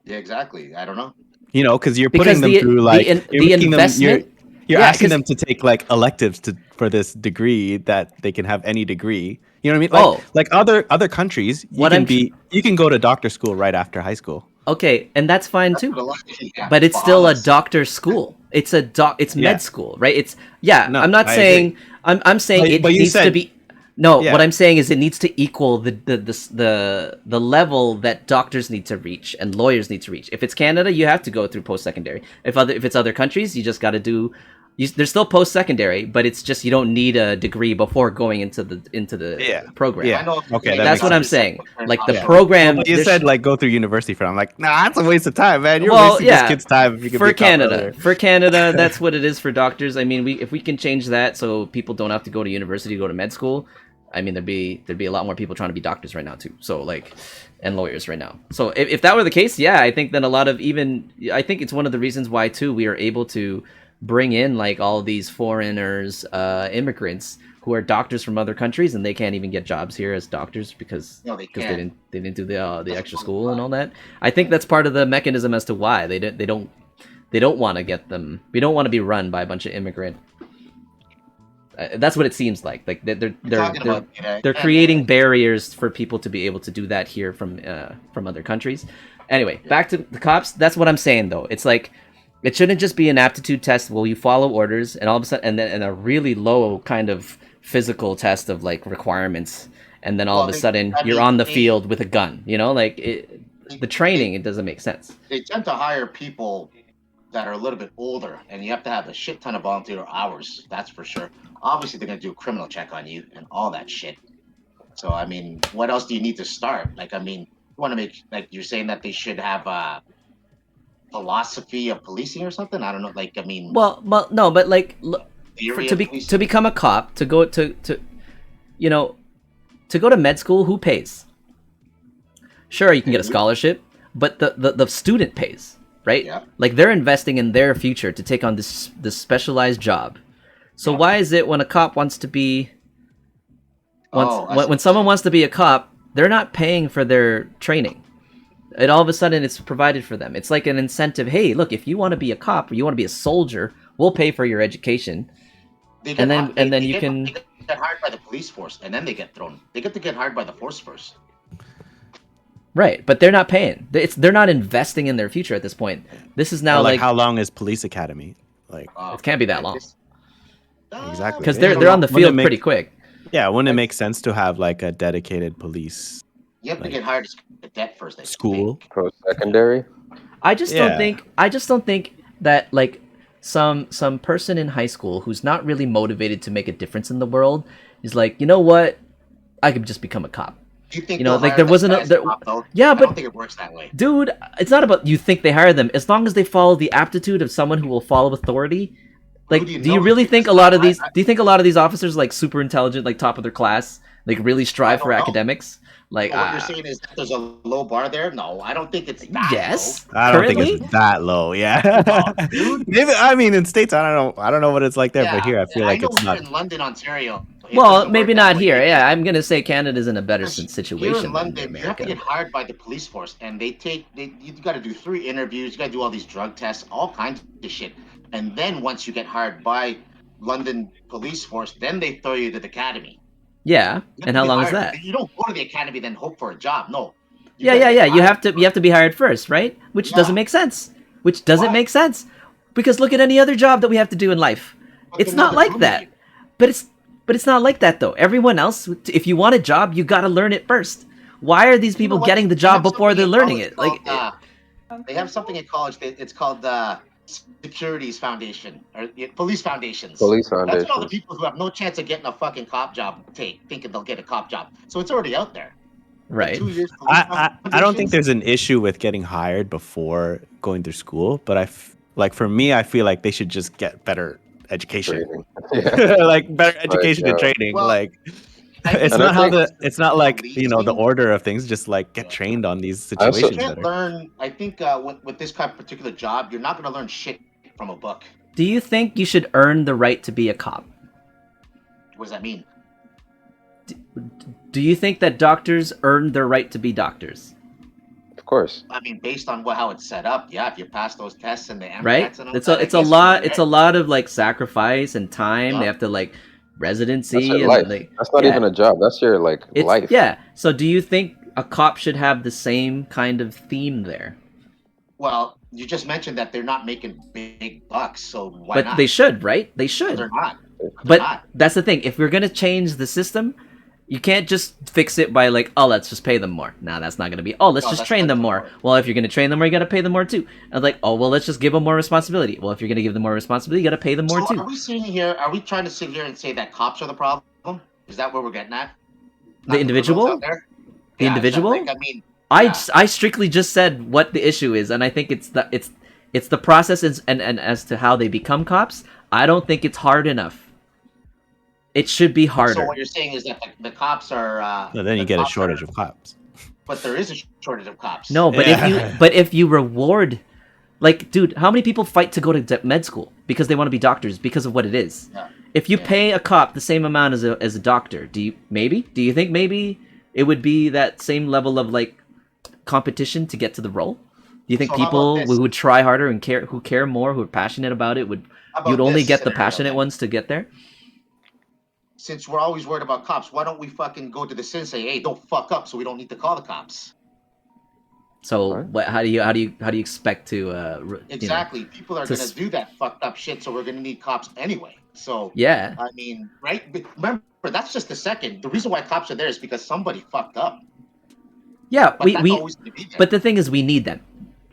Yeah, exactly. I don't know. You know, because you're Because putting them through the investment you're yeah, asking 'cause- them to take like electives for this degree that they can have any degree. You know what I mean? Like other countries, you can go to doctor school right after high school. Okay, and that's fine too. Yeah, But it's still a us. doctor's school. It's it's Yeah. med school, right? It's No, I'm not I saying I'm saying it but you needs to said- be no, Yeah. what I'm saying is it needs to equal the level that doctors need to reach and lawyers need to reach. If it's Canada, you have to go through post-secondary. If it's other countries, you just got to do there's still post-secondary, but it's just you don't need a degree before going into the program. Yeah. I know. Okay, that That's makes what I'm sense. saying. Like the Yeah. program But you there said sh- like go through university for. I'm like, nah, that's a waste of time, man. You're well, wasting yeah, this kid's time if you could for be a cop Canada. earlier. For Canada, that's what it is for doctors. I mean, if we can change that so people don't have to go to university to go to med school, I mean, there'd be a lot more people trying to be doctors right now too. So like, and lawyers right now. So if that were the case, yeah, I think then a lot of I think it's one of the reasons why too we are able to bring in like all these foreigners, immigrants who are doctors from other countries and they can't even get jobs here as doctors because they they didn't do the extra school and all that. I think that's part of the mechanism as to why they don't want to get them. We don't want to be run by a bunch of immigrant. That's what it seems like. Like they're creating barriers for people to be able to do that here from other countries. Anyway, back to the cops. That's what I'm saying though. It's like it shouldn't just be an aptitude test. Well, you follow orders, and all of a sudden, and a really low kind of physical test of like requirements, and then all of a sudden you're on the field with a gun. You know, like the training. It doesn't make sense. They tend to hire people that are a little bit older, and you have to have a shit ton of volunteer hours. That's for sure. Obviously, they're gonna do a criminal check on you and all that shit. So, I mean, what else do you need to start? Like, I mean, you want to make like you're saying that they should have a philosophy of policing or something. I don't know. Like, I mean, well, no, but like to become a cop, to go to go to med school, who pays? Sure, you can get a scholarship, but the student pays, right? Yeah. Like they're investing in their future to take on this specialized job. So why is it when a cop wants to be when someone wants to be a cop, they're not paying for their training? It all of a sudden it's provided for them. It's like an incentive. Hey, look, if you want to be a cop or you want to be a soldier, we'll pay for your education. They get hired by the police force, and then they get thrown. They get to get hired by the force first. Right, but they're not paying. They're not investing in their future at this point. This is now like how long is police academy? Like it can't be that long. Exactly, because they're on the field pretty quick. Yeah, wouldn't it make sense to have like a dedicated police? You have to get hired as a cadet first. School post-secondary. I just don't think that like some person in high school who's not really motivated to make a difference in the world is like, you know what, I could just become a cop. Do you think like there wasn't a I don't think it works that way, dude. It's not about you think they hire them as long as they follow the aptitude of someone who will follow authority. Like, do you really think a lot of these? Do you think a lot of these officers like super intelligent, like top of their class, like really strive for academics? Like, what you're saying is that there's a low bar there? No, I don't think it's that low. I don't think it's that low. Yeah, maybe. I mean, in States, I don't know what it's like there, but here, I feel like it's not. In London, Ontario. Well, maybe not here. Yeah, I'm gonna say Canada's in a better situation. Here in London, you have to get hired by the police force, and you got to do 3 interviews. You got to do all these drug tests, all kinds of shit, and then once you get hired by London police force, then they throw you to the academy. Yeah, and how long is that? You don't go to the academy then hope for a job. No. Yeah. You have to be hired first, right? Which doesn't make sense. Make sense because look at any other job that we have to do in life. It's not like that. But it's not like that though. Everyone else, if you want a job, you got to learn it first. Why are these people getting the job before they're learning it? Like they have something in college. It's called securities foundation or police foundations. Police That's foundations. what all the people who have no chance of getting a fucking cop job thinking they'll get a cop job. So it's already out there. Right. 2 years. I don't think there's an issue with getting hired before going through school, but like for me, I feel like they should just get better education, like better education and training. Well, like it's not it's not like the order of things. Just like get trained on these situations. You can't learn. I think with this kind of particular job, you're not going to learn shit from a book. Do you think you should earn the right to be a cop? What does that mean? Do you think that doctors earn their right to be doctors? Of course. I mean, based on how it's set up, yeah. If you pass those tests and the MCATs right, and all it's that, a lot. It's a lot of like sacrifice and time. Yeah. They have to like residency. That's your life. Like, that's not even a job. That's your life. Yeah. So do you think a cop should have the same kind of theme there? Well, you just mentioned that they're not making big bucks, so why but not? But they should, right? They should. No, they're not. But that's the thing. If we're gonna change the system, you can't just fix it by like, oh, let's just pay them more. Nah, that's not gonna be. Oh, let's just train them more. Well, if you're gonna train them more, you gotta pay them more too. And like, oh, well, let's just give them more responsibility. Well, if you're gonna give them more responsibility, you gotta pay them more too. Are we sitting here? Are we trying to sit here and say that cops are the problem? Is that where we're getting at? The individual? The individual? Like, I mean, I strictly just said what the issue is, and I think it's the process and as to how they become cops. I don't think it's hard enough. It should be harder. So what you're saying is that the cops are. No, then you get a shortage of cops. But there is a shortage of cops. No, but if you reward, like, dude, how many people fight to go to med school because they want to be doctors because of what it is? Yeah. If you pay a cop the same amount as a doctor, do you think maybe it would be that same level of like competition to get to the role? Do you think people who would try harder and who care more, who are passionate about it, you'd only get the passionate ones to get there? Since we're always worried about cops, why don't we fucking go to the city and say, "Hey, don't fuck up," so we don't need to call the cops? So, how do you expect to? Exactly, people are gonna do that fucked up shit, so we're gonna need cops anyway. So yeah, I mean, right? Remember, that's just the second. The reason why cops are there is because somebody fucked up. Yeah, but the thing is, we need them.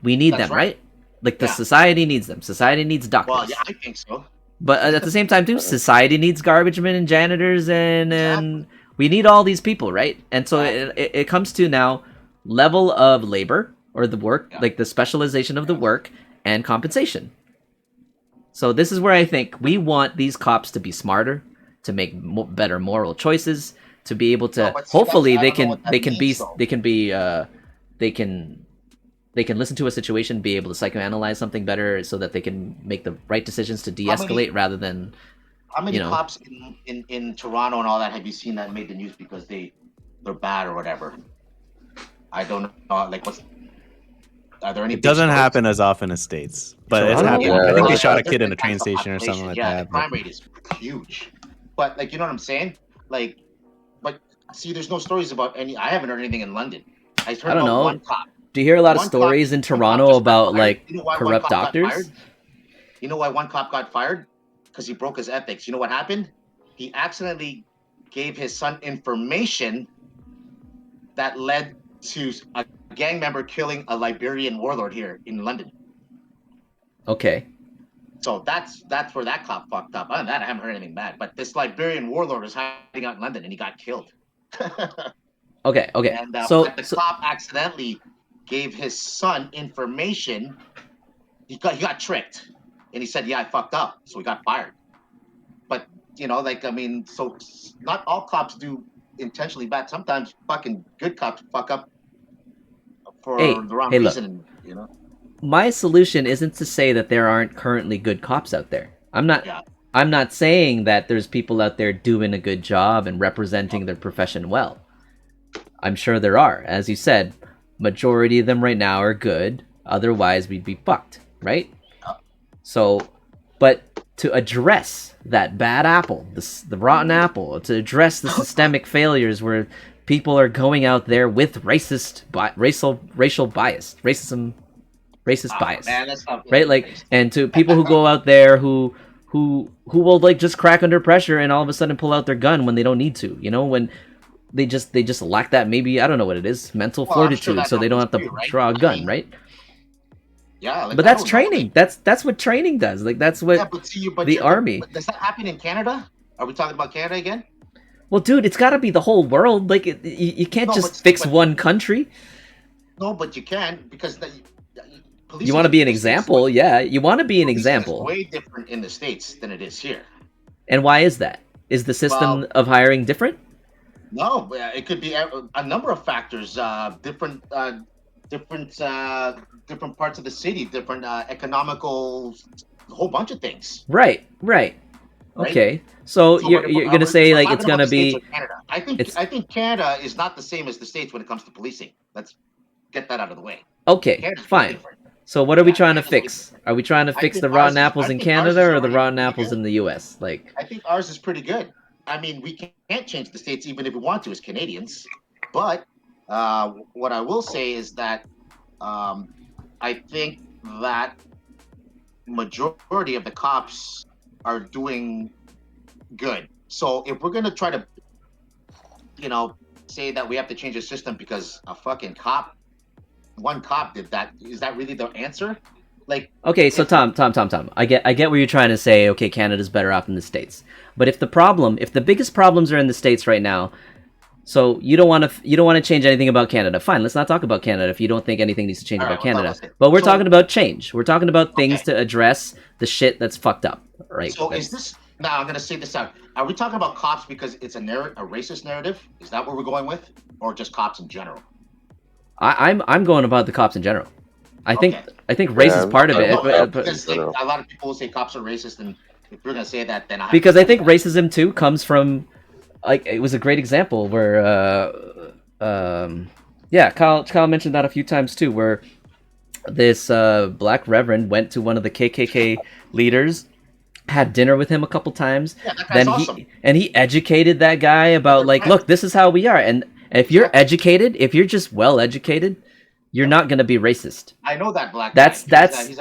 We need them, right? Like the society needs them. Society needs doctors. Well, yeah, I think so. But at the same time, too, society needs garbage men and janitors, and we need all these people, right? And so it comes to now level of labor or the work, like the specialization of the work and compensation. So this is where I think we want these cops to be smarter, to make better moral choices, to be able to hopefully they can listen to a situation, be able to psychoanalyze something better so that they can make the right decisions to de-escalate rather than... How many cops in Toronto and all that have you seen that made the news because they're bad or whatever? I don't know. Like, are there any... It doesn't happen as often as States, but it's happened. I think they shot a kid in a train station or something like that. Yeah, the crime rate is huge. But, like, you know what I'm saying? Like, but see, there's no stories about any... I haven't heard anything in London. I heard about one cop. Do you hear a lot of stories in Toronto about like corrupt doctors? You know why one cop got fired? Because he broke his ethics. You know what happened? He accidentally gave his son information that led to a gang member killing a Liberian warlord here in London. Okay. So that's where that cop fucked up. Other than that, I haven't heard anything bad. But this Liberian warlord was hiding out in London and he got killed. Okay. And so the cop accidentally gave his son information. He got tricked, and he said, "Yeah, I fucked up," so he got fired. But like, I mean, so not all cops do intentionally bad. Sometimes fucking good cops fuck up for the wrong reason. Look, my solution isn't to say that there aren't currently good cops out there. I'm not saying that there's people out there doing a good job and representing their profession well. I'm sure there are, as you said. Majority of them right now are good. Otherwise, we'd be fucked, right? So, but to address that bad apple, the rotten apple, to address the systemic failures where people are going out there with racist bias, racist bias, man, right? Like, and to people who go out there who will like just crack under pressure and all of a sudden pull out their gun when they don't need to, when they just lack that, maybe, I don't know what it is, mental fortitude, so they don't have to draw a gun, right? Yeah, like, but that's training. That's what training does. Like that's what the army. But does that happen in Canada? Are we talking about Canada again? Well, dude, it's got to be the whole world. Like you can't just fix one country. No, but you can because you want to be an example. Yeah, you want to be an example. It's way different in the States than it is here. And why is that? Is the system of hiring different? No, it could be a number of factors. Different parts of the city, different economical, a whole bunch of things. Right. Okay, so you're gonna say like it's gonna be. I think Canada is not the same as the States when it comes to policing. Let's get that out of the way. Okay, Canada's fine. So what are we trying to fix? Are we trying to fix the rotten apples in Canada or the rotten apples in the U.S.? Like, I think ours is pretty good. I mean, we can't change the States even if we want to as Canadians. But what I will say is that I think that majority of the cops are doing good. So if we're going to try to, say that we have to change the system because a fucking one cop did that, is that really the answer? Like, okay, so Tom, I get what you're trying to say. Okay, Canada's better off than the States, but if the biggest problems are in the States right now, so you don't want to change anything about Canada. Fine, let's not talk about Canada if you don't think anything needs to change about Canada. But we're talking about change. We're talking about things to address the shit that's fucked up, right? So is this now? I'm gonna say this out. Are we talking about cops because it's a racist narrative? Is that what we're going with, or just cops in general? I'm going about the cops in general. I think race is part of it. A lot of people will say cops are racist, and if you're gonna say that, then because I think racism too comes from, like, it was a great example where, Kyle mentioned that a few times too, where this black reverend went to one of the KKK leaders, had dinner with him a couple times, then awesome. he educated that guy about like, look, this is how we are, and if you're educated, if you're just well educated, you're not going to be racist. I know that black guy.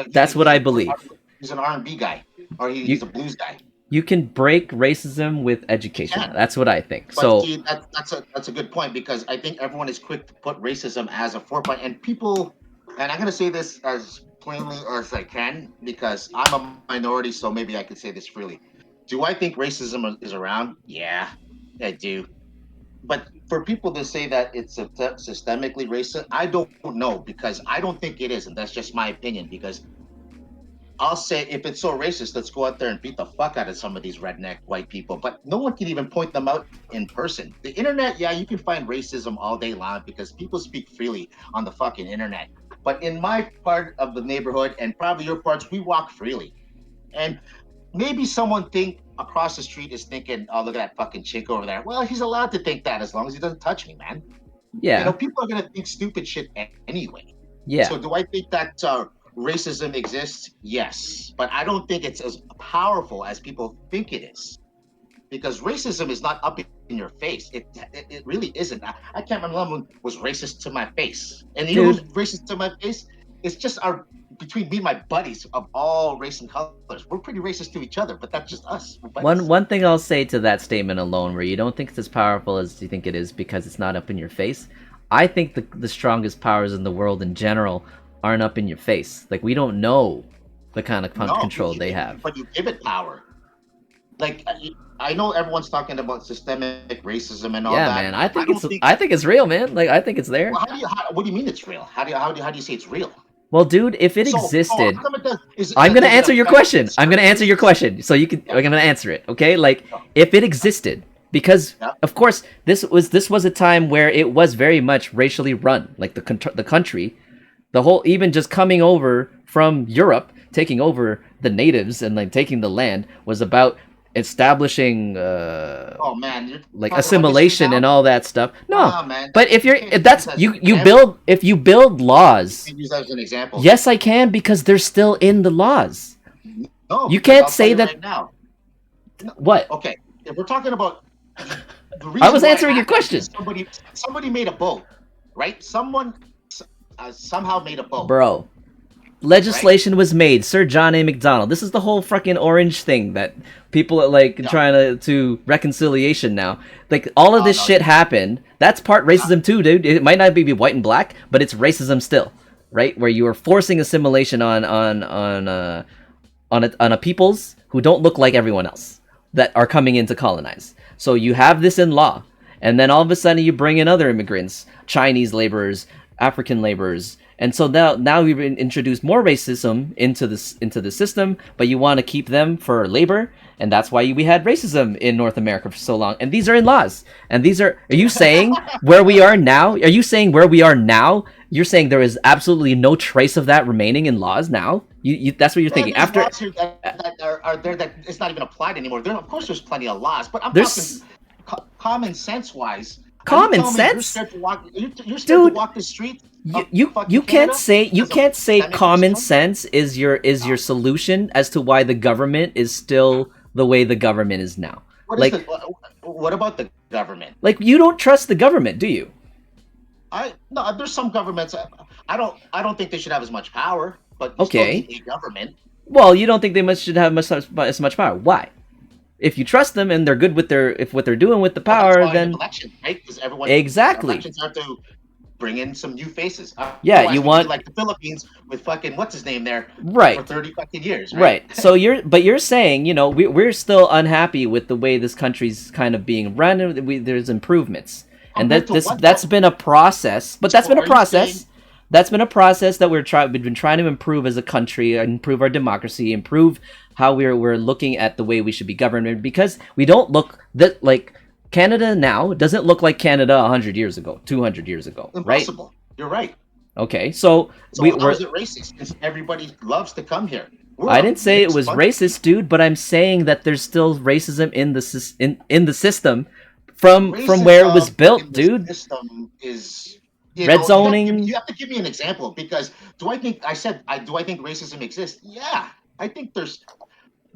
That's what I believe. He's an R&B guy, or he's a blues guy. You can break racism with education. That's what I think. But see, that's a good point, because I think everyone is quick to put racism as a forefront, and people, and I'm going to say this as plainly as I can because I'm a minority, so maybe I could say this freely. Do I think racism is around? Yeah, I do. But for people to say that it's systemically racist, I don't know, because I don't think it is, and that's just my opinion. Because I'll say, if it's so racist, let's go out there and beat the fuck out of some of these redneck white people. But no one can even point them out in person. The internet, yeah, you can find racism all day long because people speak freely on the fucking internet. But in my part of the neighborhood, and probably your parts, we walk freely. And maybe someone across the street is thinking, oh, look at that fucking chick over there. Well, he's allowed to think that as long as he doesn't touch me, man. Yeah. People are going to think stupid shit anyway. Yeah. So do I think that racism exists? Yes. But I don't think it's as powerful as people think it is. Because racism is not up in your face. It really isn't. I can't remember someone was racist to my face. And you know who's racist to my face? It's just between me and my buddies of all race and colors. We're pretty racist to each other, but that's just us. One thing I'll say to that statement alone, where you don't think it's as powerful as you think it is because it's not up in your face, I think the strongest powers in the world in general aren't up in your face. Like, we don't know the kind of control they have. But you give it power. Like, I know everyone's talking about systemic racism and all that. Yeah, man. I think it's real, man. Like, I think it's there. Well, what do you mean it's real? How do you say it's real? Well, dude, if it existed, I'm gonna answer your question. I'm gonna answer your question, so you can. I'm gonna answer it, okay? Like, if it existed, because of course this was a time where it was very much racially run. Like the country, the whole, even just coming over from Europe, taking over the natives and like taking the land, was about establishing like assimilation and all that stuff. Man. But if you build laws, you use that as an example. Yes, I can, because they're still in the laws. No, you can't say that right now. What? Okay, if we're talking about I was answering your question. Somebody made a boat, right? Someone somehow made a boat, bro. Legislation was made. Sir John A. Macdonald. This is the whole fucking orange thing that people are like trying to reconciliation now. Like, all of this shit happened. That's part racism too, dude. It might not be white and black, but it's racism still. right? Where you are forcing assimilation on a peoples who don't look like everyone else that are coming in to colonize. So you have this in law, and then all of a sudden you bring in other immigrants, Chinese laborers, African laborers, and so now we've introduced more racism into the system, but you want to keep them for labor, and that's why we had racism in North America for so long. And these are in laws, and these are you saying where we are now? Are you saying where we are now? You're saying there is absolutely no trace of that remaining in laws now? You that's what you're thinking. After laws here that are there that it's not even applied anymore. There, of course, there's plenty of laws, but I'm There's- talking common sense wise. Common sense? You're scared to walk. You're scared Dude, to walk the street. you can't say common sense is your solution as to why the government is still the way the government is now. What about the government? Like, you don't trust the government, do you? No, there's some governments. I don't think they should have as much power, but you Okay. still need a government. Well, you don't think they should have as much power. Why? If you trust them and they're good with what they're doing with the power, Well, that's why then election, right? Because everyone Exactly. elections have to bring in some new faces. Yeah, Otherwise you we'd be want- like the Philippines with fucking what's his name there Right. for 30 fucking years, Right. So you're saying, we're still unhappy with the way this country's kind of being run. There's improvements, and Compared to what, that's though? been a process. But that's So been a are you process. saying- That's been a process that we've been trying to improve as a country, improve our democracy, improve how we're looking at the way we should be governed, because we don't look that like Canada now doesn't look like Canada 100 years ago, 200 years ago, right? Impossible. You're right. Okay, so So how is it racist? Because everybody loves to come here. I didn't say it was racist, dude, but I'm saying that there's still racism in the system from where it was built, dude. System is Red zoning. You have to give me an example, because do I think racism exists? Yeah, I think there's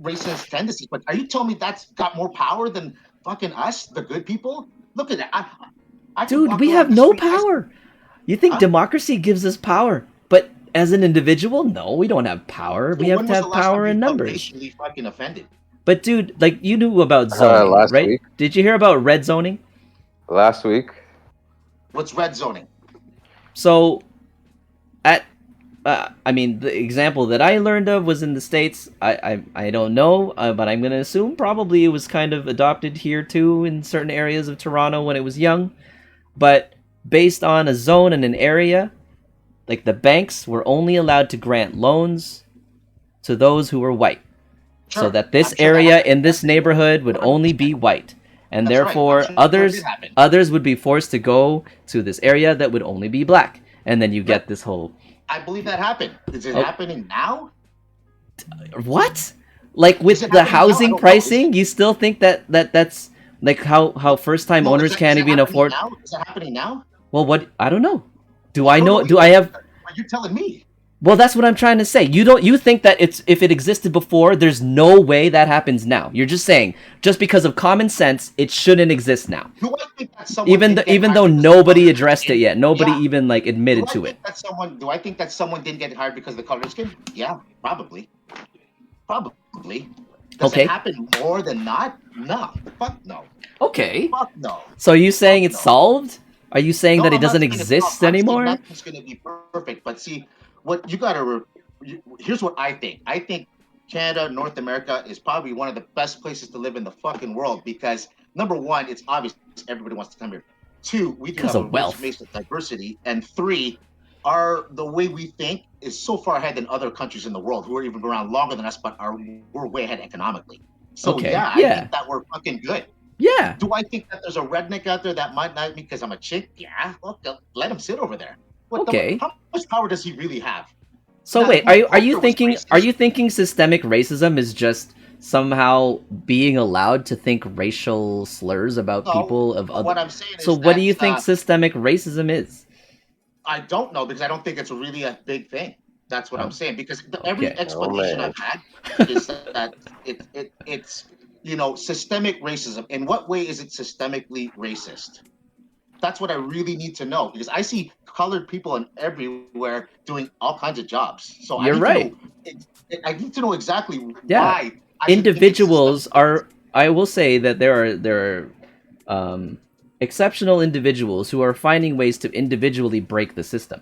racist tendencies, but are you telling me that's got more power than fucking us, the good people? Look at that. I can Dude, walk we around have the no street, power. You think democracy gives us power, but as an individual, no, we don't have power. So We have when to was have the last power time in you felt numbers. racially fucking offended? But dude, like, you knew about zoning, last right? week. Did you hear about red zoning? Last week. What's red zoning? So, the example that I learned of was in the States. I don't know, but I'm gonna assume probably it was kind of adopted here too in certain areas of Toronto when it was young. But based on a zone and an area, like the banks were only allowed to grant loans to those who were white. So Sure. that this I'm sure area that- in this neighborhood would only be white. And That's right. therefore I'm sure that others did happen. others would be forced to go to this area that would only be black. And then you get this whole I believe that happened. Is it Oh. happening now? what? Like with Is it the happening now? I housing don't know. pricing, you still think that's like how first time No, owners can't even afford. Now? Is it happening now? Well, what I don't know. Do I don't know? know Do I have? But you're telling me. Well, that's what I'm trying to say. You think that if it existed before, there's no way that happens now. You're just saying just because of common sense, it shouldn't exist now. Do I think that someone Even didn't get even hired though because of nobody color addressed skin? it yet, nobody Yeah. even like admitted Do I to think it. Do I think that someone didn't get hired because of the color of skin? Yeah, probably. Probably. Does Okay. it happen more than not? No. Fuck no. Okay. Fuck no. So are you saying Fuck it's no. solved? Are you saying No, that it I'm not doesn't saying it's exist not. I'm saying anymore? nothing's going to be perfect. But see, what you got to. Here's what I think. I think Canada, North America is probably one of the best places to live in the fucking world, because number one, it's obvious everybody wants to come here. Two, we do Because have of a wealth. rich base of diversity. And three, the way we think is so far ahead than other countries in the world who are even around longer than us, but we're way ahead economically. So Okay, yeah, yeah. I think that we're fucking good. Yeah. Do I think that there's a redneck out there that might not be because I'm a chick? Yeah, well, let him sit over there. Okay. How much power does he really have? So Now, wait, my are you culture was thinking racist. systemic racism is just somehow being allowed to think racial slurs about No, people of what other? I'm saying So is what do you that, think systemic racism is? I don't know, because I don't think it's really a big thing. That's what Oh, I'm saying, because every okay. explanation man. I've had is that it's systemic racism. In what way is it systemically racist? That's what I really need to know, because I see colored people everywhere doing all kinds of jobs. So You're right. I need to know exactly Yeah. why. I should think it's Individuals systemic. are. I will say that there are exceptional individuals who are finding ways to individually break the system.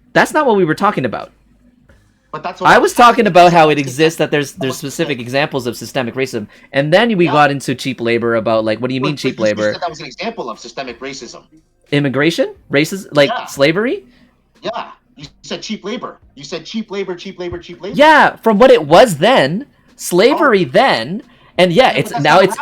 That's not what we were talking about. But that's what I was talking about how it exists, that there's specific examples of systemic racism, and then we got into cheap labor about like, what do you mean cheap labor? You said that was an example of systemic racism. Immigration, racism, like slavery. Yeah, you said cheap labor. You said cheap labor, cheap labor, cheap labor. Yeah, from what it was then, slavery then. And yeah, it's now it's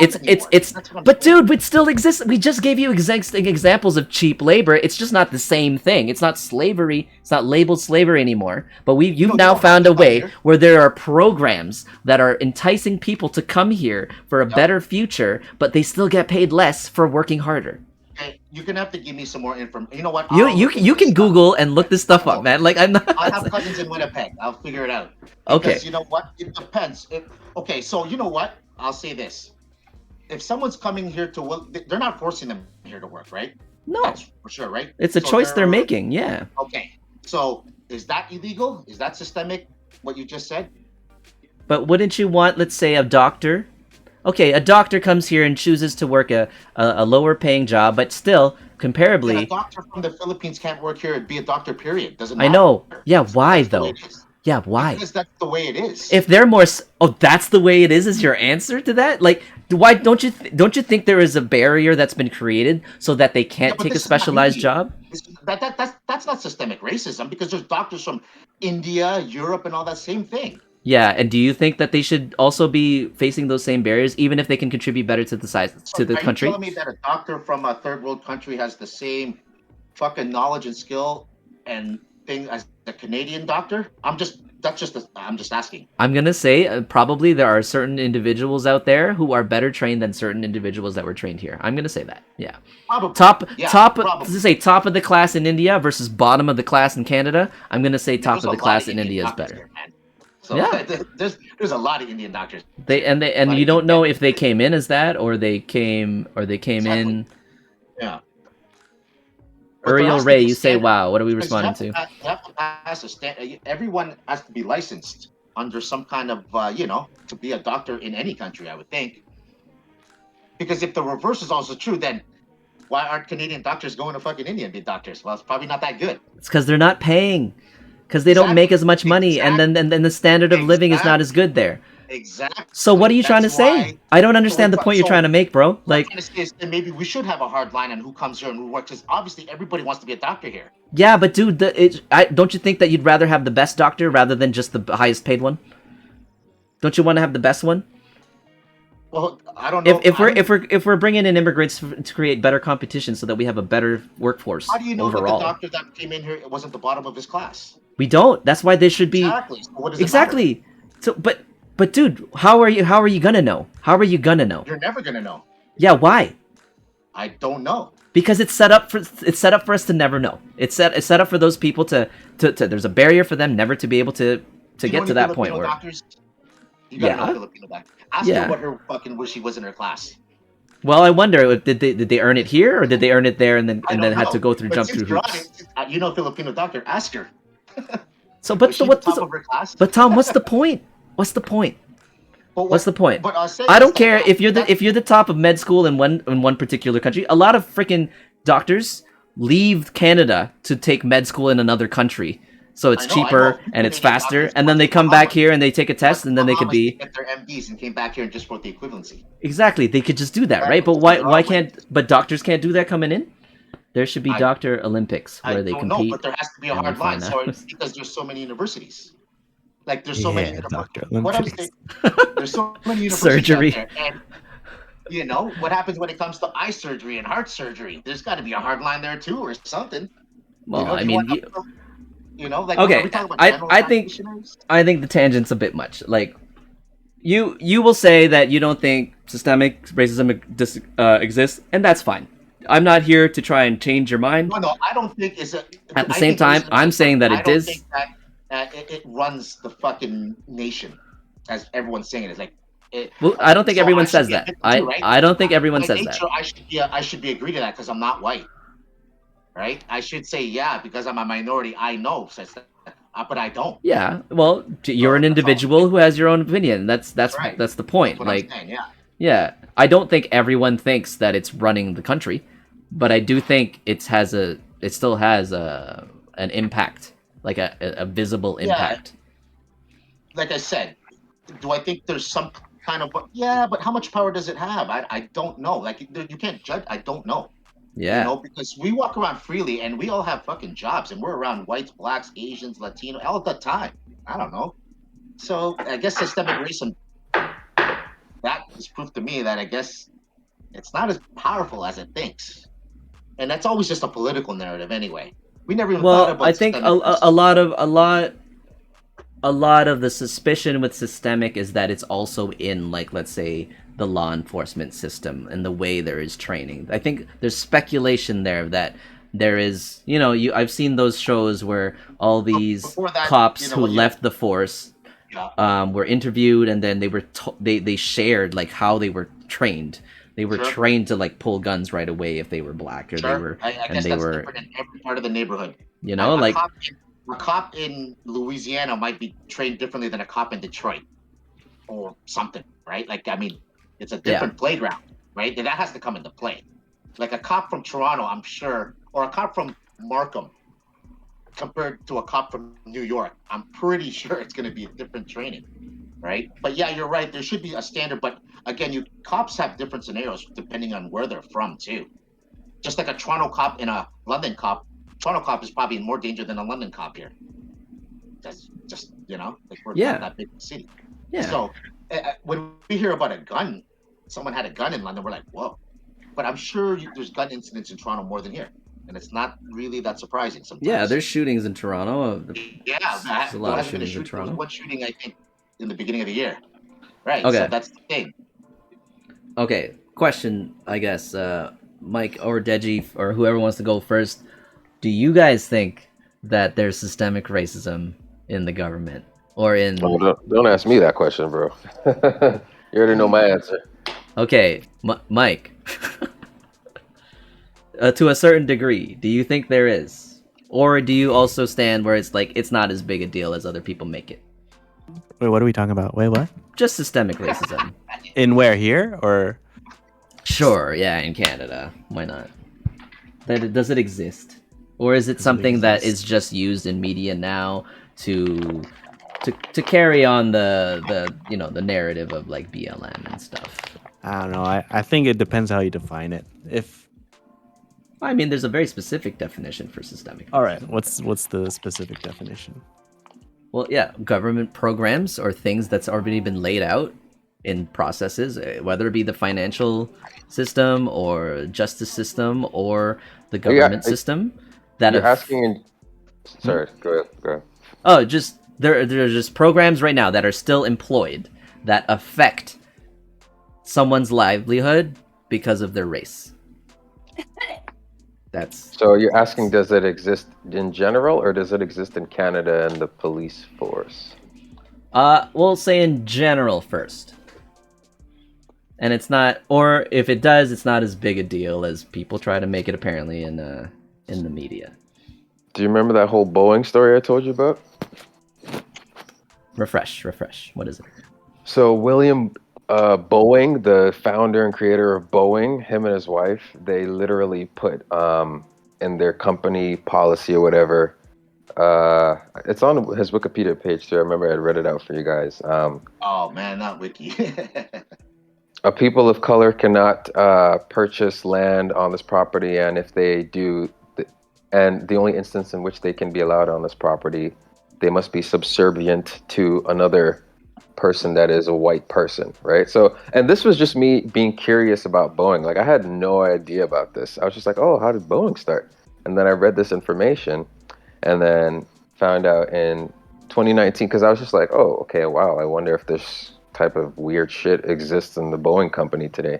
but dude, it still exists. We just gave you examples of cheap labor. It's just not the same thing. It's not slavery. It's not labeled slavery anymore. But you've now found a way where there are programs that are enticing people to come here for a better future, but they still get paid less for working harder. Okay, you're gonna have to give me some more information. You know what? You can Google and look this stuff up, man. Like I'm not. I have cousins in Winnipeg. I'll figure it out. Okay. Because you know what? It depends. Okay, so you know what? I'll say this. If someone's coming here they're not forcing them here to work, right? No. That's for sure, right? It's a choice they're making, yeah. Okay. So is that illegal? Is that systemic, what you just said? But wouldn't you want, let's say, a doctor? Okay, a doctor comes here and chooses to work a lower paying job, but still, comparably... Yeah, a doctor from the Philippines can't work here and be a doctor, period. Doesn't matter. I know. Yeah, why, though? Yeah, why? Because that's the way it is. If they're more, that's the way it is your answer to that? Like, why don't you think there is a barrier that's been created so that they can't take a specialized job? That's not systemic racism, because there's doctors from India, Europe, and all that same thing. Yeah, and do you think that they should also be facing those same barriers, even if they can contribute better to the country? Are you telling me that a doctor from a third world country has the same fucking knowledge and skill and thing as a Canadian doctor? I'm just asking. I'm gonna say probably there are certain individuals out there who are better trained than certain individuals that were trained here. I'm gonna say that. Yeah. Probably. Top of the class in India versus bottom of the class in Canada. I'm gonna say top of the class in India is better. Here, so yeah. There's a lot of Indian doctors. And you don't know if they came in as that or they came in. Yeah. Uriel Ray, you say, wow, what are we responding to? You have to pass a standard. Everyone has to be licensed under some kind of, to be a doctor in any country, I would think. Because if the reverse is also true, then why aren't Canadian doctors going to fucking India and be doctors? Well, it's probably not that good. It's because they're not paying. Because they don't make as much money, and then the standard of living is not as good there. Exactly. So what are you trying to say? I don't understand the point you're trying to make, bro. Like, what I'm trying to say is that maybe we should have a hard line on who comes here and who works, because obviously everybody wants to be a doctor here. Yeah, but dude, don't you think that you'd rather have the best doctor rather than just the highest paid one? Don't you want to have the best one? Well, I don't know. If we're bringing in immigrants to create better competition so that we have a better workforce overall. How do you know that the doctor that came in here wasn't the bottom of his class? We don't. That's why they should be exactly. So what does exactly. It so, but dude, how are you gonna know? How are you gonna know? You're never gonna know. Yeah, why? I don't know. Because it's set up for us to never know. It's set up for those people to there's a barrier for them never to be able to get to that point where. Doctors? You gotta know Filipino doctors. Ask her what her fucking wish was in her class. Well, I wonder, did they earn it here or did they earn it there and then had to go through jump through hoops? You know, Filipino doctor, ask her. So, but Tom, what's the point? What's the point? What's the point? I don't care if you're the top of med school in one particular country. A lot of freaking doctors leave Canada to take med school in another country, so it's cheaper and it's faster. And then they come back here and they take a test, and then they could be get their MDs and came back here and just wrote the equivalency. Exactly, they could just do that, right? But why can't? But doctors can't do that coming in. There should be Doctor Olympics where they compete. No, but there has to be a hard line. So it's because there's so many universities. Like there's so many. Doctor Olympics. What I'm saying, there's so many universities surgery. Out there, and you know what happens when it comes to eye surgery and heart surgery? There's got to be a hard line there too, or something. Well, I mean, like okay. I think the tangent's a bit much. Like you will say that you don't think systemic racism exists, and that's fine. I'm not here to try and change your mind. No, I don't think it's At the same time, I'm saying that it is. I don't think that it runs the fucking nation, as everyone's saying it. It's like. Well, I don't think everyone says that. I don't think everyone says that. I should be agree to that because I'm not white, right? I should say because I'm a minority. I know, but I don't. Yeah, well, you're an individual who has your own opinion. That's right. That's the point. That's what I'm saying, yeah. I don't think everyone thinks that it's running the country, but I do think it still has an impact like a visible Yeah. impact. Like I said, do I think there's some kind of, yeah, but how much power does it have? I don't know. Like you can't judge. I don't know. Yeah. You know, because we walk around freely and we all have fucking jobs and we're around whites, blacks, Asians, Latino all the time. I don't know. So I guess systemic racism, that is proof to me that I guess it's not as powerful as it thinks. And that's always just a political narrative anyway. We never even thought Well, about I think systemic racism. a lot of the suspicion with systemic is that it's also in, like, let's say, the law enforcement system and the way there is training. I think there's speculation there that there is, I've seen those shows where all these Before that, cops who left the force Yeah. were interviewed, and then they were they shared like how they were trained. They were Sure. trained to like pull guns right away if they were black, or Sure. they were I and guess they that's were, different in every part of the neighborhood. like, A cop in Louisiana might be trained differently than a cop in Detroit or something, right? Like, I mean, it's a different playground, right? That has to come into play. Like a cop from Toronto, I'm sure, or a cop from Markham compared to a cop from New York, I'm pretty sure it's going to be a different training, right? But yeah, you're right. There should be a standard, but again, cops have different scenarios depending on where they're from too. Just like a Toronto cop and a London cop, Toronto cop is probably in more danger than a London cop here. That's just, like we're not that big a city. Yeah. So when we hear about a gun, someone had a gun in London, we're like, whoa. But I'm sure there's gun incidents in Toronto more than here. And it's not really that surprising sometimes. Yeah, there's shootings in Toronto. Yeah, there's a lot of shootings in Toronto. There was one shooting, I think, in the beginning of the year. Right, Okay. so that's the thing. Okay, question, I guess, Mike or Deji or whoever wants to go first. Do you guys think that there's systemic racism in the government or in? Oh, don't ask me that question, bro. You already know my answer. Okay, Mike. To a certain degree, do you think there is, or do you also stand where it's like it's not as big a deal as other people make it? Wait, what are we talking about? Wait, what? Just systemic racism. In where? Here or? Sure, yeah, in Canada. Why not? Does it exist, or is it something that is just used in media now to carry on the narrative of like BLM and stuff? I don't know. I think it depends how you define it. I mean, there's a very specific definition for systemic racism. All right, what's the specific definition? Well, yeah, government programs or things that's already been laid out in processes, whether it be the financial system or justice system or the government system. That you're asking. Sorry, go ahead. Oh, just there's just programs right now that are still employed that affect someone's livelihood because of their race. So you're asking, does it exist in general, or does it exist in Canada and the police force? We'll say in general first. And it's not, or if it does, it's not as big a deal as people try to make it apparently in the media. Do you remember that whole Boeing story I told you about? Refresh. What is it? So William Boeing, the founder and creator of Boeing, him and his wife, they literally put in their company policy or whatever. It's on his Wikipedia page too. I remember I read it out for you guys. Oh man, not wiki. A people of color cannot purchase land on this property, and if they do, and the only instance in which they can be allowed on this property, they must be subservient to another person that is a white person, right? So, and this was just me being curious about Boeing. Like, I had no idea about this. I was just like, oh, how did Boeing start? And then I read this information and then found out in 2019, because I was just like, oh, okay, wow, I wonder if this type of weird shit exists in the Boeing company today.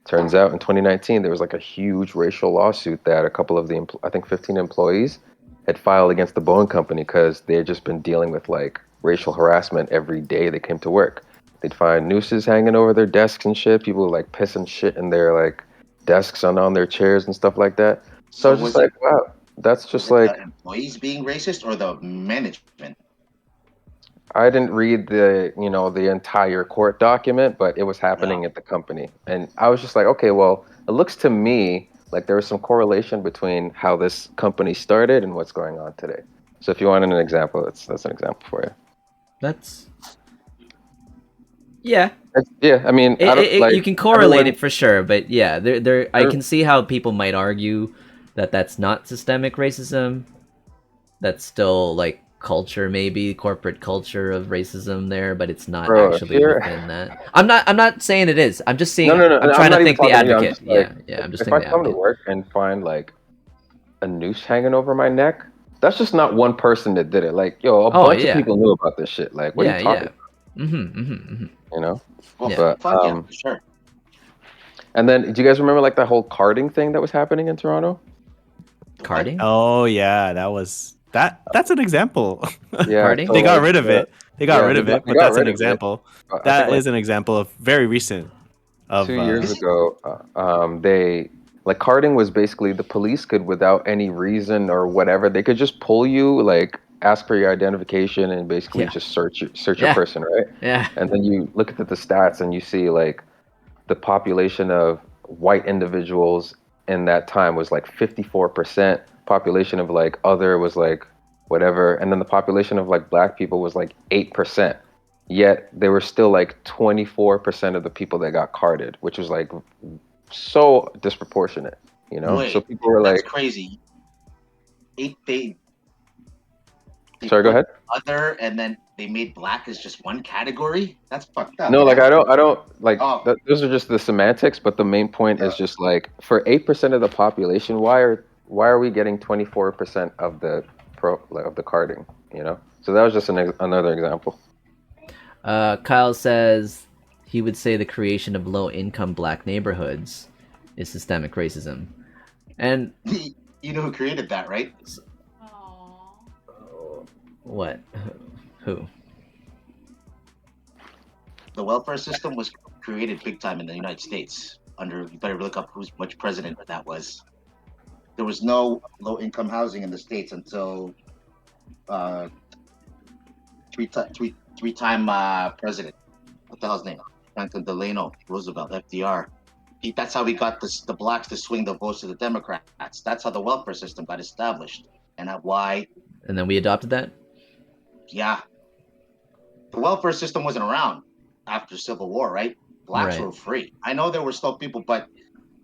Turns out in 2019, there was like a huge racial lawsuit that a couple of the, I think 15 employees had filed against the Boeing company because they had just been dealing with like racial harassment every day they came to work. They'd find nooses hanging over their desks and shit. People like pissing shit in their like desks and on their chairs and stuff like that. So I was just like, wow, that's just like the employees being racist or the management. I didn't read the entire court document, but it was happening at the company, and I was just like, okay, well, it looks to me like there was some correlation between how this company started and what's going on today. So if you wanted an example, that's an example for you. That's yeah. Yeah, I mean, I don't, like, you can correlate everyone, it for sure, but yeah, I can see how people might argue that that's not systemic racism. That's still like culture, maybe corporate culture of racism there, but it's not bro. If actually you're within that. I'm not saying it is. I'm just saying. no, I'm I'm trying to not even think the talking to you. I'm advocate. just like, Yeah. I'm just if I thinking the come to advocate. work and find like a noose hanging over my neck, that's just not one person that did it. Like, yo, a Oh bunch of yeah, people knew about this shit. Like, what are you talking about? You know? Well, Yeah. fuck yeah, for sure. And then, do you guys remember like the whole carding thing that was happening in Toronto? Carding. Oh yeah, that's an example. Yeah, Carding? so They got like, rid of it. They got rid of it, they but got that's an rid of it. example. I think That like is an example of very recent. Of 2 years ago, they like carding was basically the police could, without any reason or whatever, they could just pull you, like ask for your identification and basically Yeah. just search your Yeah. person, right? Yeah. And then you look at the stats and you see like the population of white individuals in that time was like 54%. Population of like other was like whatever, and then the population of like black people was like 8%. Yet they were still like 24% of the people that got carded, which was like so disproportionate, you know? So Wait, people were that's like, crazy. They sorry, go put ahead. other, and then they made black as just one category. That's fucked up. No, like man. I don't like Oh, those are just the semantics, but the main point is just like for 8% of the population, why are we getting 24% of the of the carding, you know? So that was just another example. Kyle says he would say the creation of low-income black neighborhoods is systemic racism, and you know who created that, right? what? Who? The welfare system was created big time in the United States. You better look up which president that was. There was no low-income housing in the states until three-time president. What the hell's his name? Franklin Delano Roosevelt, FDR. That's how we got the blacks to swing the votes to the Democrats. That's how the welfare system got established, and why. And then we adopted that. Yeah, the welfare system wasn't around after Civil War, right? Blacks Right. were free. I know there were still people, but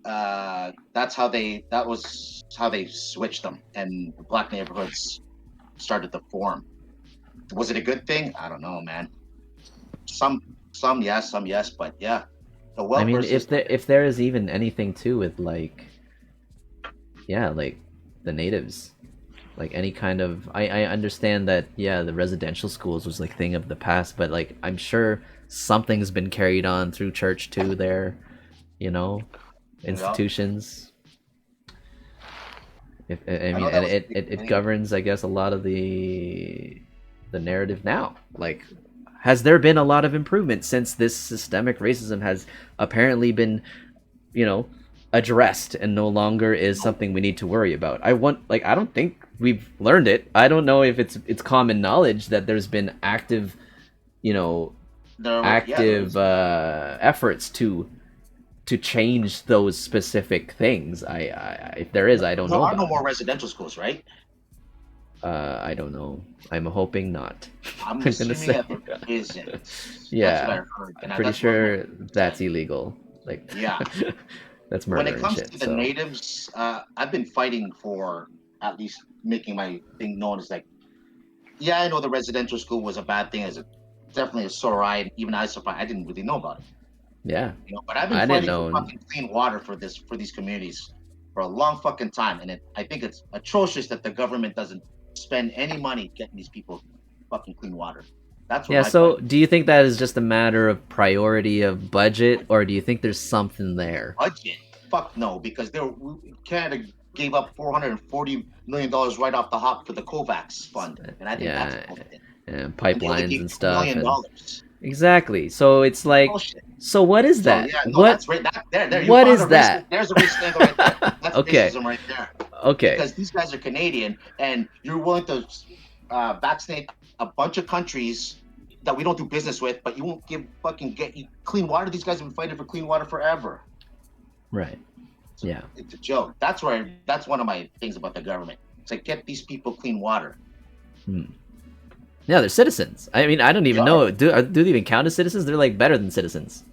that was how they switched them, and the black neighborhoods started to form. Was it a good thing? I don't know, man. Some yes, but yeah, the I welfare mean, system. if there is even anything to with like, yeah, like the natives, like any kind of, I understand that, yeah, the residential schools was like thing of the past, but like I'm sure something's been carried on through church too there, you know, institutions. I mean, and it governs, I guess, a lot of the narrative now. Like, has there been a lot of improvement since this systemic racism has apparently been, you know, addressed and no longer is something we need to worry about? I don't think we've learned it. I don't know if it's common knowledge that there's been active, you know, efforts to change those specific things. I if there is, I don't know. There are about no more residential schools, right? I don't know. I'm hoping not. I'm gonna assuming say. that there isn't. Yeah, That's what I heard. I'm pretty sure that's illegal. Like, yeah, that's when murder it and comes shit. to the So natives, I've been fighting for at least making my thing known as like, yeah, I know the residential school was a bad thing, definitely a sore eye, and even I didn't really know about it. yeah, You know, but I've been I didn't fighting for know. fucking clean water for these communities for a long fucking time, and I think it's atrocious that the government doesn't spend any money getting these people fucking clean water. That's what Yeah. my So, fight. do you think that is just a matter of priority of budget, or do you think there's something there? Budget? Fuck no, because Canada gave up $440 million right off the hop for the COVAX fund, and I think that's bullshit. And And they only pipelines gave and $2 stuff, million. and exactly. So it's like, Bullshit. so what is So that? yeah, no, that's right. There. You What found is that? There's a racist angle right there. That's Okay. racism right there. Okay. Because these guys are Canadian, and you're willing to vaccinate a bunch of countries that we don't do business with, but you won't get you clean water. These guys have been fighting for clean water forever. Right. Yeah. It's a joke. That's one of my things about the government. It's like, get these people clean water. Yeah, they're citizens. I mean, I don't even know. Do they even count as citizens? They're like better than citizens.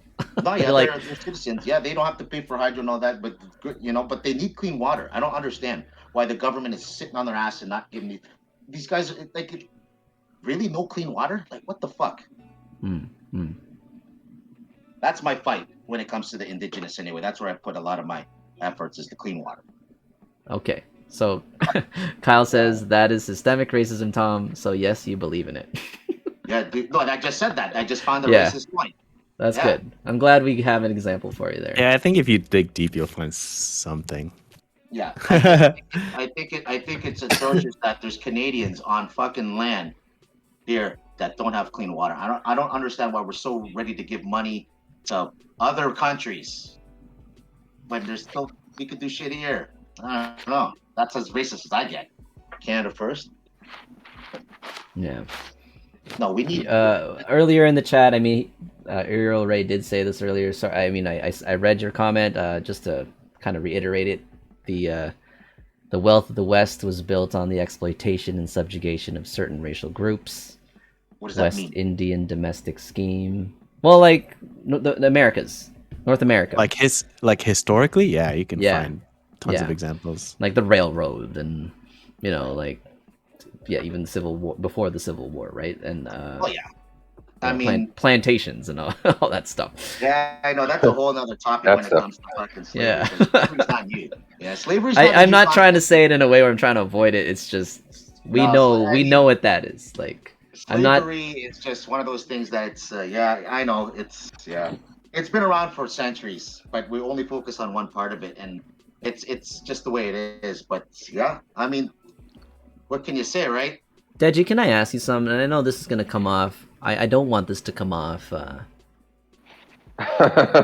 No, yeah, like they're citizens. Yeah, they don't have to pay for hydro and all that, but but they need clean water. I don't understand why the government is sitting on their ass and not giving these guys like really no clean water. Like what the fuck? That's my fight when it comes to the indigenous. Anyway, that's where I put a lot of my efforts is the clean water. Okay, so Kyle says that is systemic racism, Tom. So yes, you believe in it. Yeah, no, I just said that. I just found the racist point. That's good. I'm glad we have an example for you there. Yeah, I think if you dig deep, you'll find something. Yeah, I think it's atrocious that there's Canadians on fucking land here that don't have clean water. I don't understand why we're so ready to give money to other countries when there's still we could do shit here. I don't know. That's as racist as I get. Canada first. Yeah. No, we need. Earlier in the chat, I mean, Ariel Ray did say this earlier. So I mean, I read your comment just to kind of reiterate it. The wealth of the West was built on the exploitation and subjugation of certain racial groups. What does that mean? West Indian domestic scheme. Well, like the Americas, North America. Like historically, yeah, you can find tons of examples. Like the railroad, and even the Civil War, before the Civil War, right? And I mean plantations and all that stuff. Yeah, I know that's a whole other topic when it comes to fucking slavery. Yeah, slavery's not new. Yeah, slavery's. I'm not trying to say it in a way where I'm trying to avoid it. It's just we know what that is. Like slavery is just one of those things that's I know it's been around for centuries, but we only focus on one part of it, and it's just the way it is. But yeah, I mean, what can you say, right? Deji, can I ask you something? And I know this is gonna come off. I don't want this to come off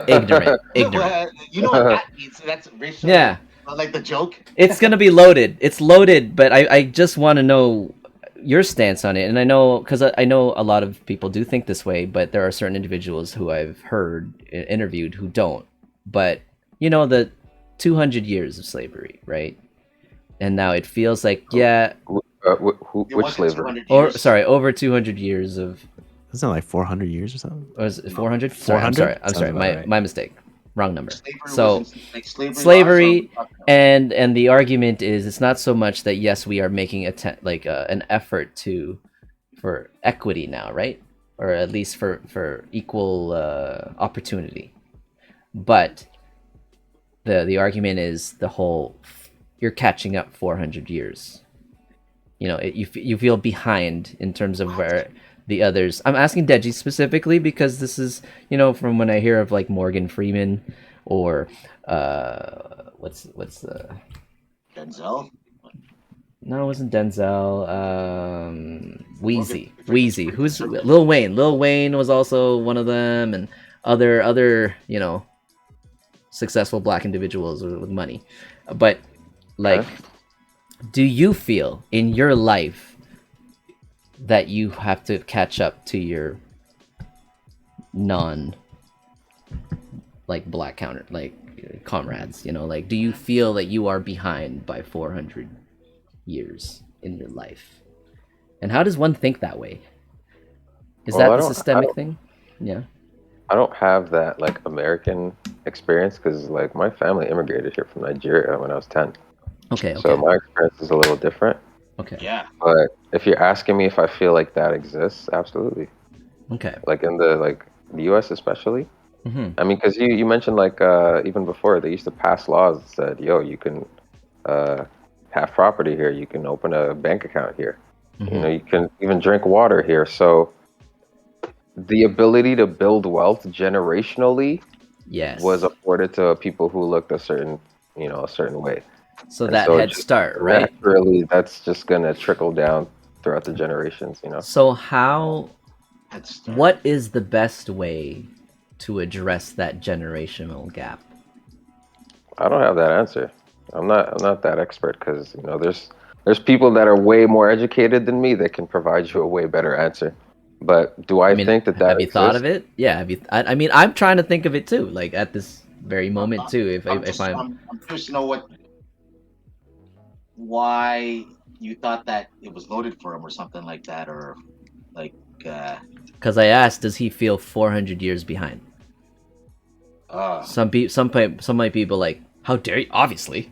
ignorant. Well, you know what that means? That's racial. Yeah. Like the joke. It's gonna be loaded. It's loaded, but I just want to know your stance on it. And I know because I know a lot of people do think this way, but there are certain individuals who I've heard interviewed who don't. But the 200 years of slavery, right? And now it feels like which slavery? Over 200 years of. Isn't it like 400 years or something? Or is it 400? 400? I'm sorry. My mistake. Wrong number. Slavery Slavery and the argument is it's not so much that yes we are making an effort for equity now, right? Or at least for equal opportunity, but the argument is the whole you're catching up 400 years. You feel behind in terms of where the others. I'm asking Deji specifically because this is from when I hear of like Morgan Freeman or what's the Denzel? No, it wasn't Denzel. Wheezy. Who's Lil Wayne? Lil Wayne was also one of them, and other successful black individuals with money. But do you feel in your life that you have to catch up to your black comrades, do you feel that you are behind by 400 years in your life? And how does one think that way? Is that the systemic thing? Yeah. I don't have that American experience because my family immigrated here from Nigeria when I was 10. Okay. So my experience is a little different. Okay. Yeah. But if you're asking me if I feel like that exists, absolutely. Okay. In the U.S. especially. Mm-hmm. I mean, because you mentioned even before they used to pass laws that said, you can have property here, you can open a bank account here, mm-hmm. You can even drink water here. So the ability to build wealth generationally, was afforded to people who looked a certain way. So that head start, right? Naturally, that's just gonna trickle down throughout the generations, So what is the best way to address that generational gap? I don't have that answer. I'm not that expert because there's people that are way more educated than me that can provide you a way better answer. But do I think that have you thought of it? Yeah. I mean, I'm trying to think of it too. Like at this very moment too. I'm curious to know why you thought that it was loaded for him or something like that, or like. Because I asked, does he feel 400 years behind? Some might people like, how dare you? Obviously,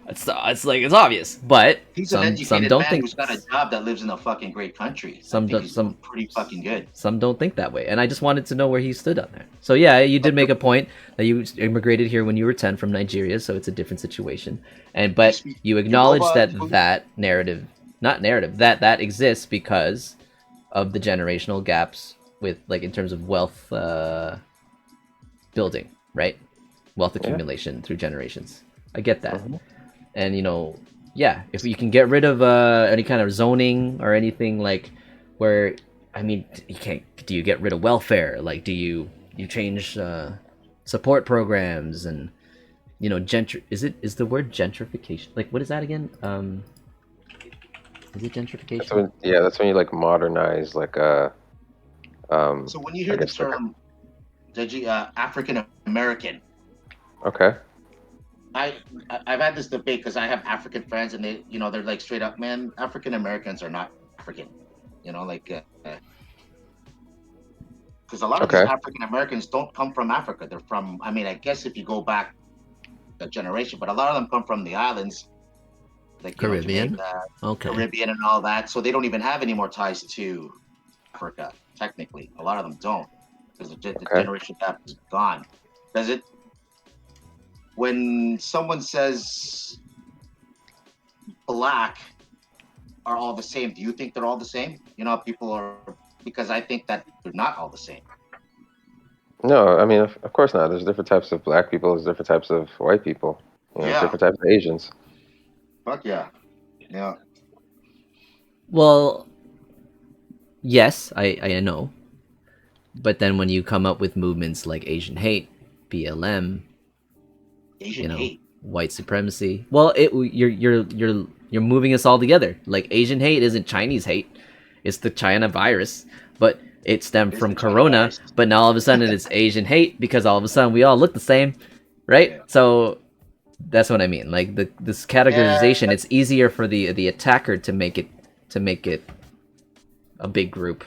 it's like it's obvious, but he's some an educated don't man think. Who's got a job that lives in a fucking great country. Some pretty fucking good. Some don't think that way, and I just wanted to know where he stood on there. So yeah, you did make a point that you immigrated here when you were 10 from Nigeria, so it's a different situation. But you acknowledge that narrative, that exists because of the generational gaps with, like, in terms of wealth building, right? Wealth accumulation through generations. I get that. And if you can get rid of any kind of zoning or anything, like, where, I mean, do you get rid of welfare? Like, do you change support programs and is the word gentrification, like, what is that again? Is it gentrification? That's when you like modernize like a so when you hear the term Deji, African American. Okay. I've had this debate because I have African friends and they're like straight up, man, African Americans are not African, because a lot of these African Americans don't come from Africa. They're from, I mean, I guess if you go back a generation, but a lot of them come from the islands, like Caribbean, Caribbean and all that. So they don't even have any more ties to Africa. Technically, a lot of them don't, because the generation gap is gone. Does it? When someone says black are all the same, do you think they're all the same? People are, because I think that they're not all the same. No, I mean, of course not. There's different types of black people. There's different types of white people. Different types of Asians. Fuck yeah. Yeah. Well, yes, I know. But then when you come up with movements like Asian hate, BLM, hate, white supremacy, well, you're moving us all together. Like, Asian hate isn't Chinese hate; it's the China virus, but it stemmed from Corona. But now all of a sudden it's Asian hate because all of a sudden we all look the same, right? Yeah. So that's what I mean. Like, this categorization, it's easier for the attacker to make it a big group.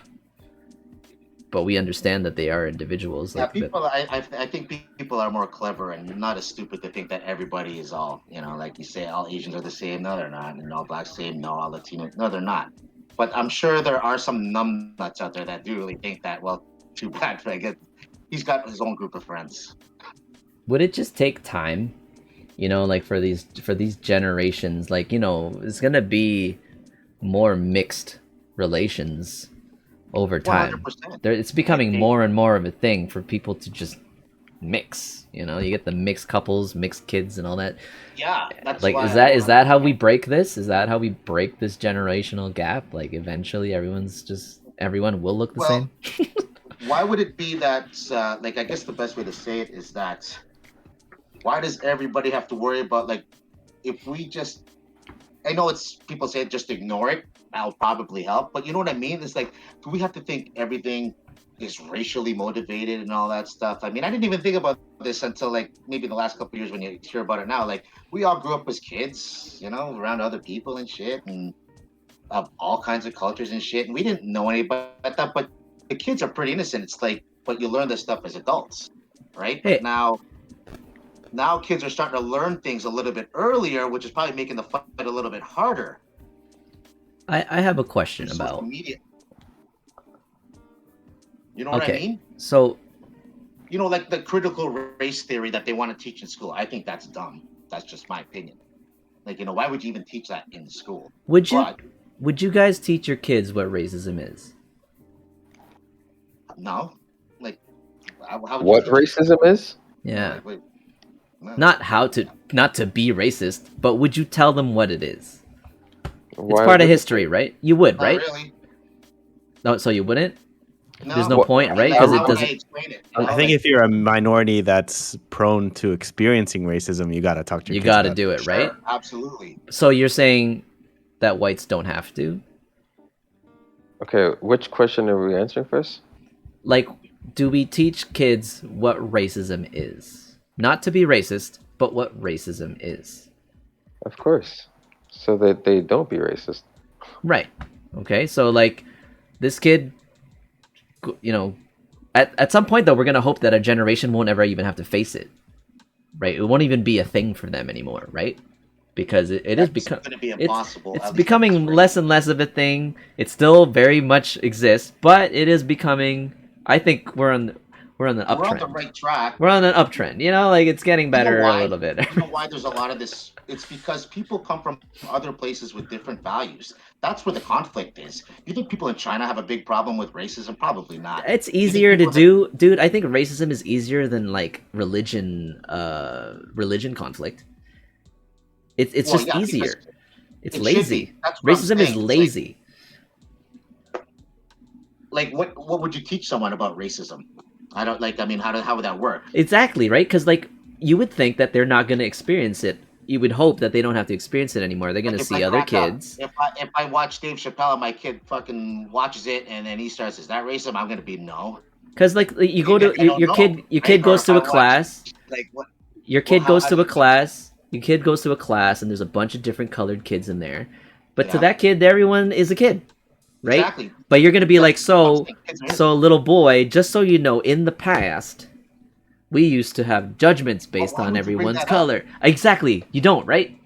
But we understand that they are individuals. Yeah, I think people are more clever and not as stupid to think that everybody is all, like you say, all Asians are the same. No, they're not. And all blacks same. No, all Latinos. No, they're not. But I'm sure there are some numbnuts out there that do really think that. Well, too bad. I guess he's got his own group of friends. Would it just take time, like for these generations, like, it's gonna be more mixed relations over time. It's becoming more and more of a thing for people to just mix. You get the mixed couples, mixed kids, and all that. Yeah, that's like, is that how we break this? Is that how we break this generational gap? Like, eventually, everyone will look the same. Why would it be that? Like, I guess the best way to say it is that, why does everybody have to worry about, like, if we just? I know it's people say just ignore it. That'll probably help, but you know what I mean? It's like, do we have to think everything is racially motivated and all that stuff? I mean, I didn't even think about this until, like, maybe the last couple of years when you hear about it now. Like, we all grew up as kids, around other people and shit, and of all kinds of cultures and shit, and we didn't know anybody like that. But the kids are pretty innocent. It's like, but you learn this stuff as adults, right? Hey. But now kids are starting to learn things a little bit earlier, which is probably making the fight a little bit harder. I have a question about media. You know what I mean? So, like the critical race theory that they want to teach in school. I think that's dumb. That's just my opinion. Like, why would you even teach that in school? Would you guys teach your kids what racism is? No. Like, how would what racism is? Yeah. Like, no. Not to be racist, but would you tell them what it is? It's part of history, right? You would, right? Not really. No, so you wouldn't? No. There's no point, right? Because it doesn't. I think if you're a minority that's prone to experiencing racism, you got to talk to your kids. You got to do it, right? Sure, absolutely. So you're saying that whites don't have to? Okay, which question are we answering first? Like, do we teach kids what racism is? Not to be racist, but what racism is. Of course. So that they don't be racist. Right. Okay. So like this kid, you know, at some point though, we're gonna hope that a generation won't ever even have to face it. Right. It won't even be a thing for them anymore. Right. Because it is going to be impossible. it's becoming less and less of a thing. It still very much exists, but it is becoming. I think we're on the uptrend. We're on the right track. We're on an uptrend. You know, like it's getting better a little bit. You know why there's a lot of this? It's because people come from other places with different values. That's where the conflict is. You think people in China have a big problem with racism? Probably not. It's easier to do, dude. I think racism is easier than like religion conflict. It's just easier. It's lazy. Racism is lazy. Like what would you teach someone about racism? I don't like. I mean, how would that work? Exactly, right? Because like you would think that they're not going to experience it. You would hope that they don't have to experience it anymore. They're going to see other kids. If I watch Dave Chappelle and my kid fucking watches it and then he starts, is that racism? I'm going to be no. Because like you go to your kid goes to a class. Like what? Your kid goes to a class. Your kid goes to a class and there's a bunch of different colored kids in there. But to that kid, everyone is a kid. Right? Exactly. But you're going to be like, so little boy, just so you know, in the past, we used to have judgments based on everyone's color. Exactly. You don't, right?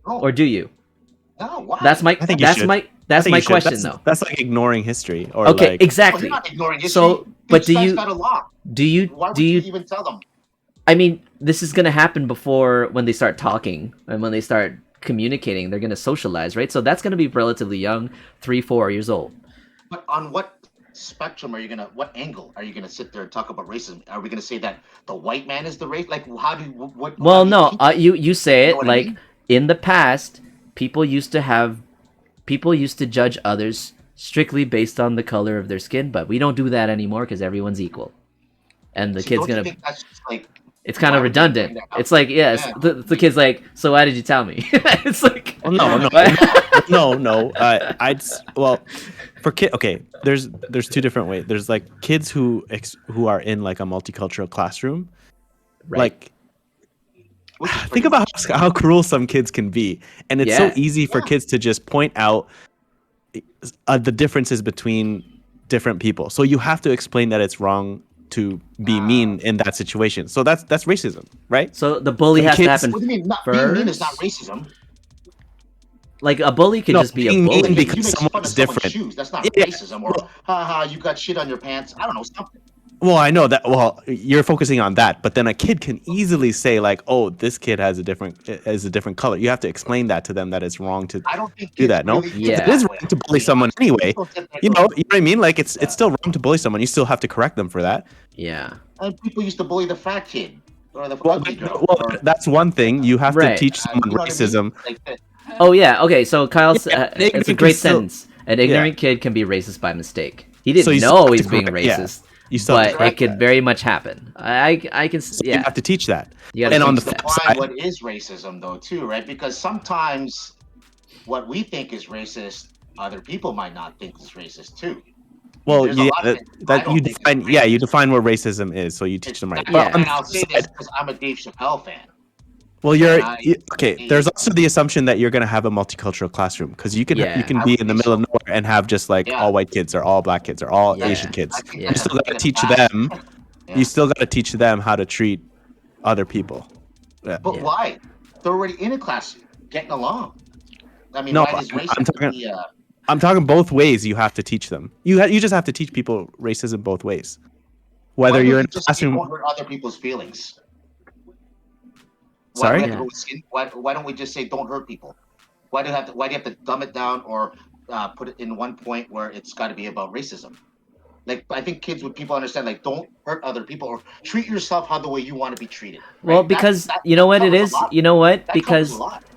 No. Or do you? No, why? That's my question though. That's like ignoring history or okay, like... exactly. Well, you're not ignoring history. So, but Got a lot. Why would you even tell them? I mean, this is going to happen before when they start talking and when they start communicating, they're going to socialize, right? So that's going to be relatively young, 3-4 years old. But on what spectrum what angle are you gonna sit there and talk about racism? Are we gonna say that the white man is the race? Like, how do you, what? Well, no, you say it like, I mean? In the past, people used to judge others strictly based on the color of their skin, but we don't do that anymore because everyone's equal. And the kid's gonna. That's just like, it's kind of redundant. It's like, yes, yeah. The kid's like, so why did you tell me? It's like, well, no. Well, for kid, okay. There's two different ways. There's like kids who are in like a multicultural classroom, right. Like. Think about how cruel some kids can be, and it's so easy for kids to just point out the differences between different people. So you have to explain that it's wrong to be mean in that situation. So that's racism, right? So the bully has to happen. What do you mean? Being mean is not racism. Like a bully could just be a bully because someone's different. Shoes. That's not racism. Or haha, you got shit on your pants. I don't know, something. Well, I know that. Well, you're focusing on that, but then a kid can easily say like, "Oh, this kid has a different color." You have to explain that to them that it's wrong to do that. No, it is wrong to bully someone anyway. You know what I mean? Like it's still wrong to bully someone. You still have to correct them for that. Yeah. And people used to bully the fat kid or the ugly girl. Well, that's one thing. You have to teach someone racism. Oh yeah. Okay. So Kyle's it's a great sentence. An ignorant kid can be racist by mistake. He didn't know he's being racist. But it could very much happen. I can. You have to teach that. And on the flip side, what is racism though, too, right? Because sometimes what we think is racist, other people might not think is racist too. Well, you define what racism is, so you teach them right. Yeah, and I'll say this because I'm a Dave Chappelle fan. Well, okay. There's also the assumption that you're going to have a multicultural classroom because you can be in the middle of nowhere and have just like all white kids or all black kids or all Asian kids. You still got to teach them. You still got to teach them how to treat other people. Yeah. But why? They're already in a class, getting along. I mean, why is racism? I'm talking both ways. You have to teach them. You just have to teach people racism both ways. Whether you're in a classroom, don't hurt other people's feelings. Sorry. Why don't we just say don't hurt people? Why do you have to dumb it down or put it in one point where it's got to be about racism? Like I think people understand like don't hurt other people or treat yourself how the way you want to be treated. Right? Well, because you know what it is. You know what? Because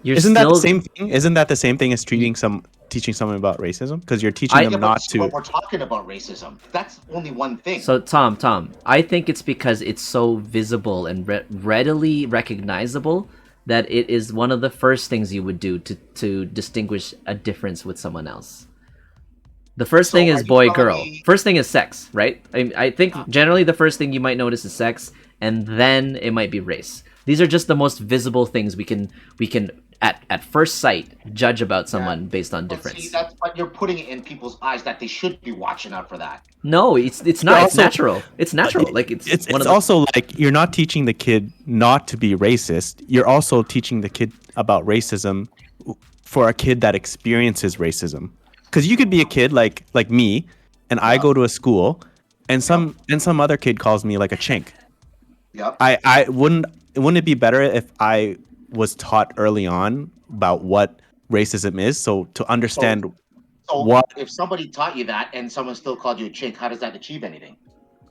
isn't that the same thing? Isn't that the same thing as teaching someone about racism? Because you're teaching them not to. But we're talking about racism. That's only one thing. So Tom, I think it's because it's so visible and readily recognizable that it is one of the first things you would do to distinguish a difference with someone else. The first thing is boy girl. First thing is sex, right? I think generally the first thing you might notice is sex, and then it might be race. These are just the most visible things we can at first sight judge about someone based on But difference. see, but you're putting it in people's eyes that they should be watching out for that. No, it's not. It's natural. It's natural. Like it's one of the... also like you're not teaching the kid not to be racist. You're also teaching the kid about racism for a kid that experiences racism. Because you could be a kid like me, and I go to a school, and some other kid calls me like a chink. Yep. I wouldn't it be better if I was taught early on about what racism is, so to understand So if somebody taught you that and someone still called you a chink, how does that achieve anything?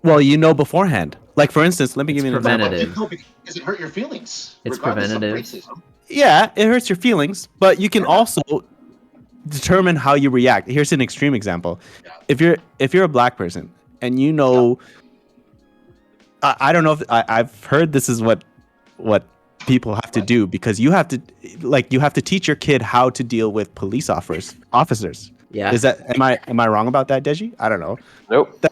Well, beforehand. Like for instance, let me give you an example. Because it hurt your feelings. It's regardless preventative. Of racism. Yeah, it hurts your feelings, but you can also determine how you react. Here's an extreme example. Yeah. If you're a black person and you know, I don't know if I've heard this is what people have to do, because you have to teach your kid how to deal with police officers. Yeah. Is that am I wrong about that, Deji? I don't know. Nope.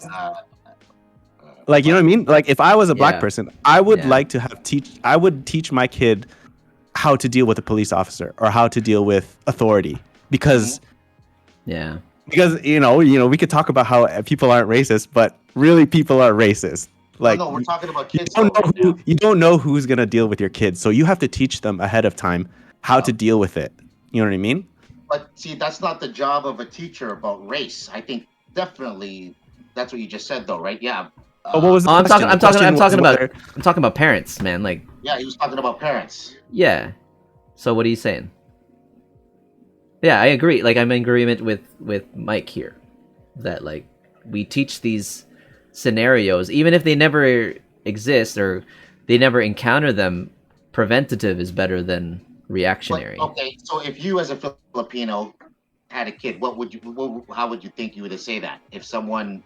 Like, you know what I mean? Like if I was a black person, I would like to I would teach my kid how to deal with a police officer or how to deal with authority, because we could talk about how people aren't racist, but really people are racist. Like, no, we're talking about kids. You don't know who's gonna deal with your kids, so you have to teach them ahead of time how to deal with it. You know what I mean? But see, that's not the job of a teacher about race. I think definitely that's what you just said, though, right? Yeah. What was the question? I'm talking about parents, man. Like, yeah, he was talking about parents. Yeah. So what are you saying? Yeah, I agree. Like, I'm in agreement with Mike here, that like we teach these scenarios, even if they never exist or they never encounter them. Preventative is better than reactionary. But, okay, so if you as a Filipino had a kid, how would you think you would say that? If someone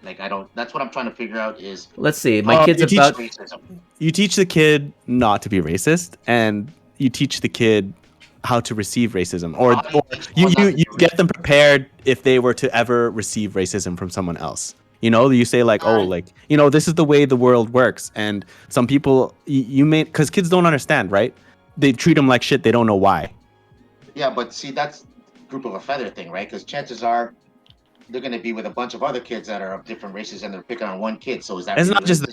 that's what I'm trying to figure out is, let's see, my kid's about racism. You teach the kid not to be racist, and you teach the kid how to receive racism, or you get them prepared if they were to ever receive racism from someone else. You say like, this is the way the world works, and some people because kids don't understand, right? They treat them like shit. They don't know why. Yeah, but see, that's group of a feather thing, right? Because chances are they're going to be with a bunch of other kids that are of different races, and they're picking on one kid. So is that? It's not just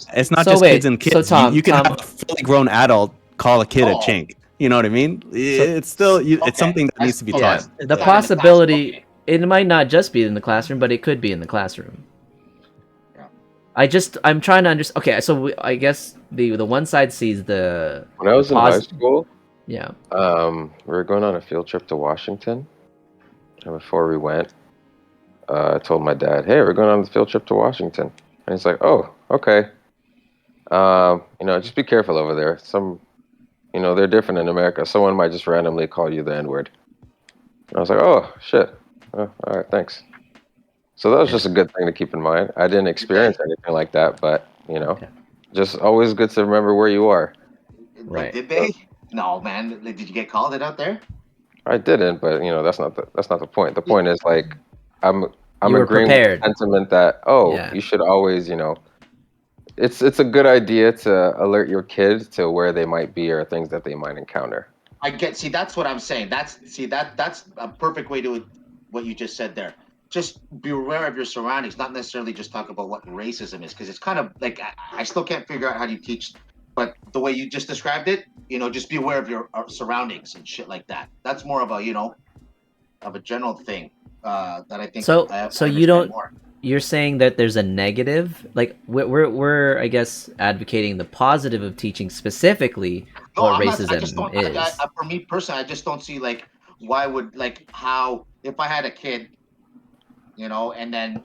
kids and kids. So Tom, you can have a fully grown adult call a kid a chink. You know what I mean? It's still it's something that needs to be taught. The possibility, it might not just be in the classroom, but it could be in the classroom. I'm trying to understand. Okay, so I guess the one side sees the. When I was in high school, we were going on a field trip to Washington, and before we went, I told my dad, "Hey, we're going on the field trip to Washington," and he's like, "Oh, okay. Just be careful over there. They're different in America. Someone might just randomly call you the N-word." And I was like, "Oh, shit. Oh, all right, thanks." So that was just a good thing to keep in mind. I didn't experience anything like that, but, just always good to remember where you are. Right. Did they? No, man. Did you get called it out there? I didn't, but, that's not the point. The point is, like, I'm agreeing with the sentiment that, you should always, it's a good idea to alert your kids to where they might be or things that they might encounter. See, that's what I'm saying. That's a perfect way to what you just said there. Just be aware of your surroundings, not necessarily just talk about what racism is, because it's kind of like I still can't figure out how you teach, but the way you just described it, just be aware of your surroundings and shit like that. That's more of a of a general thing that I think. So you don't. More. You're saying that there's a negative, like we're I guess advocating the positive of teaching specifically what racism is. For me personally, I just don't see like why would how if I had a kid. And then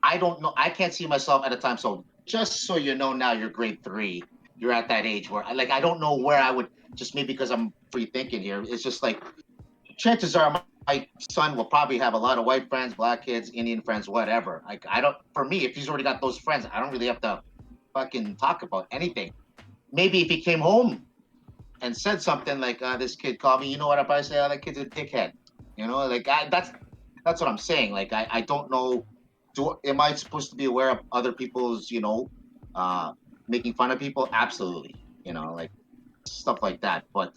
I don't know. I can't see myself at a time. So just so you know, now you're grade 3. You're at that age where, I don't know where I would, just maybe because I'm free thinking here. It's just like, chances are my son will probably have a lot of white friends, black kids, Indian friends, whatever. For me, if he's already got those friends, I don't really have to fucking talk about anything. Maybe if he came home and said something like, this kid called me, you know what, if I say, that kid's a dickhead. That's what I'm saying. Like, I don't know. Am I supposed to be aware of other people's, making fun of people? Absolutely. Stuff like that. But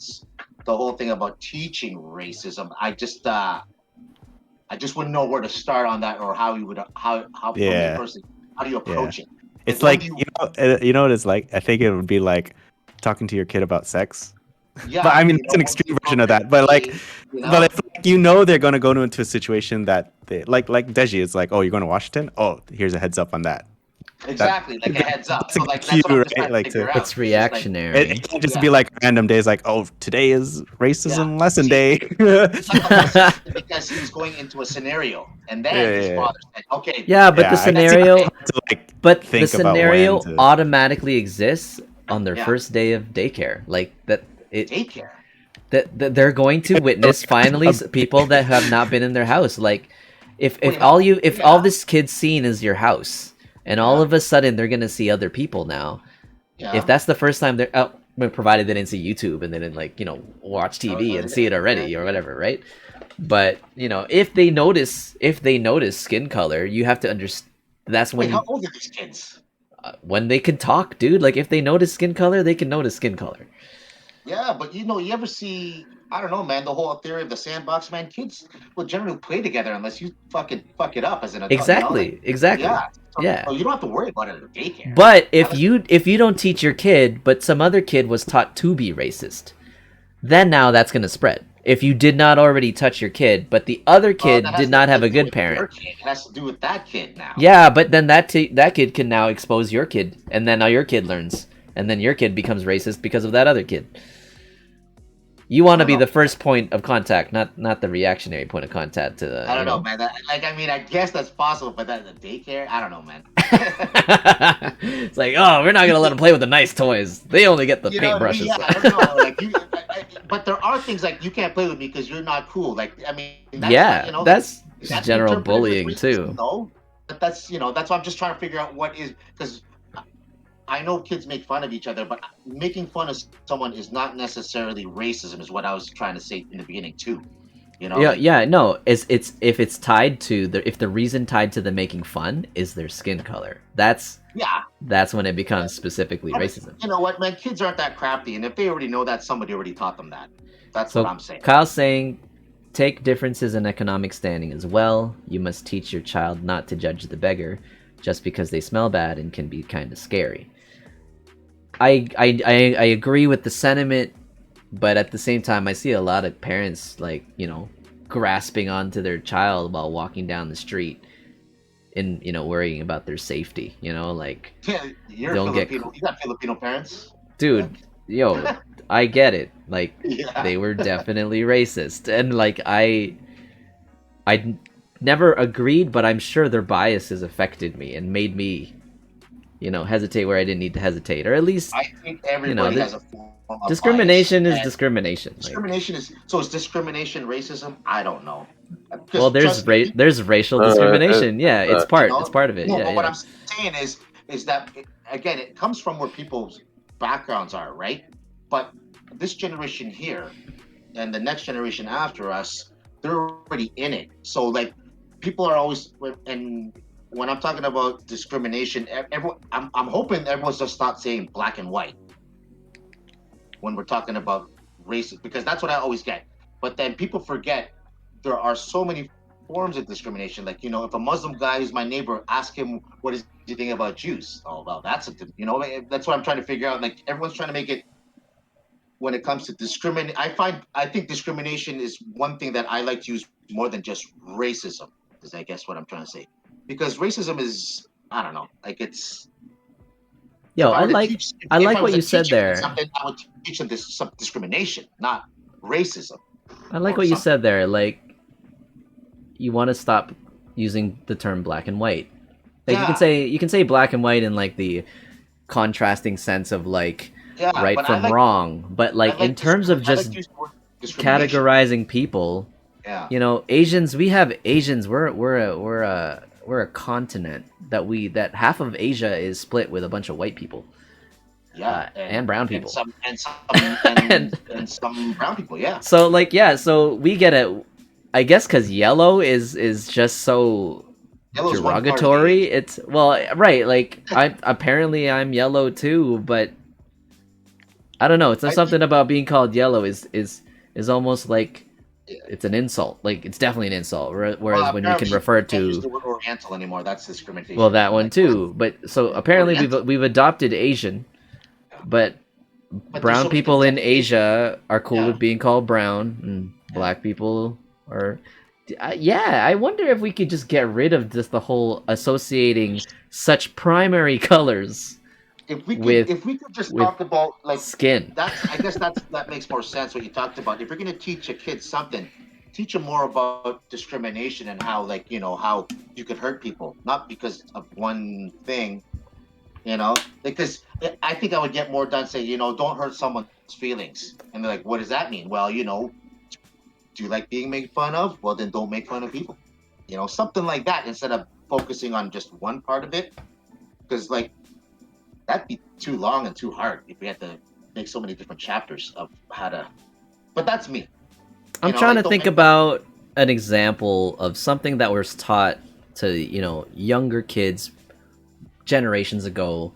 the whole thing about teaching racism, I just wouldn't know where to start on that, or how you would how from a person, how do you approach it? It's like you know what it's like. I think it would be like talking to your kid about sex. Yeah, but I mean, it's an extreme version of that. But like, but it's like, they're gonna go into a situation that they like Deji is like, oh, you're going to Washington? Oh, here's a heads up on that. Exactly, like a heads up. So like cue, that's what I'm just right? trying Like to figure out. It's reactionary. It can't just be like random days like, oh, today is racism lesson day. Because he's going into a scenario, and then his father said, okay. Yeah, but the scenario, the scenario to... automatically exists on their first day of daycare. Like that, daycare. That they're going to witness finally people that have not been in their house. Like, if all this kid's seen is your house, and all of a sudden they're gonna see other people now. Yeah. If that's the first time they're out, provided they didn't see YouTube and they didn't watch TV and see it already or whatever, right? But if they notice skin color, you have to understand. That's when. Wait, how old are these kids? When they can talk, dude. Like if they notice skin color, they can notice skin color. Yeah, but you ever see, I don't know, man, the whole theory of the sandbox, man, kids will generally play together unless you fucking fuck it up as an adult. Exactly. Yeah. So you don't have to worry about it at daycare. But if you don't teach your kid, but some other kid was taught to be racist, then now that's going to spread. If you did not already touch your kid, but the other kid did not have a good parent. It has to do with that kid now. Yeah, but then that kid can now expose your kid, and then now your kid learns, and then your kid becomes racist because of that other kid. You want to be the first point of contact, not the reactionary point of contact to the. I don't know, man. I guess that's possible, but that's a daycare. I don't know, man. It's like, oh, we're not gonna let them play with the nice toys. They only get the paintbrushes. Yeah, I don't know. But there are things like you can't play with me because you're not cool. Like, I mean, that's general bullying too. No, but that's why I'm just trying to figure out what is, because I know kids make fun of each other, but making fun of someone is not necessarily racism, is what I was trying to say in the beginning too. No. It's if it's tied to if the reason tied to the making fun is their skin color. That's when it becomes specifically racism. You know what, man? Kids aren't that crafty, and if they already know that, somebody already taught them that. That's what I'm saying. Kyle's saying, take differences in economic standing as well. You must teach your child not to judge the beggar just because they smell bad and can be kind of scary. I agree with the sentiment, but at the same time, I see a lot of parents grasping onto their child while walking down the street, and worrying about their safety. You're Filipino. You got Filipino parents, dude. I get it. They were definitely racist, and I never agreed, but I'm sure their biases affected me and made me. Hesitate where I didn't need to hesitate, or at least I think everybody has a form of discrimination. Bias, is discrimination. Discrimination is discrimination racism? I don't know. Well, there's racial discrimination. It's part of it. No, but what I'm saying is that again, it comes from where people's backgrounds are, right? But this generation here and the next generation after us, they're already in it. So people are always and. When I'm talking about discrimination, I'm hoping everyone's just not saying black and white when we're talking about race, because that's what I always get. But then people forget there are so many forms of discrimination. Like, if a Muslim guy who's my neighbor, ask him, what does he think about Jews? Oh, well, that's that's what I'm trying to figure out. Like, everyone's trying to make it, when it comes to discriminate, I think discrimination is one thing that I like to use more than just racism, is I guess what I'm trying to say. Because racism is, I don't know, it's. I like what you said there. I would teach them some discrimination, not racism. I like what you said there. You want to stop using the term black and white. You can say black and white in the contrasting sense of right from wrong, but in terms of just categorizing people. Yeah. Asians. We have Asians. We're a continent that half of Asia is split with a bunch of white people. Yeah, and brown people. And some brown people. Yeah. So so we get it. I guess because yellow is just so Yellow's derogatory. It's right. I'm yellow too, but I don't know. It's something about being called yellow is is almost like it's an insult. Like it's definitely an insult. Whereas when we can apparently refer can't use to the word Oriental anymore. That's discrimination. well that one Like, too. But so apparently Oriental. we've adopted Asian, but But there's brown so many people in types of Asian. Asia are cool Yeah. with being called brown, and black people are. Yeah, I wonder if we could just get rid of just the whole associating such primary colors If we with could just with talk about like skin. I guess that makes more sense what you talked about. If you're going to teach a kid something, teach them more about discrimination and how like how you could hurt people, not because of one thing. Because I think I would get more done saying, don't hurt someone's feelings. And they're like, what does that mean? Well, do you like being made fun of? Well, then don't make fun of people. Something like that instead of focusing on just one part of it. Because like that'd be too long and too hard if we had to make so many different chapters of how to. But that's me. I'm trying to think about an example of something that was taught to younger kids generations ago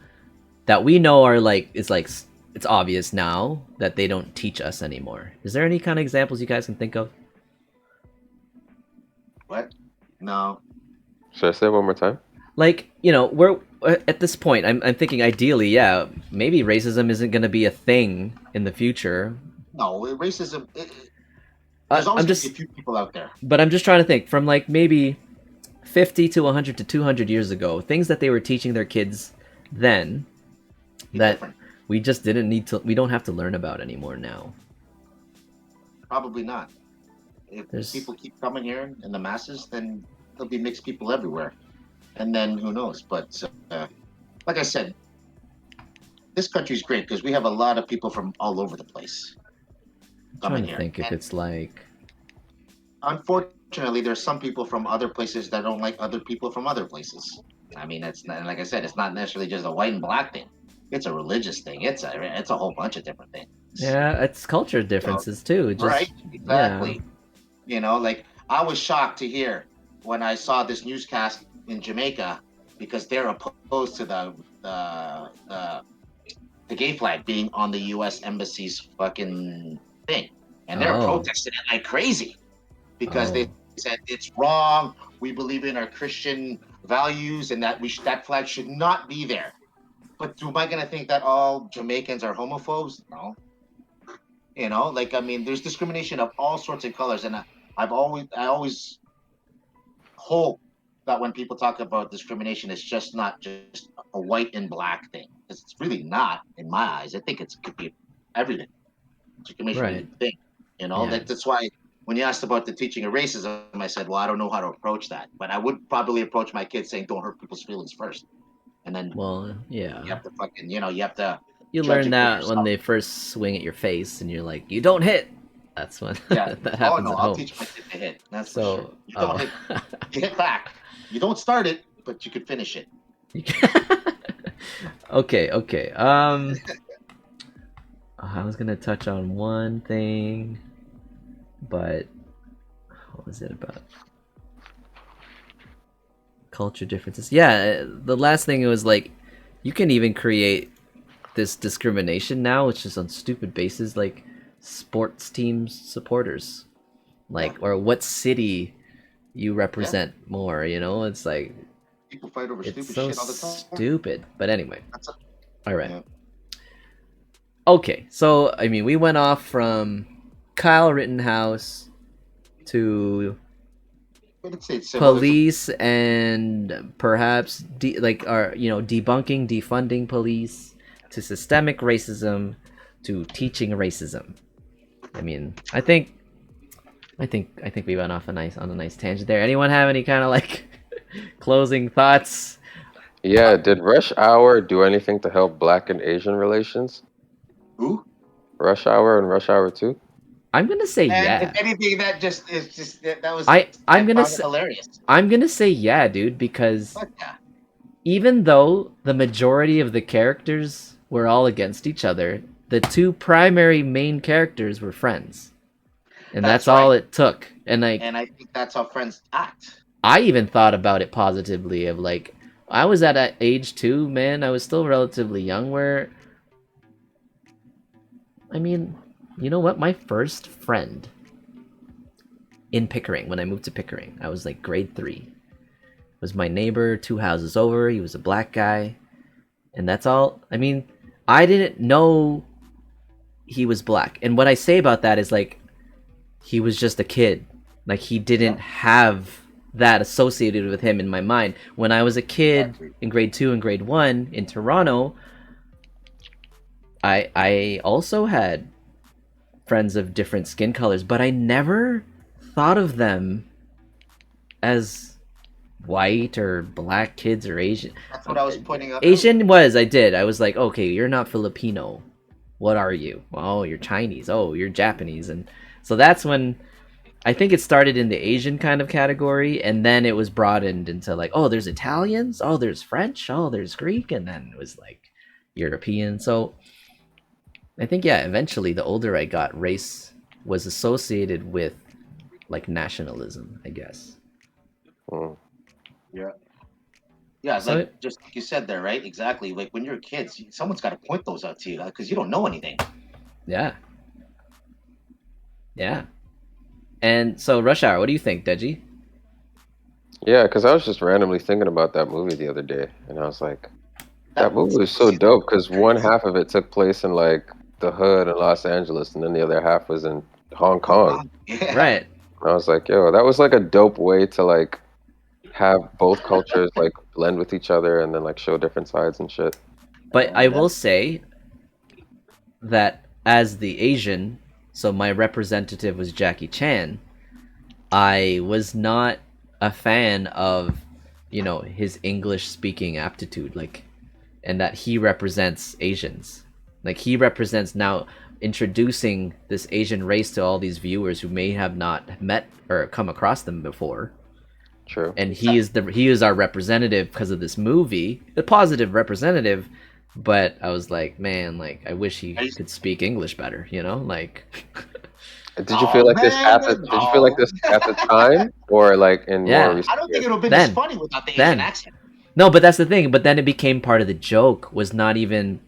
that we know are like it's obvious now that they don't teach us anymore. Is there any kind of examples you guys can think of? What? No. Should I say it one more time? Like, we're at this point, I'm thinking ideally, yeah, maybe racism isn't going to be a thing in the future. No, racism. There's always going to be a few people out there. But I'm just trying to think from like maybe 50 to 100 to 200 years ago, things that they were teaching their kids then that we just didn't need to, we don't have to learn about anymore now. Probably not. If people keep coming here in the masses, then there'll be mixed people everywhere. And then who knows? But like I said, this country's great because we have a lot of people from all over the place. I'm trying to think if it's like. Unfortunately, there's some people from other places that don't like other people from other places. I mean, it's not, like I said, it's not necessarily just a white and black thing. It's a religious thing. It's a whole bunch of different things. Yeah, it's culture differences too. Right? Exactly. Yeah. Like I was shocked to hear when I saw this newscast in Jamaica because they're opposed to the gay flag being on the U.S. Embassy's fucking thing, and they're protesting it like crazy because they said it's wrong. We believe in our Christian values, and that that flag should not be there. But am I gonna think that all Jamaicans are homophobes? No. I mean, there's discrimination of all sorts of colors, and I always hope that when people talk about discrimination, it's just not just a white and black thing. It's really not, in my eyes. I think it could be everything. Discrimination is a thing. That's why when you asked about the teaching of racism, I said, well, I don't know how to approach that, but I would probably approach my kids saying, don't hurt people's feelings first, and then you have to fucking you have to. You learn that when they first swing at your face, and you're like, you don't hit. That's when that happens at home. I'll teach my kid to hit. That's for sure. You don't hit. You hit back. You don't start it, but you could finish it. Okay. I was gonna touch on one thing, but what was it about? Culture differences. Yeah, the last thing was like, you can even create this discrimination now, which is on stupid bases, like sports teams supporters, or what city you represent more. It's like people fight over stupid so shit all the time. Stupid, but anyway. All right. Yeah. Okay, so I mean, we went off from Kyle Rittenhouse to police and perhaps debunking, defunding police, to systemic racism, to teaching racism. I mean, I think we went off on a nice tangent there. Anyone have any kind of like closing thoughts? Yeah, did Rush Hour do anything to help Black and Asian relations? Who? Rush Hour and Rush Hour 2? I'm gonna say yeah. If anything, that was hilarious. I'm gonna say yeah, dude, because even though the majority of the characters were all against each other, the two primary main characters were friends, and that's all it took. And I think that's how friends act. I even thought about it positively of like, I was at that age too, man. I was still relatively young where, I mean, You know what? My first friend in Pickering, when I moved to Pickering, I was like grade 3. Was my neighbor 2 houses over. He was a black guy, and that's all. I mean, I didn't know he was black. And what I say about that is like he was just a kid. Like he didn't have that associated with him in my mind. When I was a kid in grade 2 and grade 1 in Toronto, I also had friends of different skin colors, but I never thought of them as white or black kids or Asian. That's what I was pointing out. Asian was, I did. I was like, okay, you're not Filipino. What are you? Oh, you're Chinese. Oh, you're Japanese. And so that's when I think it started in the Asian kind of category, and then it was broadened into like, oh, there's Italians, oh, there's French, oh, there's Greek, and then it was like European. So I think, yeah, eventually the older I got, race was associated with like nationalism, I guess. Yeah. Yeah, So like just like you said there, right? Exactly. Like when you're kids, someone's got to point those out to you because you don't know anything. yeah. Yeah. And so Rush Hour, what do you think, Deji? Yeah, because I was just randomly thinking about that movie the other day, and I was like, that movie was so dope because one half of it took place in like the hood in Los Angeles, and then the other half was in Hong Kong. Yeah. Right. And I was like, yo, that was like a dope way to like have both cultures like blend with each other and then like show different sides and shit. But I will say that as the Asian, so my representative was Jackie Chan, I was not a fan of, you know, his English speaking aptitude, like, and that he represents Asians. Like he represents now introducing this Asian race to all these viewers who may have not met or come across them before. True. And he is our representative because of this movie, a positive representative. But I was like, man, like I wish he could speak English better, you know, like. Did you feel like this at the? Did you feel like this at the time, or like in more recent I don't think years? it would have been this funny without the Asian accent. No, but that's the thing. But then it became part of the joke. Was not even.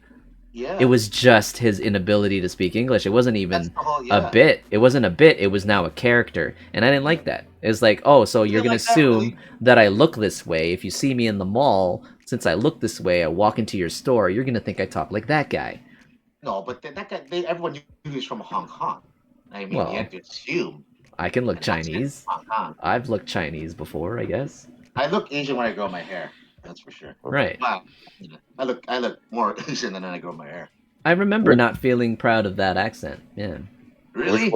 Yeah. It was just his inability to speak English. It wasn't even a bit. It wasn't a bit. It was now a character, and I didn't like that. It's like, oh, so you're gonna assume that I look this way. If you see me in the mall, since I look this way, I walk into your store, you're gonna think I talk like that guy. No, but that guy, everyone knew he was from Hong Kong. I mean, Well, you had to assume. I can look Chinese. I've looked Chinese before, I guess. I look Asian when I grow my hair. That's for sure. Right. Wow. I look more Asian than when I grow my hair. I remember not feeling proud of that accent. Yeah. Really?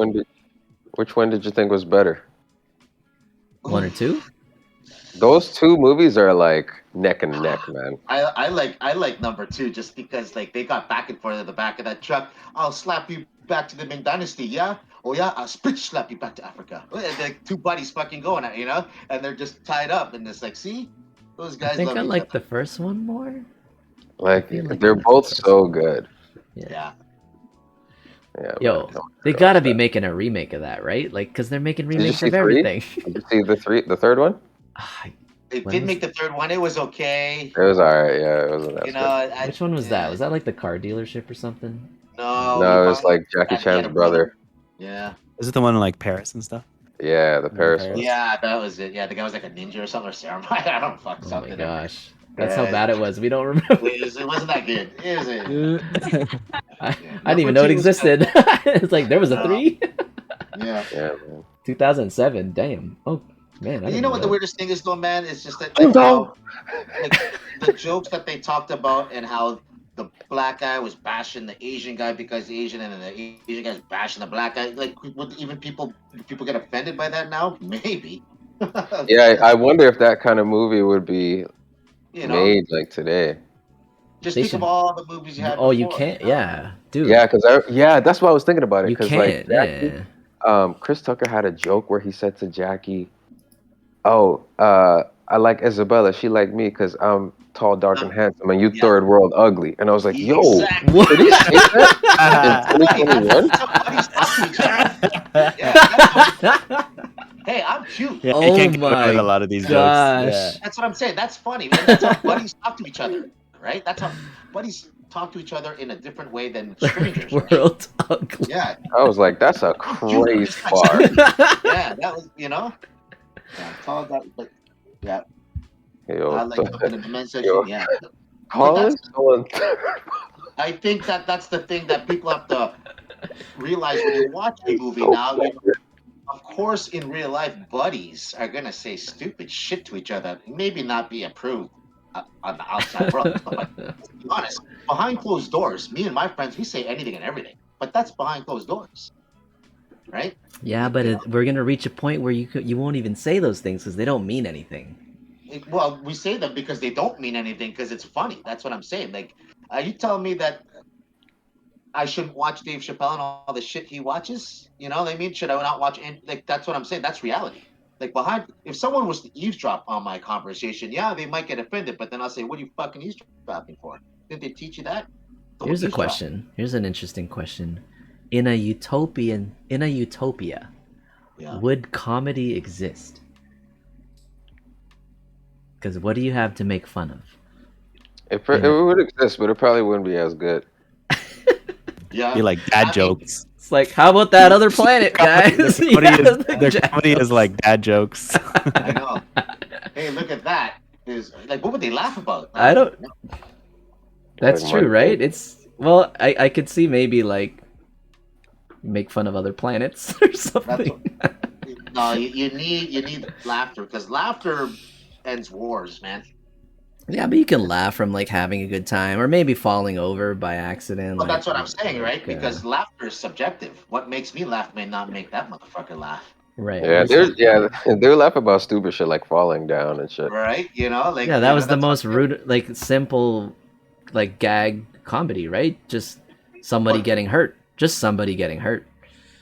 Which one did you think was better? 1 or 2? Those two movies are like neck and neck, man. I like number 2 just because like they got back and forth at the back of that truck. I'll slap you back to the Ming Dynasty, yeah? Oh yeah, I'll slap you back to Africa. And like 2 buddies fucking going at, you know, and they're just tied up and it's like, see, those guys. I think I like the first one more. Like they're both so good. Yeah. Yo, they gotta be making a remake of that, right? Like, cause they're making remakes of everything. Did you see the third one? They did make the third one. It was okay. It was alright. Yeah, it wasn't that. You know, which one was that? Was that like the car dealership or something? No, it was like Jackie Chan's brother. Yeah. Is it the one in like Paris and stuff? Yeah, the Paris one. Yeah, that was it. Yeah, the guy was like a ninja or something or samurai. I don't fuck something. Oh my gosh. That's how bad it was. We don't remember. It wasn't that good. Is it? I didn't even know it existed. It's like there was a 3. Yeah. Yeah, man. 2007. Damn. Oh man. You know what the weirdest thing is though, man? It's just that like, how, like the jokes that they talked about and how the black guy was bashing the Asian guy because he's Asian, and then the Asian guy's bashing the black guy. Like, would even people get offended by that now? Maybe. Yeah, I wonder if that kind of movie would be made like today. Just think of all the movies you had. Oh, you can't. Yeah, dude. Yeah, that's what I was thinking about it. You can't. Like, Jackie, Chris Tucker had a joke where he said to Jackie, "Oh, I like Isabella. She like me because I'm tall, dark, and handsome, and you third world ugly." And I was like, "Yo, what did he say that in 2021?" Hey, I'm cute. Yeah, you can't get away with a lot of these jokes. Yeah. That's what I'm saying. That's funny, man. That's how buddies talk to each other, right? That's how buddies talk to each other in a different way than strangers. World ugly. Yeah. I was like, that's a crazy bar. Yeah, that was, Yeah, tall guy, but yeah, Yo, I like up in the men's section. yo, Yeah, but calling someone. I think that's the thing that people have to realize when you watch a movie now. Of course, in real life, buddies are gonna say stupid shit to each other. Maybe not be approved on the outside world, but let's be honest, behind closed doors, me and my friends, we say anything and everything. But that's behind closed doors, right? Yeah, but we're gonna reach a point where you won't even say those things because they don't mean anything. Well, we say them because they don't mean anything because it's funny. That's what I'm saying. Like, are you telling me that I shouldn't watch Dave Chappelle and all the shit he watches? You know what I mean? Should I not watch? Like, that's what I'm saying. That's reality. Like, if someone was to eavesdrop on my conversation, yeah, they might get offended. But then I'll say, what are you fucking eavesdropping for? Didn't they teach you that? Don't Here's a eavesdrop. question. Here's an interesting question. In a utopia, Yeah. would comedy exist? Because what do you have to make fun of? It would exist, but it probably wouldn't be as good. Yeah. Be like dad jokes. It's like, how about that other planet, guys? Their comedy is like dad jokes. I know. Hey, look at that. Is like, what would they laugh about? I don't. know. That's Like true, Monday. right? It's I could see maybe like make fun of other planets or something. No, you need laughter because laughter ends wars, man. Yeah, but you can laugh from like having a good time or maybe falling over by accident. Well, like, that's what I'm saying, right? like, Because laughter is subjective. What makes me laugh may not make that motherfucker laugh. right. Yeah, they laugh about stupid shit like falling down and shit. Right? Like Yeah, that was the that's most what- rude, like simple, like gag comedy, right? Just somebody getting hurt. Just somebody getting hurt.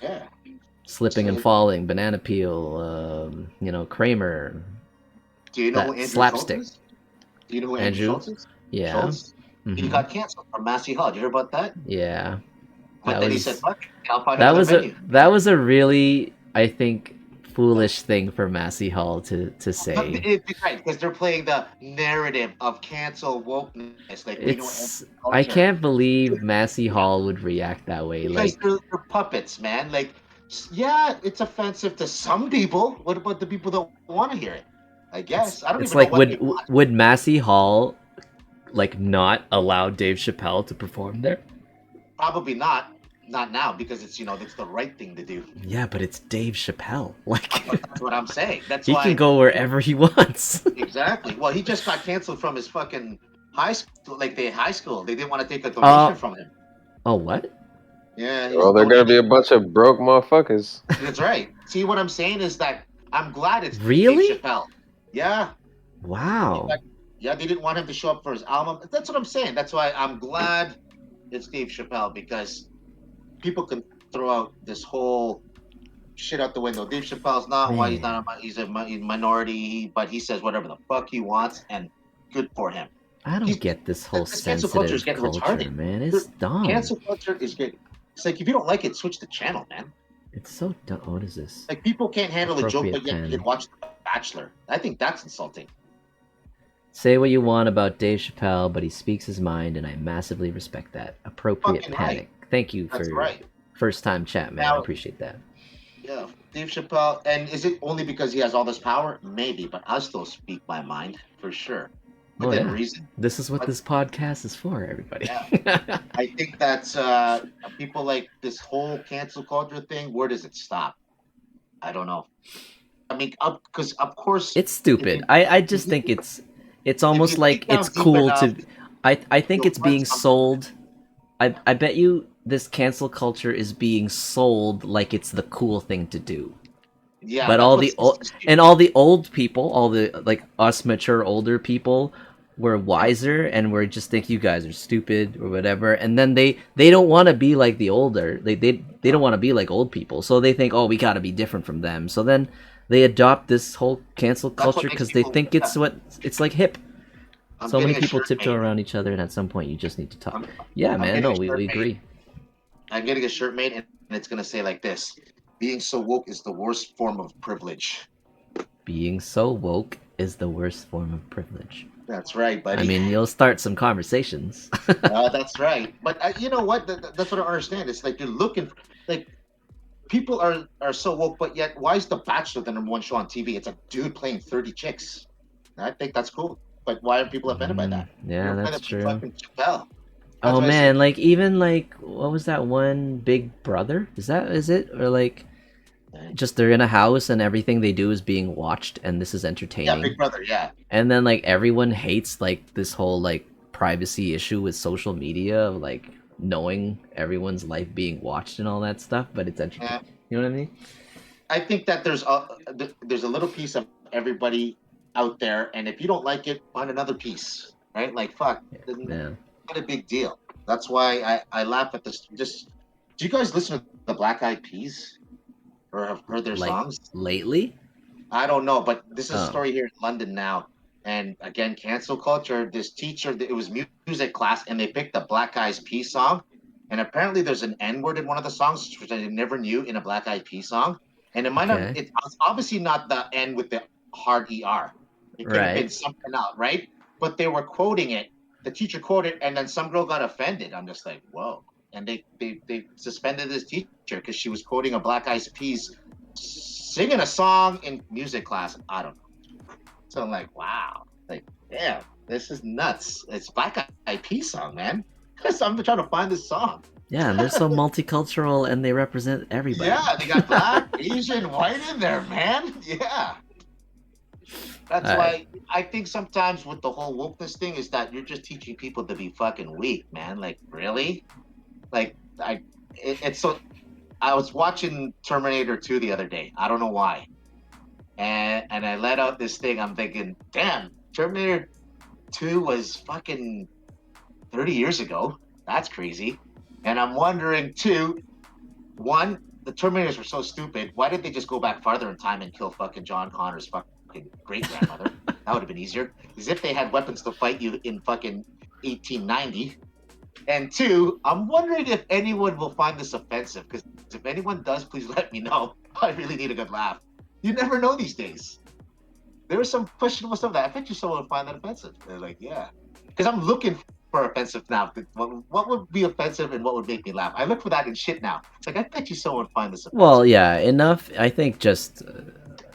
Yeah. Slipping and falling, banana peel, Kramer. Do you know That who Andrew slapstick. Schultz is? Do you know who Andrew? Schultz is? Yeah. Schultz? He got canceled from Massey Hall. Did you hear about that? Yeah. But then he said, "Fuck, I'll find that another was venue." that was a really, I think, foolish thing for Massey Hall to say. It's right because they're playing the narrative of cancel wokeness. Like I can't believe Massey Hall would react that way. Because Like they're puppets, man. Like, yeah, it's offensive to some people. What about the people that want to hear it? I guess I don't it's even like know what they want. would Massey Hall like not allow Dave Chappelle to perform there? Probably not. Not now because it's it's the right thing to do. Yeah, but it's Dave Chappelle. Like That's what I'm saying. That's he why can go wherever he wants. Exactly. Well, he just got canceled from his fucking high school. Like high school, they didn't want to take a donation from him. Oh, what? Yeah. Well, they're gonna be a bunch of broke motherfuckers. That's right. See, what I'm saying is that I'm glad it's really Dave Chappelle. Yeah. Wow. Yeah, they didn't want him to show up for his album. That's what I'm saying. That's why I'm glad it's Dave Chappelle because people can throw out this whole shit out the window. Dave Chappelle's not why he's not he's a minority, but he says whatever the fuck he wants, and good for him. I don't get this whole cancel sensitive culture is getting culture, retarded. man. It's dumb. Cancel culture is good. It's like if you don't like it, switch the channel, man. It's so dumb. What is this? Like people can't handle a joke, but yet you Appropriate can watch The Bachelor. I think that's insulting. Say what you want about Dave Chappelle, but he speaks his mind, and I massively respect that. Appropriate Fucking panic. right. Thank you That's for right. first time chat, man. I appreciate that. Yeah, Dave Chappelle. And is it only because he has all this power? Maybe, but I still speak my mind for sure. Within reason. This is what this podcast is for, everybody. Yeah. I think that's people like this whole cancel culture thing. Where does it stop? I don't know. I mean, because of course it's stupid. I just think it's almost like it's cool to. I think it's being sold. I bet you this cancel culture is being sold like it's the cool thing to do. Yeah, but all the old people, all the like us mature older people, were wiser and we're just think you guys are stupid or whatever, and then they don't want to be like the older. They don't want to be like old people, so they think, oh, we got to be different from them. So then they adopt this whole cancel culture because they think it's like hip. So many people tiptoe around each other, and at some point you just need to talk. We agree. I'm getting a shirt made, and it's gonna say like this: "Being so woke is the worst form of privilege." Being so woke is the worst form of privilege. That's right, buddy. I mean, you'll start some conversations. That's right. But you know what? That's what I understand. It's like you're looking like people are so woke, but yet why is The Bachelor the #1 show on TV? It's a dude playing 30 chicks. I think that's cool. But why are people offended by that? Yeah, that's true. Fucking Chappelle. Oh man, like even like what was that one, Big Brother? Is it, or like just they're in a house and everything they do is being watched and this is entertaining? Yeah, Big Brother, yeah. And then like everyone hates like this whole like privacy issue with social media of like knowing everyone's life being watched and all that stuff, but it's entertaining. Yeah. You know what I mean? I think that there's a little piece of everybody out there, and if you don't like it, find another piece, right? Like fuck, yeah. Not a big deal. That's why I laugh at this. Just do you guys listen to the Black Eyed Peas or have heard their songs lately? I don't know, but this is a story here in London now. And again, cancel culture. This teacher, it was music class, and they picked the Black Eyed Peas song. And apparently, there's an N word in one of the songs, which I never knew in a Black Eyed Peas song. And it might not. It's obviously not the N with the hard ER. It could have been something else, right? But they were quoting it. The teacher quoted, and then some girl got offended. I'm just like, whoa! And they suspended this teacher because she was quoting a Black Eyed Peas singing a song in music class. I don't know. So I'm like, wow, like, damn, this is nuts. It's Black Eyed Peas song, man. I'm trying to find this song. Yeah, and they're so multicultural and they represent everybody. Yeah, they got black, Asian, white in there, man. Yeah. That's why I think sometimes with the whole wokeness thing is that you're just teaching people to be fucking weak, man. Like, really? Like, it's so. I was watching Terminator 2 the other day. I don't know why. And I let out this thing. I'm thinking, damn, Terminator 2 was fucking 30 years ago. That's crazy. And I'm wondering, too, one, the Terminators were so stupid. Why did they just go back farther in time and kill fucking John Connor's fucking great-grandmother? That would have been easier. As if they had weapons to fight you in fucking 1890. And two, I'm wondering if anyone will find this offensive. Because if anyone does, please let me know. I really need a good laugh. You never know these days. There was some questionable stuff that I bet you someone would find that offensive. They're like, yeah. Because I'm looking for offensive now. What would be offensive and what would make me laugh? I look for that in shit now. It's like, I bet you someone would find this offensive. Well, yeah, enough. I think just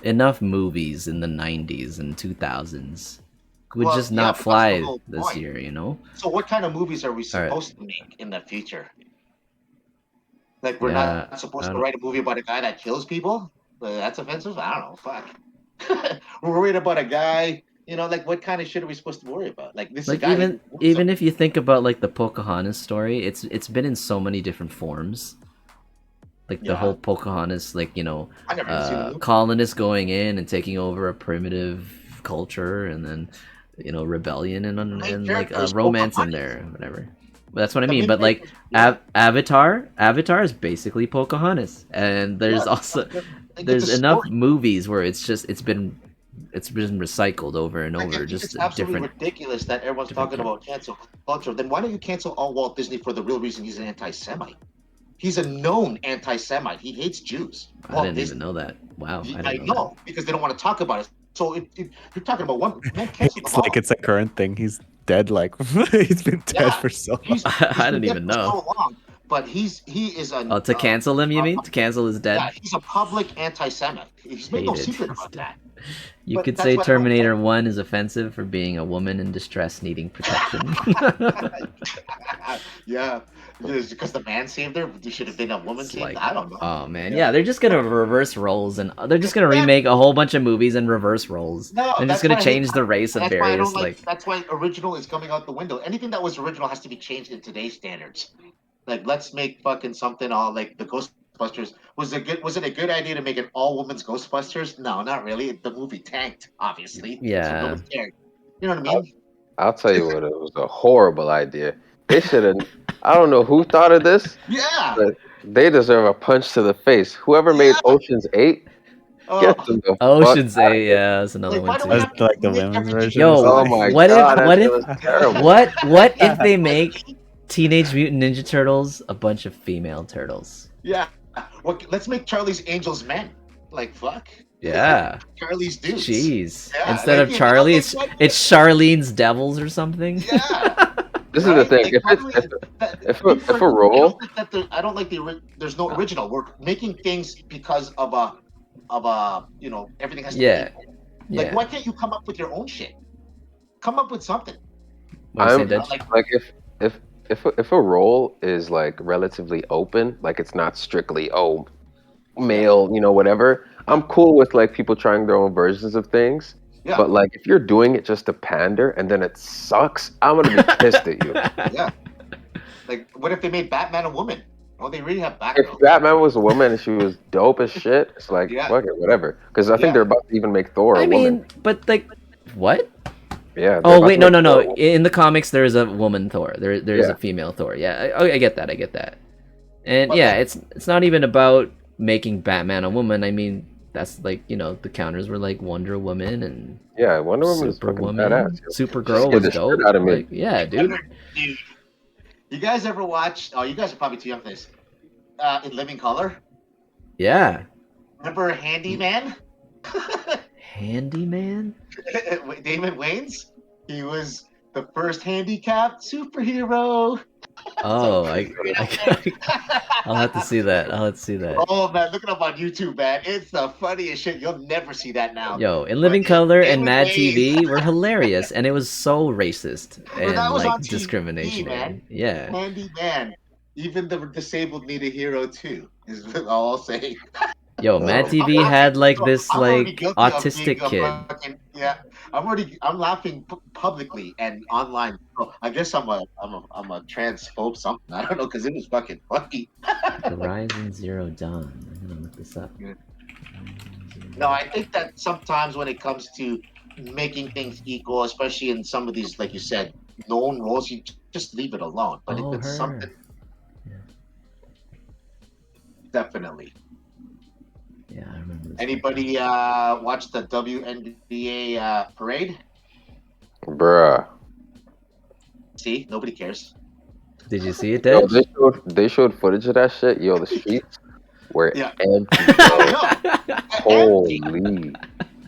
enough movies in the 90s and 2000s would just not fly this year, you know? So what kind of movies are we supposed to make in the future? Like, we're not supposed to write a movie about a guy that kills people? That's offensive? I don't know. Fuck. We're worried about a guy, you know, like what kind of shit are we supposed to worry about? Like this like guy even if you think about like the Pocahontas story, it's been in so many different forms. Like the whole Pocahontas, like, you know, colonists going in and taking over a primitive culture, and then, you know, rebellion and like romance in there, whatever. That's what I mean. But like Avatar is basically Pocahontas, and there's also there's enough movies where it's been recycled over and over. Just it's absolutely ridiculous that everyone's talking about cancel culture. Then why don't you cancel all Walt Disney for the real reason he's an anti-Semite? He's a known anti-Semite. He hates Jews. I didn't even know that. Wow. I know because they don't want to talk about it. So if you're talking about one, it's like it's a current thing. He's dead. Like he's been dead for so long. I didn't even know. So long, but he is a. Oh, to cancel him? You mean to cancel his dead? Yeah, he's a public anti-Semite. He's made no secret about that. You could say Terminator 1 is offensive for being a woman in distress needing protection. Yeah, because the man saved her. There should have been a woman saved. I don't know. Oh man, yeah, they're just gonna reverse roles, and they're just gonna remake a whole bunch of movies and reverse roles. No, they're just gonna change the race of various That's why original is coming out the window. Anything that was original has to be changed in today's standards. Like, let's make fucking something all like the Ghostbusters. Was it a good idea to make an all-women's Ghostbusters? No, not really. The movie tanked, obviously. Yeah. So nobody cared. You know what I mean? I'll tell you what, it was a horrible idea. They should have. I don't know who thought of this. Yeah. But they deserve a punch to the face. Whoever made Ocean's 8. Ocean's 8, yeah, that's another one too. That's like the women's version. Yo, oh my God, what if Yeah. they make Teenage Mutant Ninja Turtles a bunch of female turtles? Yeah. Well, let's make Charlie's Angels men. Like, fuck. Yeah. Charlie's dudes. Jeez. Yeah, Instead like, of you know, Charlie, like, it's Charlene's Devils or something. Yeah. This Right? is the thing. Like, If why do it's we- if people a are- role, I don't like there's no original. We're making things because of a you know, everything has to be Yeah. equal. Yeah. Like, why can't you come up with your own shit? Come up with something. What do you I'm say, Dej? like if a role is like relatively open, like it's not strictly male, you know, whatever. I'm cool with like people trying their own versions of things. Yeah. But like if you're doing it just to pander and then it sucks, I'm gonna be pissed at you. Yeah. Like, what if they made Batman a woman? Oh, they really have If background. Batman was a woman and she was dope as shit, it's like Yeah. fuck it, whatever. Because I think Yeah. they're about to even make Thor a I woman. mean, but like, what? Yeah. they're Oh about wait, to no, make no, Thor a no. woman. In the comics, there is a woman Thor. There's Yeah. a female Thor. Yeah, I get that. I get that. And But, yeah, like- it's not even about making Batman a woman. I mean, that's like, you know, the counters were like Wonder Woman and Yeah, Wonder Woman is fucking Superwoman. badass. yo. Supergirl Scared was the shit dope. out of me. Like, yeah, dude. Dude, you guys ever watched? Oh, you guys are probably too young for this. In Living Color, Yeah. remember Handyman? Handyman? David Wayne's. He was the first handicapped superhero. Oh, I'll have to see that. I'll have to see that. Oh man, look it up on YouTube, man. It's the funniest shit. You'll never see that now. Yo, in Living But Color and David Mad Wayne- TV were hilarious, and it was so racist and that was like on TV, discrimination. man. Yeah. Handyman. Even the disabled need a hero too. Is all I'll say. Yo, Mad Oh. TV had like this I'm already like guilty of autistic being a kid. fucking- yeah, I'm laughing publicly and online. Oh, I guess I'm a transphobe something. I don't know, because it was fucking funny. Horizon Zero Dawn. I'm gonna look this up. Yeah. No, I think that sometimes when it comes to making things equal, especially in some of these, like you said, known roles, you just leave it alone. But Oh, if it's her. something, Yeah. definitely. Yeah, I remember this. Anybody watch the WNBA parade? Bruh. See, nobody cares. Did you see it, Yo, Dej? they showed footage of that shit. Yo, the streets were Yeah. empty. Bro. Empty. Holy.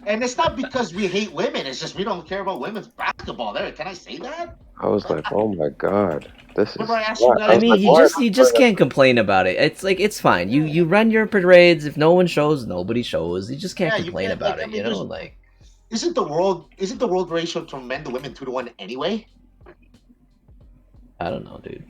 And it's not because we hate women. It's just we don't care about women's basketball. There, can I say that? I was like, oh my god. This is Remember I asked you why- guys- I mean, was you like, just why- you just can't complain about it. It's like it's fine. You run your parades. If no one shows, nobody shows. You just can't Yeah, you complain can't, about like, I it. mean, You know, there's- like Isn't the world ratio from men to women 2-1 anyway? I don't know, dude.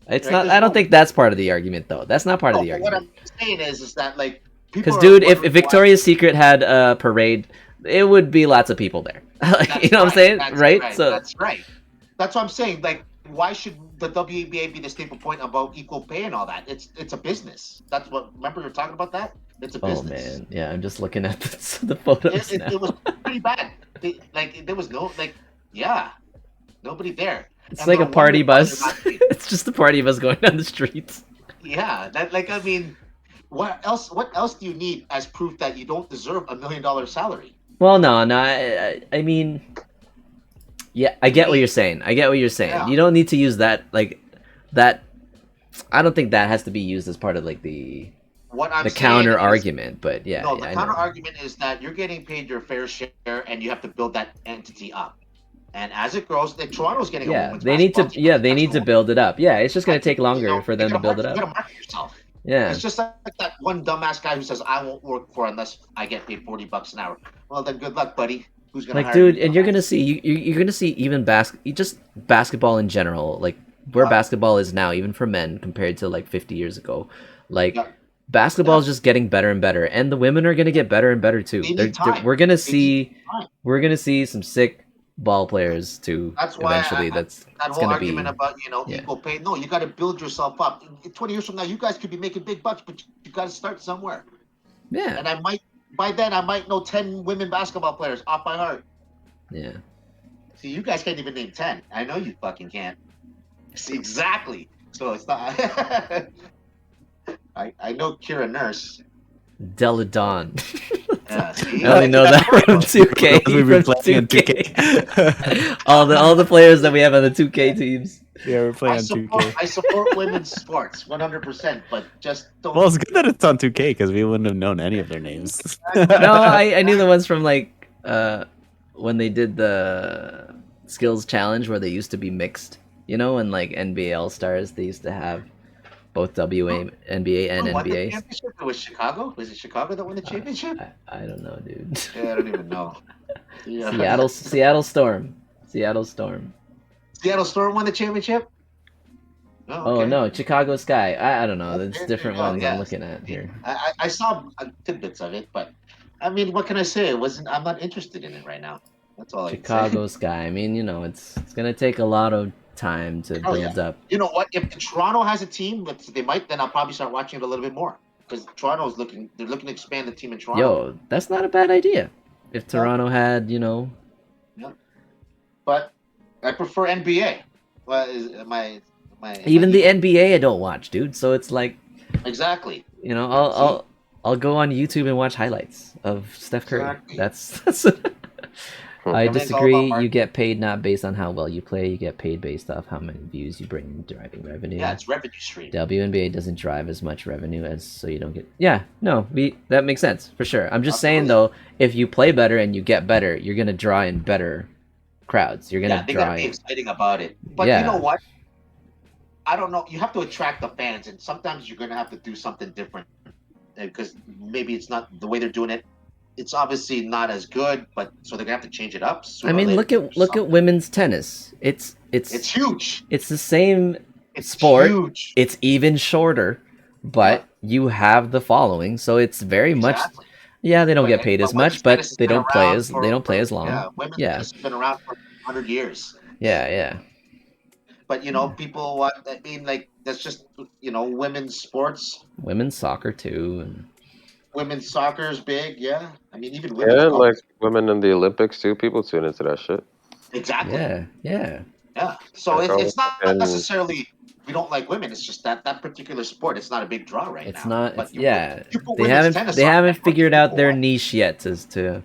It's Right, not. there's I don't no- think that's part of the argument, though. That's not part of the No, but what argument. I'm saying is that like Because, people dude, are if wondering Victoria's Secret had a parade, it would be lots of people there. Like, why- you know what I'm That's saying, That's right? So that's right. That's what I'm saying. Like, why should the WNBA be the staple point about equal pay and all that? It's a business. That's what. Remember we were talking about that? It's a oh business. man, yeah. I'm just looking at the photos now. It was pretty bad. There was no yeah, nobody there. It's And like a no party wonder why bus. they're not paid. It's just a party bus going down the streets. Yeah, that like I mean, what else? What else do you need as proof that you don't deserve $1 million salary? Well, no. I mean, yeah, I get what you're saying. I get what you're saying. Yeah. You don't need to use that like that. I don't think that has to be used as part of like the What I'm saying counter is- argument. But yeah, No, yeah, the I counter know. argument is that you're getting paid your fair share, and you have to build that entity up. And as it grows, like Toronto's getting a Yeah, women's they need to. basketball team. Yeah, they That's need to cool. build it up. Yeah, it's just gonna take You longer know, for you them to gotta build it market- You up. gotta market yourself. Yeah. It's just like that one dumbass guy who says, "I won't work for unless I get paid $40 an hour." Well, then good luck, buddy. Who's gonna Like, hire dude, you? and you're gonna see you're gonna see even just basketball in general, like where Yeah. basketball is now, even for men compared to like 50 years ago. Like Yeah. basketball is just getting better and better, and the women are gonna get better and better too. They need time. We're gonna They see need time. we're gonna see some sick ball players too. That's why Eventually, that it's whole gonna be argument about yeah. equal pay. No, you got to build yourself up. 20 years from now, you guys could be making big bucks, but you got to start somewhere. yeah, And by then, I might know 10 women basketball players off by heart. yeah. See, you guys can't even name 10. I know you fucking can't. See, exactly. So it's not. I know Kira Nurse. Deladon. Yeah, see? I only know that from 2K. Because we've been from playing in 2K. all the players that we have on the 2K teams. Yeah, we're playing on 2K. I support women's sports 100%, but just don't. Well, it's good that it's on 2K because we wouldn't have known any of their names. No, I knew the ones from like when they did the skills challenge where they used to be mixed. You know, and like NBA All Stars, they used to have both NBA and NBA. Championship? It was Chicago. Was it Chicago that won the championship? I don't know, dude. Yeah, I don't even know. Yeah. Seattle Storm. Seattle Storm won the championship. Oh, okay. No, Chicago Sky. I don't know. There's different ones I'm looking at here. I saw tidbits of it, but I mean, what can I say? I'm not interested in it right now. That's all. Chicago Sky. I mean, you know, it's gonna take a lot of time to build up. You know what? If Toronto has a team, they might. Then I'll probably start watching it a little bit more because Toronto's looking. They're looking to expand the team in Toronto. Yo, that's not a bad idea. If Toronto had, you know. Yeah. But I prefer NBA. Even the NBA I don't watch, dude. So it's like. Exactly. You know, I'll go on YouTube and watch highlights of Steph Curry. Exactly. That's. I disagree. You get paid not based on how well you play. You get paid based off how many views you bring in driving revenue. Yeah, it's revenue stream. WNBA doesn't drive as much revenue so you don't get. Yeah, no, that makes sense for sure. I'm just saying though, if you play better and you get better, you're gonna draw in better crowds. You're gonna they gotta be exciting about it. But you know what? I don't know. You have to attract the fans, and sometimes you're gonna have to do something different because maybe it's not the way they're doing it. It's obviously not as good, but so they're gonna have to change it up. I mean, look at women's tennis. It's huge. It's the same sport. Huge. It's even shorter, but you have the following, so it's very much. Yeah, they don't get paid as much, but they don't play as long. Yeah, women's tennis has been around for 100 years. Yeah. But you know, people want. I mean, like that's just women's sports. Women's soccer too, and. Women's soccer is big, yeah. I mean, even women's golf. Like women in the Olympics too. People tune into that shit. Exactly. Yeah. So it's not necessarily we don't like women. It's just that particular sport. It's not a big draw right now. It's not. But they haven't figured out their niche yet to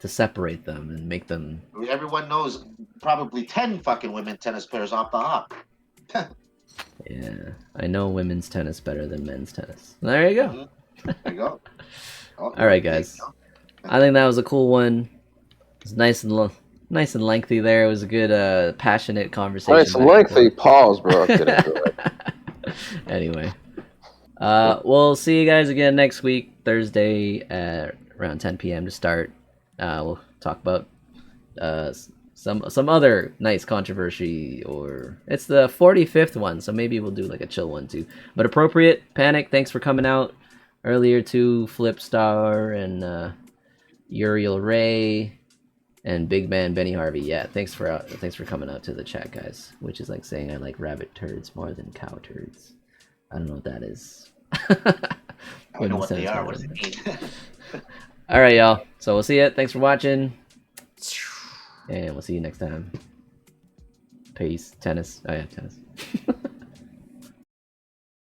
separate them and make them. Everyone knows probably 10 fucking women tennis players off the hop. Yeah, I know women's tennis better than men's tennis. There you go. Mm-hmm. There you go. All right, guys. I think that was a cool one. It's nice and lengthy. There, it was a good, passionate conversation. Nice and lengthy. Pause, bro. Anyway, we'll see you guys again next week, Thursday at around 10 p.m. to start. We'll talk about some other nice controversy, or it's the 45th one, so maybe we'll do like a chill one too. But appropriate. Panic, thanks for coming out. Earlier to Flipstar and Uriel Ray and Big Man Benny Harvey. Yeah, thanks for coming out to the chat, guys. Which is like saying I like rabbit turds more than cow turds. I don't know what that is. I know what they are. What does it mean? All right, y'all. So we'll see you. Thanks for watching, and we'll see you next time. Peace. Tennis. Oh yeah, tennis.